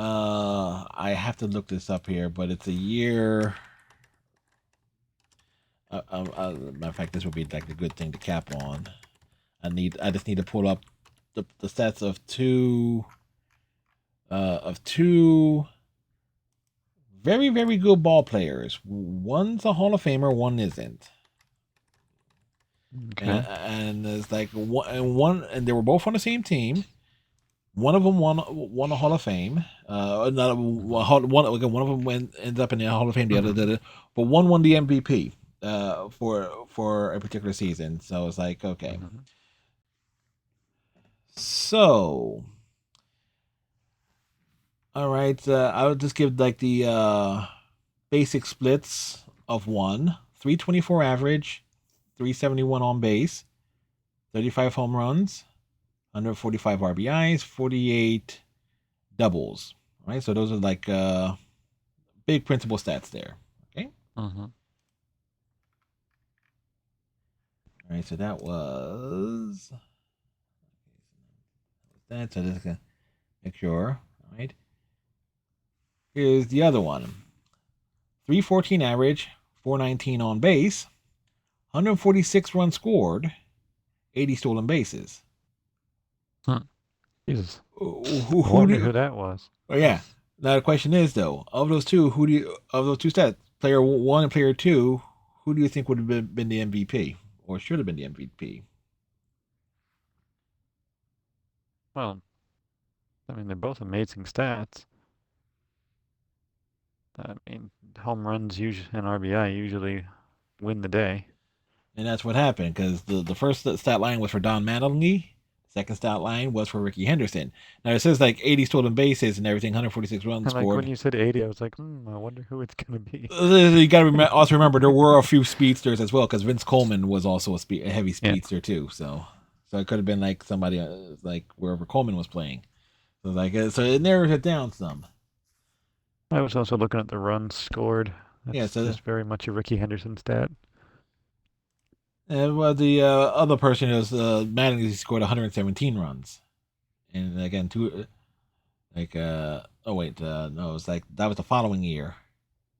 I have to look this up here, but it's a year. Matter of fact, this would be like a good thing to cap on. I just need to pull up the stats of two very, very good ball players. One's a Hall of Famer, one isn't. Okay. And it's like and they were both on the same team. One of them won a Hall of Fame. Not one of them ends up in the Hall of Fame. The other did, but one won the MVP for a particular season. So it's like, okay. So, all right. I'll just give like the basic splits of 324 average, 371 on base, 35 home runs, 145 RBIs, 48 doubles. Right. So those are like big principal stats there. Okay. All right. So that was that. So just gonna make sure. All right. Here's the other one. 314 average, 419 on base, 146 runs scored, 80 stolen bases. Jesus. I Who wonder who that was. Oh yeah. Now the question is though, of those two stats, player 1 and player 2, who do you think would have been the MVP or should have been the MVP? Well, I mean, they're both amazing stats. I mean, home runs and RBI usually win the day. And that's what happened because the first stat line was for Don Mattingly. Second stat line was for Ricky Henderson. Now it says like 80 stolen bases and everything, 146 runs And like scored. when you said 80, I was like, I wonder who it's gonna be. You got to also remember there were a few speedsters as well because Vince Coleman was also a heavy speedster too. So it could have been like somebody like wherever Coleman was playing. So so it narrows it down some. I was also looking at the runs scored. Yeah, so that's very much a Ricky Henderson stat. And well, the other person is Mattingly scored 117 runs, and again no, it was like that was the following year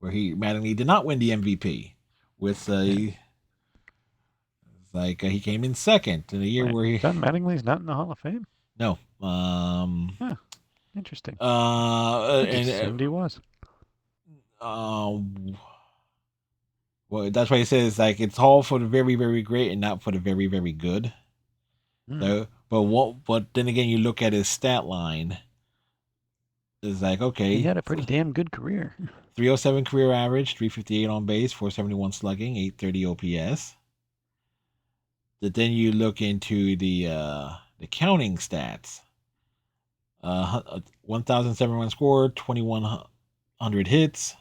where Mattingly did not win the MVP with he came in second in the year where John Mattingly's not in the Hall of Fame. No. Interesting. I assumed he was. Well, that's why he says like it's all for the very, very great and not for the very, very good. So, but then again, you look at his stat line. It's like okay, he had a pretty damn good career. 307 career average, 358 on base, 471 slugging, 830 OPS. But then you look into the counting stats. 1,007 runs scored, 2,100 hits,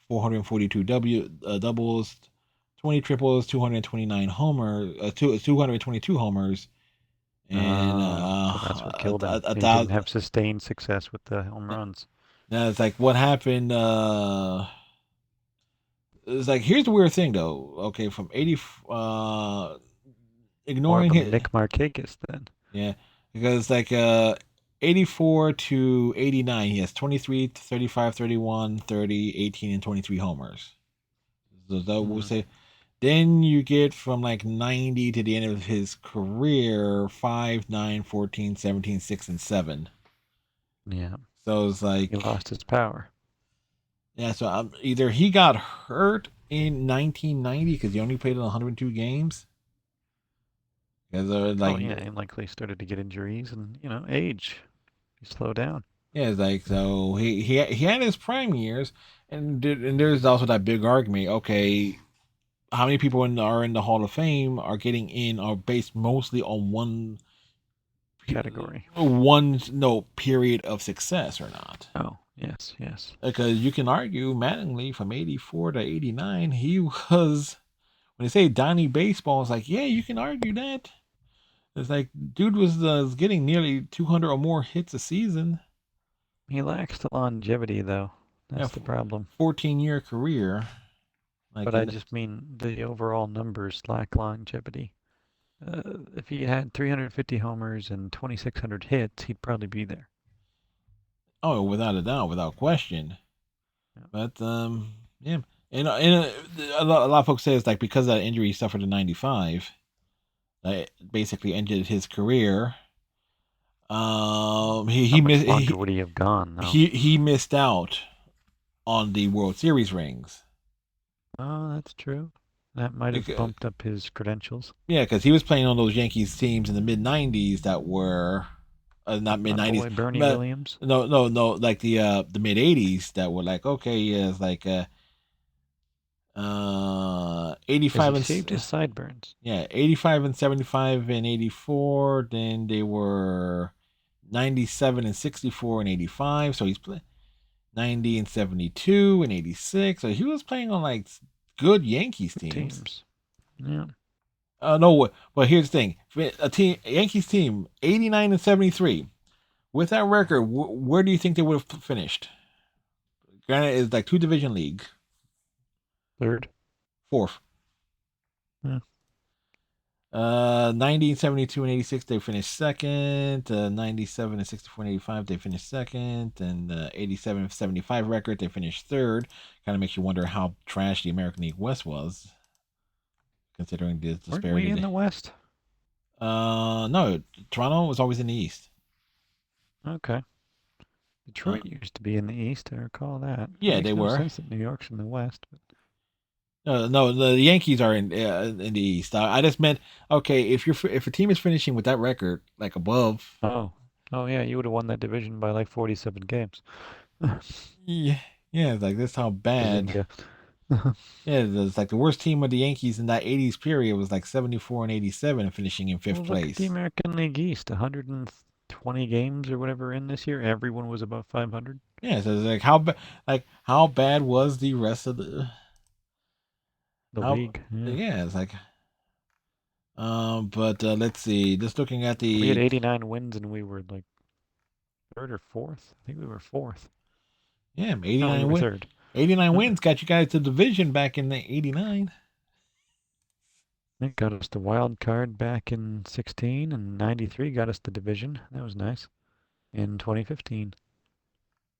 442 doubles, 20 triples, 229 homers, 222 homers, and that's what killed him. He didn't have sustained success with the home runs. Now it's like what happened. It's like here's the weird thing though. Okay, from 80, ignoring Nick Markakis then. Yeah, because like 84 to 89, he has 23, 35, 31, 30, 18, and 23 homers. So that will say, then you get from like 90 to the end of his career 5, 9, 14, 17, 6, and 7. Yeah. So it's like he lost his power. Yeah, so either he got hurt in 1990 because he only played in 102 games. Because he likely started to get injuries and age. You slow down. Yeah, it's like so he had his prime years, and there's also that big argument. Okay, how many people are in the Hall of Fame are getting in are based mostly on one category, period of success or not? Oh, yes. Because you can argue Mattingly from 84 to 89, he was when they say Donnie Baseball, it's like, yeah, you can argue that. It's like, dude was getting nearly 200 or more hits a season. He lacks the longevity, though. That's the problem. 14-year career. But I just mean the overall numbers lack longevity. If he had 350 homers and 2,600 hits, he'd probably be there. Oh, without a doubt, without question. Yeah. But yeah, and a lot of folks say it's like because of that injury he suffered in '95, that basically ended his career. He How much missed longer would he have gone, though? he missed out on the World Series rings. Oh, that's true. That might have Because- bumped up his credentials. Yeah, because he was playing on those Yankees teams in the mid '90s that were not mid My boy '90s. Bernie Williams. No, like the mid '80s that were like okay, yeah, it's like 85 He and shaved his sideburns. yeah, 85 and 75 and 84. Then they were 97 and 64 and 85. So he's playing 90 and 72 and 86. So he was playing on like good Yankees teams. Yeah. No, but here's the thing: Yankees team, 89 and 73. With that record, where do you think they would have finished? Granted, it's like 2 division league. Third. Fourth. Yeah. 90 and 72 and 86, they finished second. 97 and 64 and 85, they finished second. And 87 and 75 record, they finished third. Kind of makes you wonder how trash the American League West was, considering the Weren't disparity. we in the West? No, Toronto was always in the East. Okay. Detroit used to be in the East. I recall that. Yeah, Makes they no were. sense that New York's in the West. But... No, the Yankees are in the East. I just meant okay if a team is finishing with that record like above. Oh yeah, you would have won that division by like 47 games. Yeah, it's like this how bad. Bazinga. Yeah, it's like the worst team of the Yankees in that '80s period was like 74 and 87, finishing in fifth Well, look at place. the American League East, 120 games or whatever in this year. Everyone was above 500. Yeah, so it's like how bad was the rest of the league? Yeah, it's like but let's see. Just looking at We had the 89 wins and we were like third or fourth. I think we were fourth. yeah, No, 89 we were wins. third. 89 wins got you guys to the division back in the '89. It got us the wild card back in 16, and 93 got us the division. That was nice. In 2015.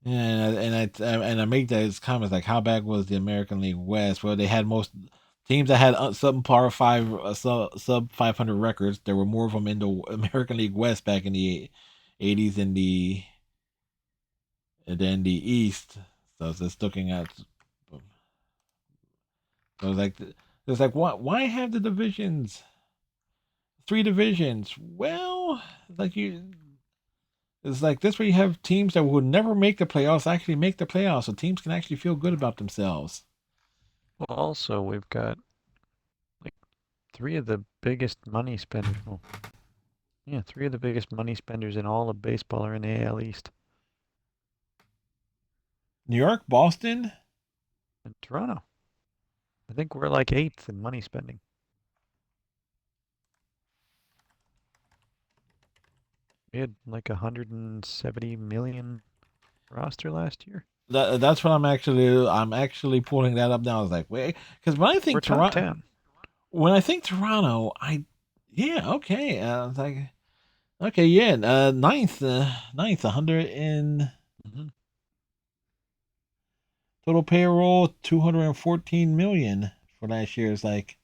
Yeah, and I make those comments like how bad was the American League West? Well, they had most teams that had subpar sub 500 records. There were more of them in the American League West back in the '80s than the East. So I was just looking at. So it's like why have the divisions? 3 divisions. Well, it's like this way you have teams that would never make the playoffs actually make the playoffs, so teams can actually feel good about themselves. Well, also, we've got like 3 of the biggest money spenders. Well, yeah, 3 of the biggest money spenders in all of baseball are in the AL East. New York, Boston, And Toronto. I think we're like 8th in money spending. We had like 170 million roster last year. that's what I'm actually pulling that up now. I was like, wait, because when I think We're top 10. when I think Toronto, okay. I was like, okay, yeah, ninth, 100 in Mhm. total payroll, 214 million for last year. It's like,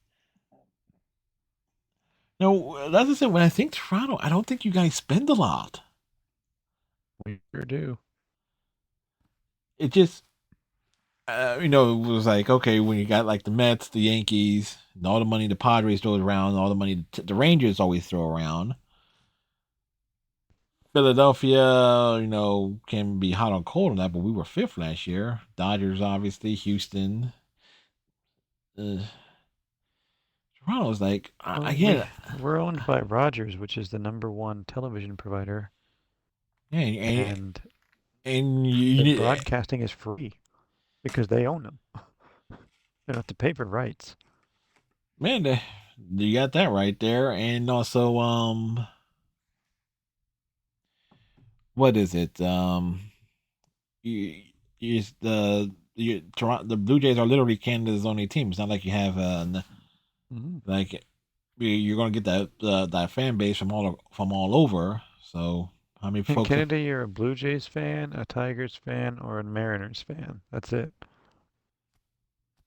no, that's the thing. When I think Toronto, I don't think you guys spend a lot. We sure do. It just, it was like, okay, when you got like the Mets, the Yankees, and all the money the Padres throw around, all the money the Rangers always throw around. Philadelphia, can be hot or cold on that, but we were 5th last year. Dodgers, obviously, Houston. Toronto's like, again, We're owned by Rogers, which is the #1 television provider, and and you the need broadcasting is free because they own them. They don't have to pay for rights. man, you got that right there, and also what is it? Toronto, the Blue Jays are literally Canada's only team. It's not like you have like you're gonna get that fan base from all over. So How many In folks? Canada, you're a Blue Jays fan, a Tigers fan, or a Mariners fan. That's it.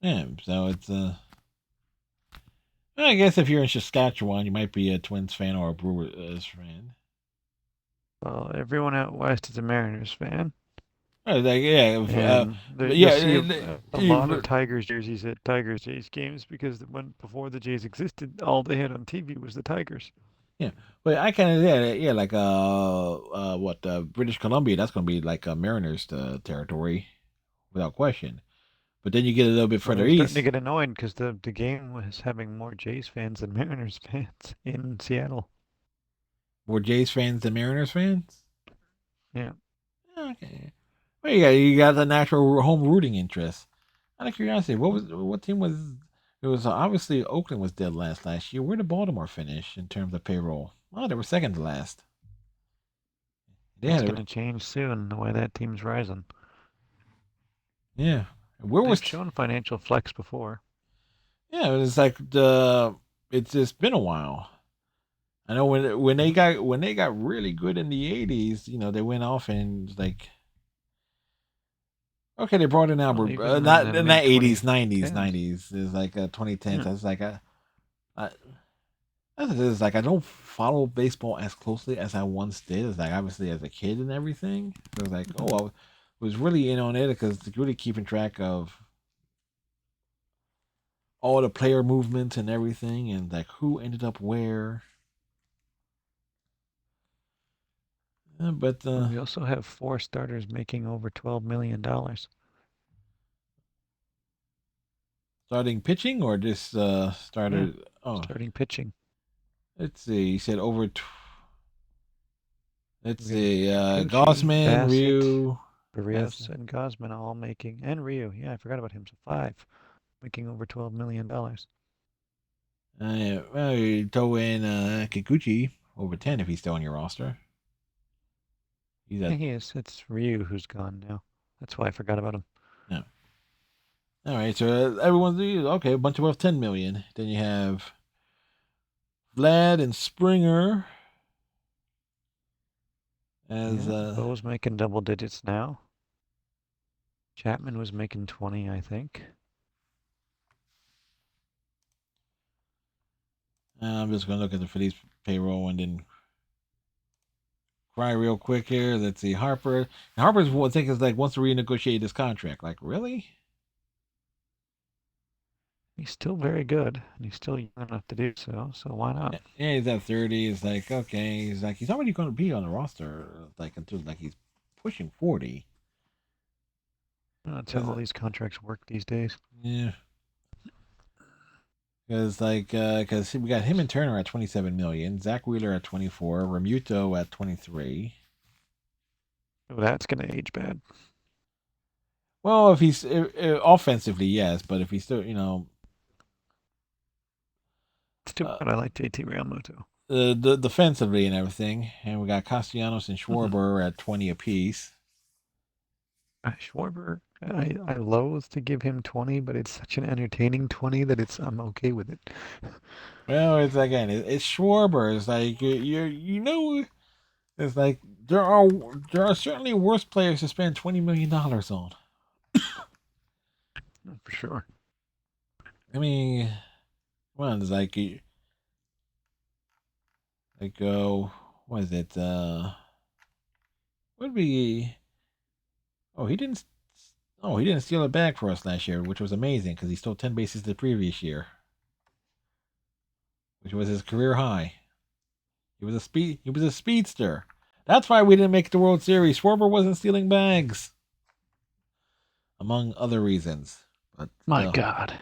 Yeah, so it's I guess if you're in Saskatchewan, you might be a Twins fan or a Brewers fan. Well, everyone out west is a Mariners fan, Like, yeah, and but you'll yeah, see a lot of Tigers jerseys at Tigers Jays games because before the Jays existed, all they had on TV was the Tigers. yeah. But I kind of yeah, like what British Columbia, that's gonna be like Mariners territory, without question. But then you get a little bit Well, further they're starting to east, get annoyed because the game was having more Jays fans than Mariners fans in Seattle. more Jays fans than Mariners fans. Yeah. Okay. Well, you got the natural home rooting interest. Out of curiosity, what team was? It was obviously Oakland was dead last year. Where did Baltimore finish in terms of payroll? Oh, they were second to last. They It's had going to change soon, the way that team's rising. yeah. Where They've was shown financial flex before. yeah? It was like it's just been a while. I know when they got really good in the '80s, they went off and like okay, they brought in Well, Albert, even not in the not '80s, mid-2010s. '90s. It's like 2010s. Yeah. I was like that's what it is. Like I don't follow baseball as closely as I once did. It's like obviously as a kid and everything. It was like I was really in on it because really keeping track of all the player movements and everything, and like who ended up where. But We also have 4 starters making over $12 million. starting pitching or just starter? Yeah, Oh, starting pitching. let's see. You said over. Let's We see. Kikuchi, Gossman, Bassett, Ryu. Barrios, and Gosman all making, and Ryu. Yeah, I forgot about him. So 5 making over $12 million. Well, you throw in Kikuchi over 10 if he's still on your roster. He's Yeah, at he is. It's Ryu who's gone now. That's why I forgot about him. yeah. All right, so everyone's okay. A bunch above 10 million. Then you have Vlad and Springer as Bo's making double digits now. Chapman was making 20, I think. I'm just gonna look at the Phillies payroll and then cry real quick here. Let's see, Harper. Harper's one thing is like wants to renegotiate his contract. Like really? He's still very good, and he's still young enough to do so. So why not? Yeah, he's at 30. It's like okay. He's like he's already going to be on the roster like until like he's pushing 40. That's how all these contracts work these days. Yeah. Because we got him and Turner at 27 million, Zach Wheeler at 24, Remuto at 23. Oh, that's going to age bad. Well, if he's offensively, yes, but if he's still, It's too bad. I like JT Realmuto. the defensively and everything, and we got Castellanos and Schwarber at 20 apiece. Schwarber, I loathe to give him 20, but it's such an entertaining 20 that I'm okay with it. Well, it's again, it's Schwarber. It's like it's like there are certainly worse players to spend $20 million on. For sure. I mean, well, it's like what is it? Would be? Oh, he didn't. Oh, he didn't steal it back for us last year, which was amazing because he stole 10 bases the previous year, which was his career high. He was a speedster. That's why we didn't make the World Series. Schwarber wasn't stealing bags, among other reasons. But My God.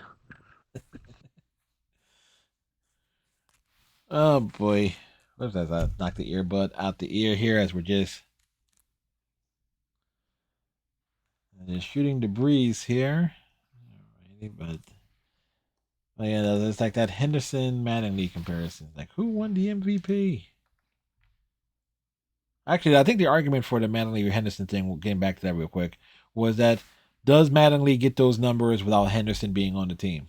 Oh boy, what was that? Knock the earbud out the ear here as we're just shooting the breeze here. Alrighty, but oh yeah, it's like that Henderson Mattingly comparison. Like who won the MVP? Actually, I think the argument for the Mattingly Henderson thing, getting back to that real quick, was that does Mattingly get those numbers without Henderson being on the team?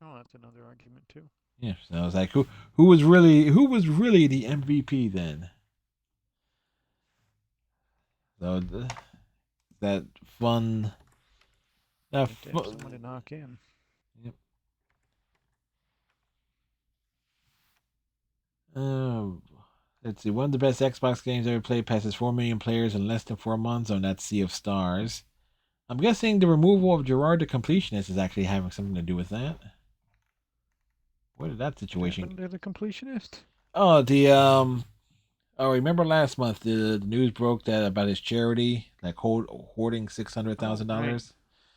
Oh, that's another argument too. Yeah, so I was like, who was really the MVP then? So that fun, that Wait to have fun. someone to knock in. Yep. Um, let's see. One of the best Xbox games ever played passes 4 million players in less than 4 months on that Sea of Stars. I'm guessing the removal of Gerard the Completionist is actually having something to do with that. Where did that What situation? happened to the completionist? Oh, Oh, remember last month the news broke that about his charity, like hoarding $600,000.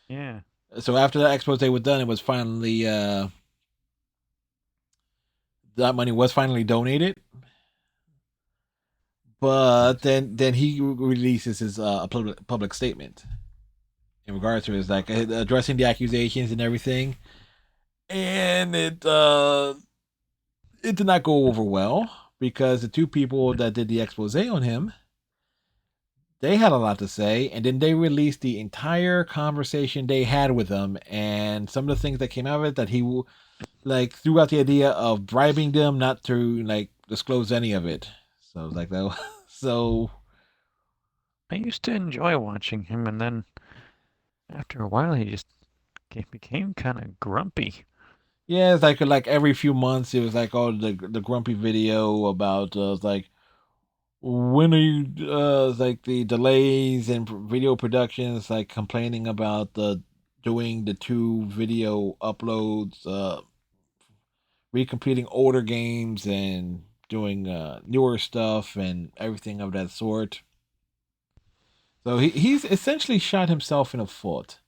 Yeah. So after the expose was done, it was finally that money was finally donated. But then he releases his public statement in regards to his like addressing the accusations and everything, and it did not go over well because the two people that did the expose on him, they had a lot to say, and then they released the entire conversation they had with him, and some of the things that came out of it that he like threw out the idea of bribing them not to like disclose any of it. So I was like, that. So I used to enjoy watching him, and then after a while, he just became kind of grumpy. yeah, it's like every few months it was like, oh, the grumpy video about like when are you like the delays in video productions, like complaining about the doing the two video uploads, recompleting older games and doing newer stuff and everything of that sort. So he's essentially shot himself in the foot,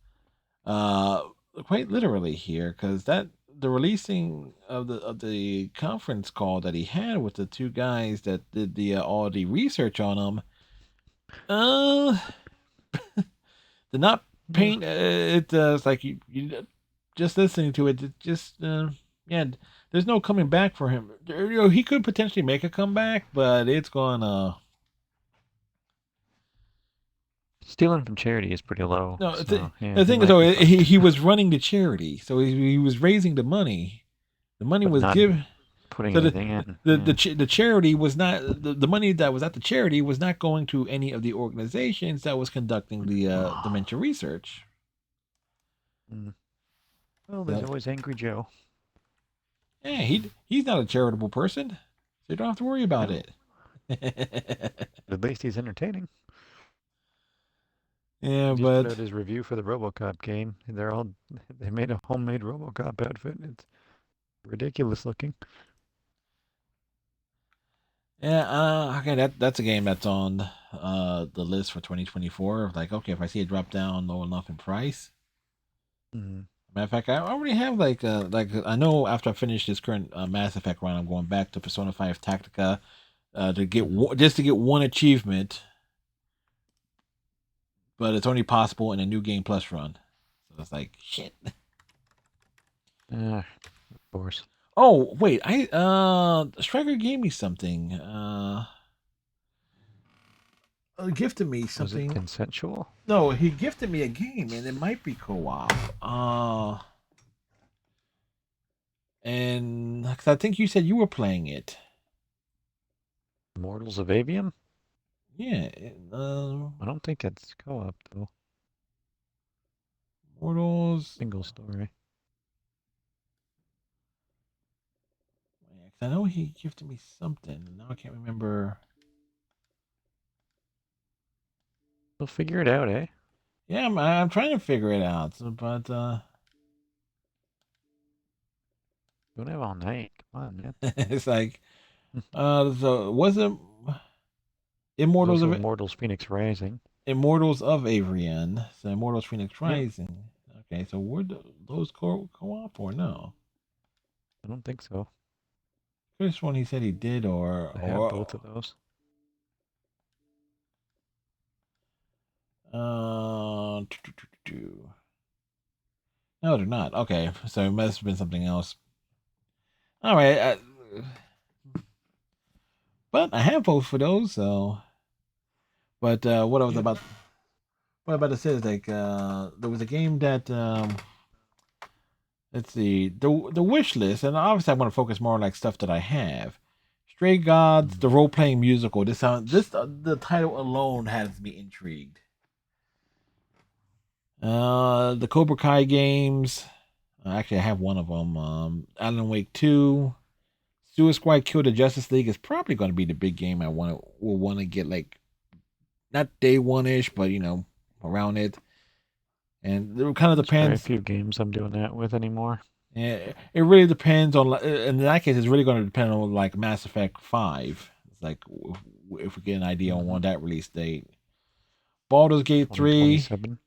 uh, quite literally here, because that the releasing of the conference call that he had with the two guys that did the all the research on him, uh, did not Yeah. paint it. It's like you just listening to it, it just yeah. There's no coming back for him. You know, he could potentially make a comeback, but it's gonna. Stealing from charity is pretty low. No, So, yeah, the he thing is might though, be fucked. he was running the charity, so he was raising the money. The money But was not given. putting So anything in. Yeah. the charity was not the money that was at the charity was not going to any of the organizations that was conducting the dementia research. Mm. Well, there's So, always Angry Joe. yeah, he's not a charitable person, so you don't have to worry about No. it. At least he's entertaining. Yeah, He just put but out his review for the RoboCop game. They made a homemade RoboCop outfit. It's ridiculous looking. yeah, okay, that's a game that's on the list for 2024. Like, okay, if I see it drop down low enough in price. Mm. Matter of fact, I already have like I know after I finish this current Mass Effect run, I'm going back to Persona 5 Tactica to get just to get one achievement, but it's only possible in a new game plus run. So it's like shit. Of course. Oh wait, I Striker gave me something. Gifted me Was it something. consensual? No, he gifted me a game, and it might be co-op. And 'cause I think you said you were playing it. Mortals of Avium? Yeah. I don't think it's co-op though. Mortals. Single story. I know he gifted me something. Now I can't remember. We'll figure it out, eh? Yeah, I'm trying to figure it out, but Don't have all night. Come on, man. it's like so was it There's Immortals also of Immortals Phoenix Rising. Immortals of Avrian? So Immortals Phoenix Yep. Rising. Okay, so were those co-op or no? I don't think so. Which one he said he did, or I have both of those. No, they're not. Okay, so it must have been something else. All right, but I have both for those. So, but what I was about, what I was about to say is like there was a game that let's see the wish list, and obviously I want to focus more on like stuff that I have. Stray Gods, the role playing musical. The title alone has me intrigued. The Cobra Kai games. Actually, I have one of them. Alan Wake 2. Suicide Squad Kill the Justice League is probably going to be the big game I will want to get, like, not day one ish, but around it. And it kind of There's very depends. few games I'm doing that with anymore. Yeah, it really depends on. In that case, it's really going to depend on like Mass Effect 5. It's like if we get an idea on that release date. Baldur's Gate 3. 2027.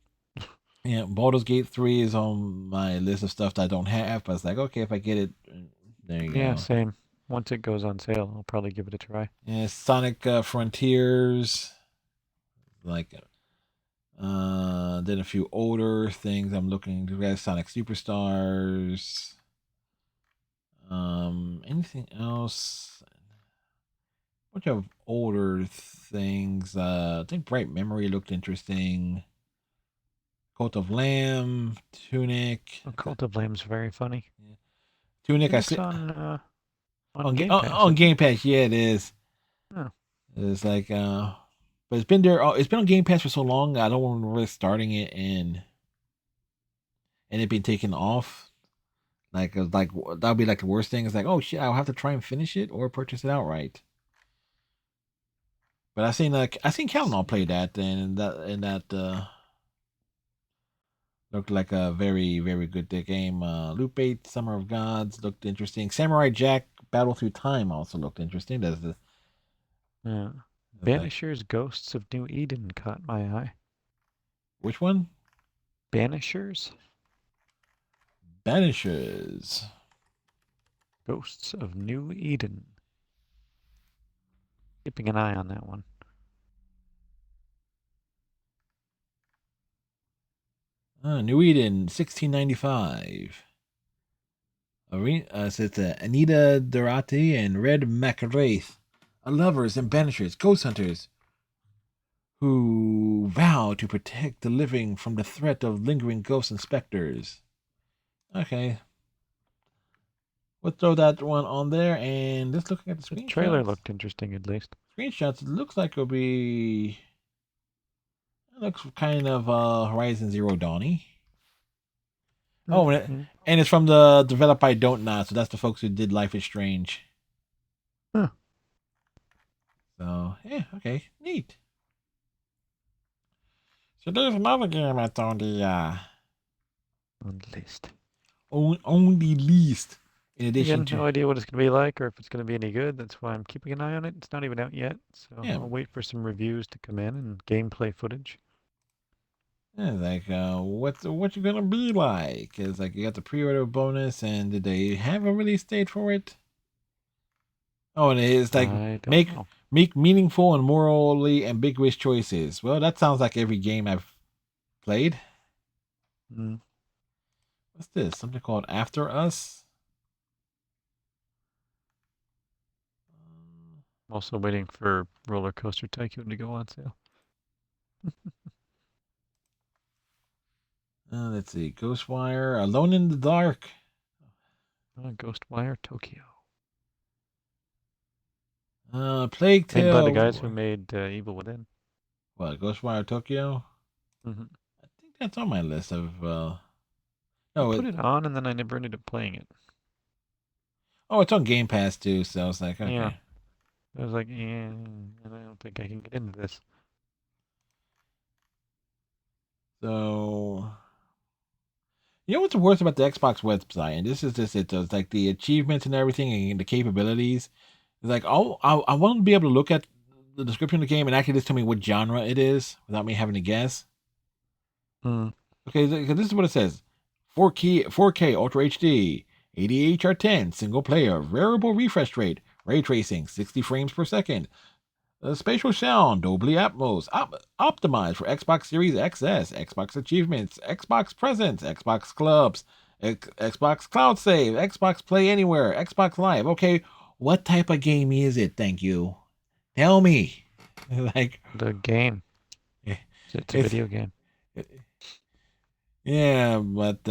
Yeah, Baldur's Gate 3 is on my list of stuff that I don't have, but it's like, okay, if I get it, there you Yeah, go. same. Once it goes on sale, I'll probably give it a try. Yeah, Sonic Frontiers, like, then a few older things I'm looking to. Sonic Superstars. Anything else? Bunch of older things. I think Bright Memory looked interesting. Cult of Lamb, Tunic. Cult of Lamb's very funny. Tunic, I It's see on Game Pass. on Game Pass. Yeah, it is. Oh. It's like, but it's been there. It's been on Game Pass for so long. I don't want to risk starting it and it being taken off. Like that'd be like the worst thing. It's like, oh shit, I'll have to try and finish it or purchase it outright. But I seen Calnon play that, and that looked like a very, very good game. Loop 8, Summer of Gods looked interesting. Samurai Jack Battle Through Time also looked interesting. Yeah. Banishers Ghosts of New Eden caught my eye. Which one? Banishers? Banishers. Ghosts of New Eden. Keeping an eye on that one. New Eden, 1695. So it's Anita Dorati and Red McWraith are lovers and banishers, ghost hunters, who vow to protect the living from the threat of lingering ghosts and specters. Okay. We'll throw that one on there, and just looking at the screenshots. The trailer looked interesting, at least. Screenshots, it looks like it'll be... It looks kind of Horizon Zero Dawn-y. Oh, and it's from the developed by Don't Nod, so that's the folks who did Life is Strange. Huh. So, yeah, okay, neat. So there's another game that's on the list. On the list. In addition to... no idea what it's going to be like or if it's going to be any good. That's why I'm keeping an eye on it. It's not even out yet, so I'll wait for some reviews to come in and gameplay footage. Yeah, like, what's it gonna be like? It's like you got the pre-order bonus, and did they have a release date for it? Oh, and it's like make meaningful and morally ambiguous choices. Well, that sounds like every game I've played. What's this? Something called After Us? I'm also waiting for Roller Coaster Tycoon to go on sale. Let's see. Ghostwire, Alone in the Dark. Ghostwire Tokyo. Plague Tale. Made by the guys who made Evil Within. What, Ghostwire Tokyo? I think that's on my list of... No, I put it on and then I never ended up playing it. Oh, it's on Game Pass too, so I was like, okay. Yeah. I was like, yeah, I don't think I can get into this. So... You know what's the worst about the Xbox website? And this is just it. It's like the achievements and everything and the capabilities. It's like, oh, I want to be able to look at the description of the game and actually just tell me what genre it is without me having to guess. Okay, this is what it says. 4K Ultra HD, 80 HR10, single player, variable refresh rate, ray tracing, 60 frames per second. Spatial sound, Dolby Atmos, optimized for Xbox Series XS, Xbox Achievements, Xbox Presence, Xbox Clubs, Xbox Cloud Save, Xbox Play Anywhere, Xbox Live. Okay, what type of game is it? Thank you. Tell me. Like the game. It's a video game. Yeah, but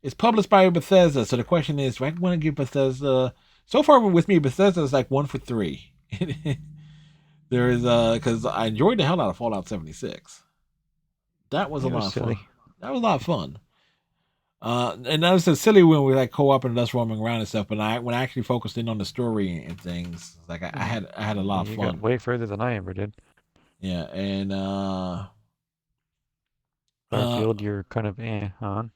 It's published by Bethesda, so the question is, do I want to give Bethesda? So far with me, Bethesda is like 1 for 3. There is because I enjoyed the hell out of Fallout 76. That was a It was lot of silly. fun. That was a lot of fun. And that was so silly when we like co-op and us roaming around and stuff. But when I actually focused in on the story and things, like I had a lot of You fun. got way further than I ever did. Yeah, and Starfield, you're kind of on.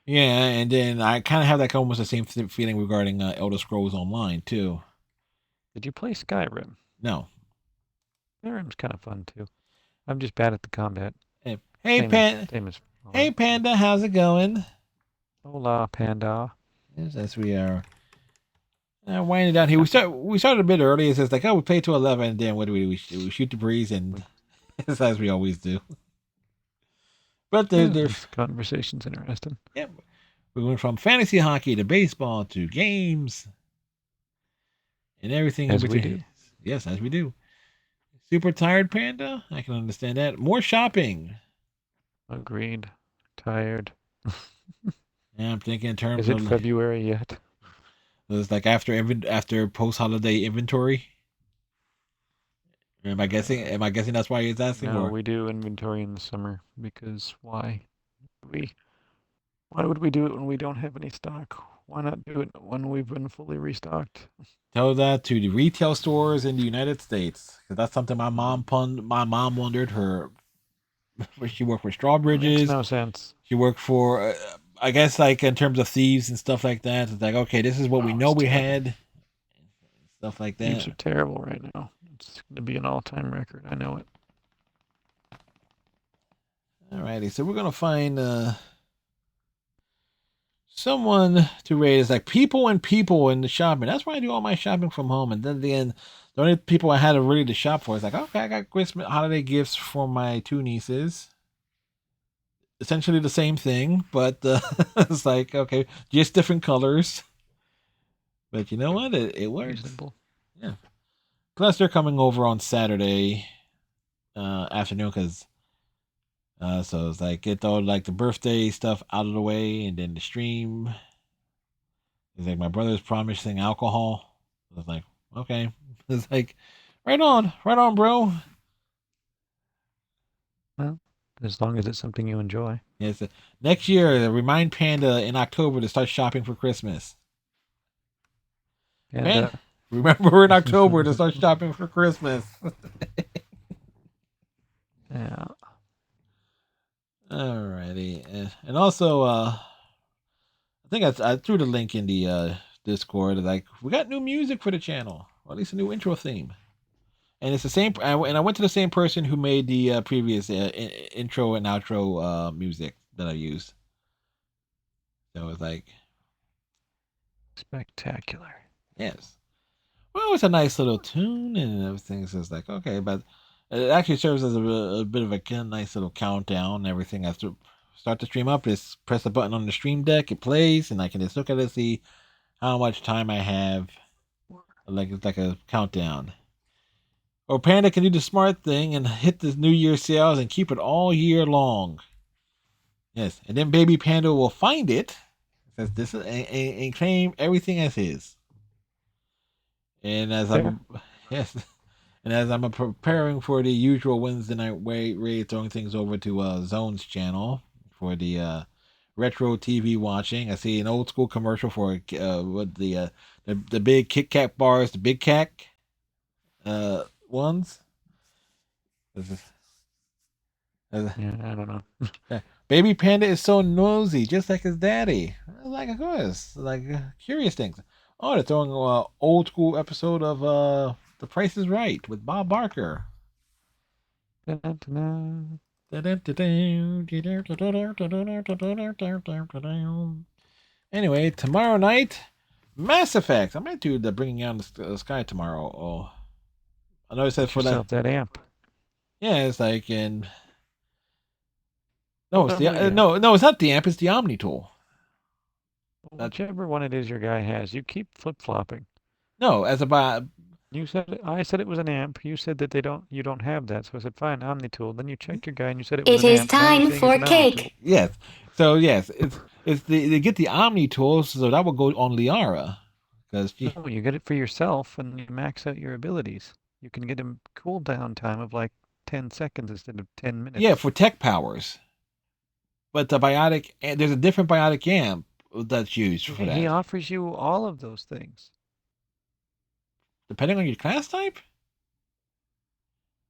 yeah, and then I kind of have like almost the same feeling regarding Elder Scrolls Online too. Did you play Skyrim? No. Skyrim's kind of fun too. I'm just bad at the combat. Hey, Same as Hey Fallout. Panda, how's it going? Hola, panda. Yes, we are winding down here. We started a bit early. It's just like, oh, we played to 11, and then what do we shoot the breeze, and it's as we always do. But there's This conversation's interesting. yeah, we went from fantasy hockey to baseball to games and everything As in we between. do. Yes, as we do. Super tired, Panda. I can understand that. More shopping. Agreed. Tired. Yeah, I'm thinking in terms Is it of February yet? it's like after post holiday inventory. Am I guessing? Am I guessing that's why he's asking? No, or? we do inventory in the summer because why? Why would we do it when we don't have any stock? Why not do it when we've been fully restocked? Tell that to the retail stores in the United States, because that's something my mom wondered. She worked for Strawbridges. Makes no sense. She worked for, I guess, like in terms of thieves and stuff like that. It's like, okay, this is what we know we had, stuff like that. Thieves are terrible right now. It's going to be an all-time record. I know it. Alrighty, so we're gonna find someone to rate. It's like people in the shopping. That's why I do all my shopping from home. And then the only people I had really to shop for is like, okay, I got Christmas holiday gifts for my 2 nieces. Essentially the same thing, but it's like, okay, just different colors. But you know what? It works. Reasonable. Yeah. Plus, they're coming over on Saturday afternoon because. So it's like get all like the birthday stuff out of the way, and then the stream. It's like my brother's promising alcohol. I was like, okay. It's like, right on, bro. Well, as long as it's something you enjoy. Yes. Next year, remind Panda in October to start shopping for Christmas. And remember in October to start shopping for Christmas. yeah. Alrighty, and also, I think I threw the link in the Discord. Like, we got new music for the channel, or at least a new intro theme, and it's the same. And I went to the same person who made the previous intro and outro music that I used. So it's like Spectacular. yes, well, it's a nice little tune and everything. So it's like okay, but it actually serves as a bit of a nice little countdown and everything. I have to start the stream up. Just press the button on the stream deck. It plays, and I can just look at it, see how much time I have. Like it's like a countdown. Or Panda can do the smart thing and hit the New Year sales and keep it all year long. Yes, and then Baby Panda will find it, says this is, and claim everything as his. And as I'm yes. And as I'm preparing for the usual Wednesday night raid, throwing things over to Zone's channel for the retro TV watching, I see an old school commercial for what the big Kit Kat bars, the Big Cat ones. Yeah, I don't know. Baby Panda is so nosy, just like his daddy. Like, of course, like curious things. Oh, they're throwing an old school episode of The Price is Right with Bob Barker. Anyway, tomorrow night, Mass Effect. I might do the Bringing Out the Sky tomorrow. Oh, I know it said for that amp. Yeah, it's like in. No, it's the no, it's not the amp. It's the Omni tool. Whichever one it is your guy has, you keep flip flopping. No, as about. You said I said it was an amp. You said that you don't have that. So I said fine, Omni tool. Then you checked your guy and you said it was an amp. It is time for cake. Yes. So yes, If they get the Omni tool, so that will go on Liara. Because No, you get it for yourself and you max out your abilities. You can get a cooldown time of like 10 seconds instead of 10 minutes. yeah, for tech powers. But the biotic, there's a different biotic amp that's used for He that. offers you all of those things. Depending on your class type?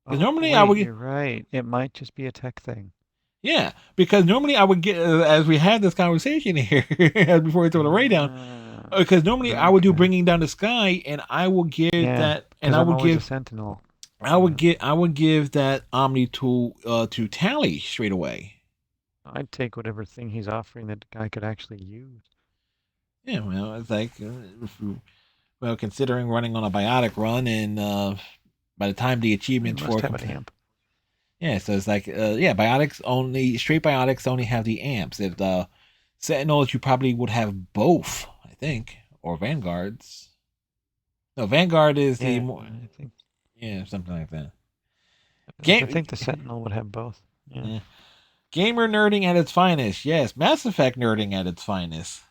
Oh, normally wait, I would get, you're right. It might just be a tech thing. yeah, because normally I would get, as we had this conversation here before we throw the ray down, because normally I would do okay. bringing down the sky, and I will give Yeah, that, and because I I'm would always a give, sentinel. I would give that Omni tool to Tally straight away. I'd take whatever thing he's offering that the guy could actually use. Yeah, well, it's like, well, considering running on a biotic run, and by the time the You achievements must for have an amp. yeah, so it's like yeah, biotics only, straight biotics only have the amps. If the Sentinels, you probably would have both, I think, or Vanguards. No, Vanguard is the Yeah, more, I think yeah, something like that. I think the sentinel would have both. Yeah. Yeah. Gamer nerding at its finest. Yes, Mass Effect nerding at its finest.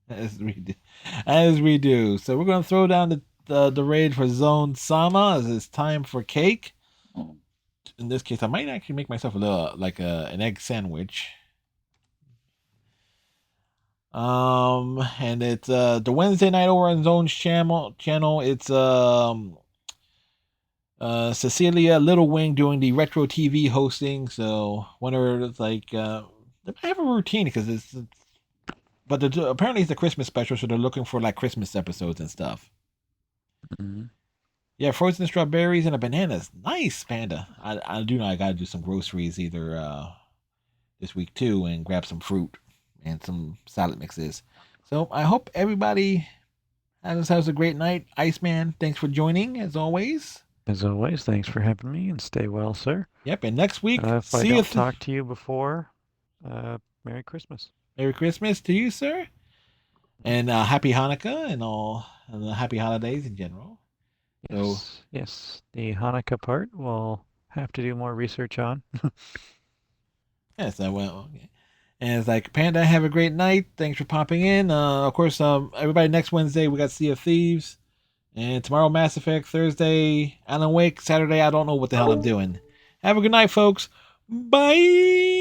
As we do. So we're gonna throw down the raid for Zone Sama as it's time for cake. In this case, I might actually make myself a little like an egg sandwich. And it's the Wednesday night over on Zone's channel. It's Cecilia Little Wing doing the retro TV hosting. So whenever it's like they have a routine because but apparently it's a Christmas special, so they're looking for like Christmas episodes and stuff. Mhm. Yeah, frozen strawberries and a bananas. Nice, Panda. I do know I gotta do some groceries either this week too and grab some fruit and some salad mixes. So I hope everybody has a great night. Iceman, thanks for joining as always. As always, thanks for having me and stay well, sir. Yep, and next week, If I see you. don't talk to you before, Merry Christmas. Merry Christmas to you, sir, and Happy Hanukkah and all, and happy holidays in general. Yes, yes. The Hanukkah part we'll have to do more research on. Yes, I will. And it's like, Panda, have a great night. Thanks for popping in. Of course, everybody, next Wednesday we got Sea of Thieves, and tomorrow Mass Effect. Thursday Alan Wake. Saturday I don't know what the hell I'm doing. Have a good night, folks. Bye.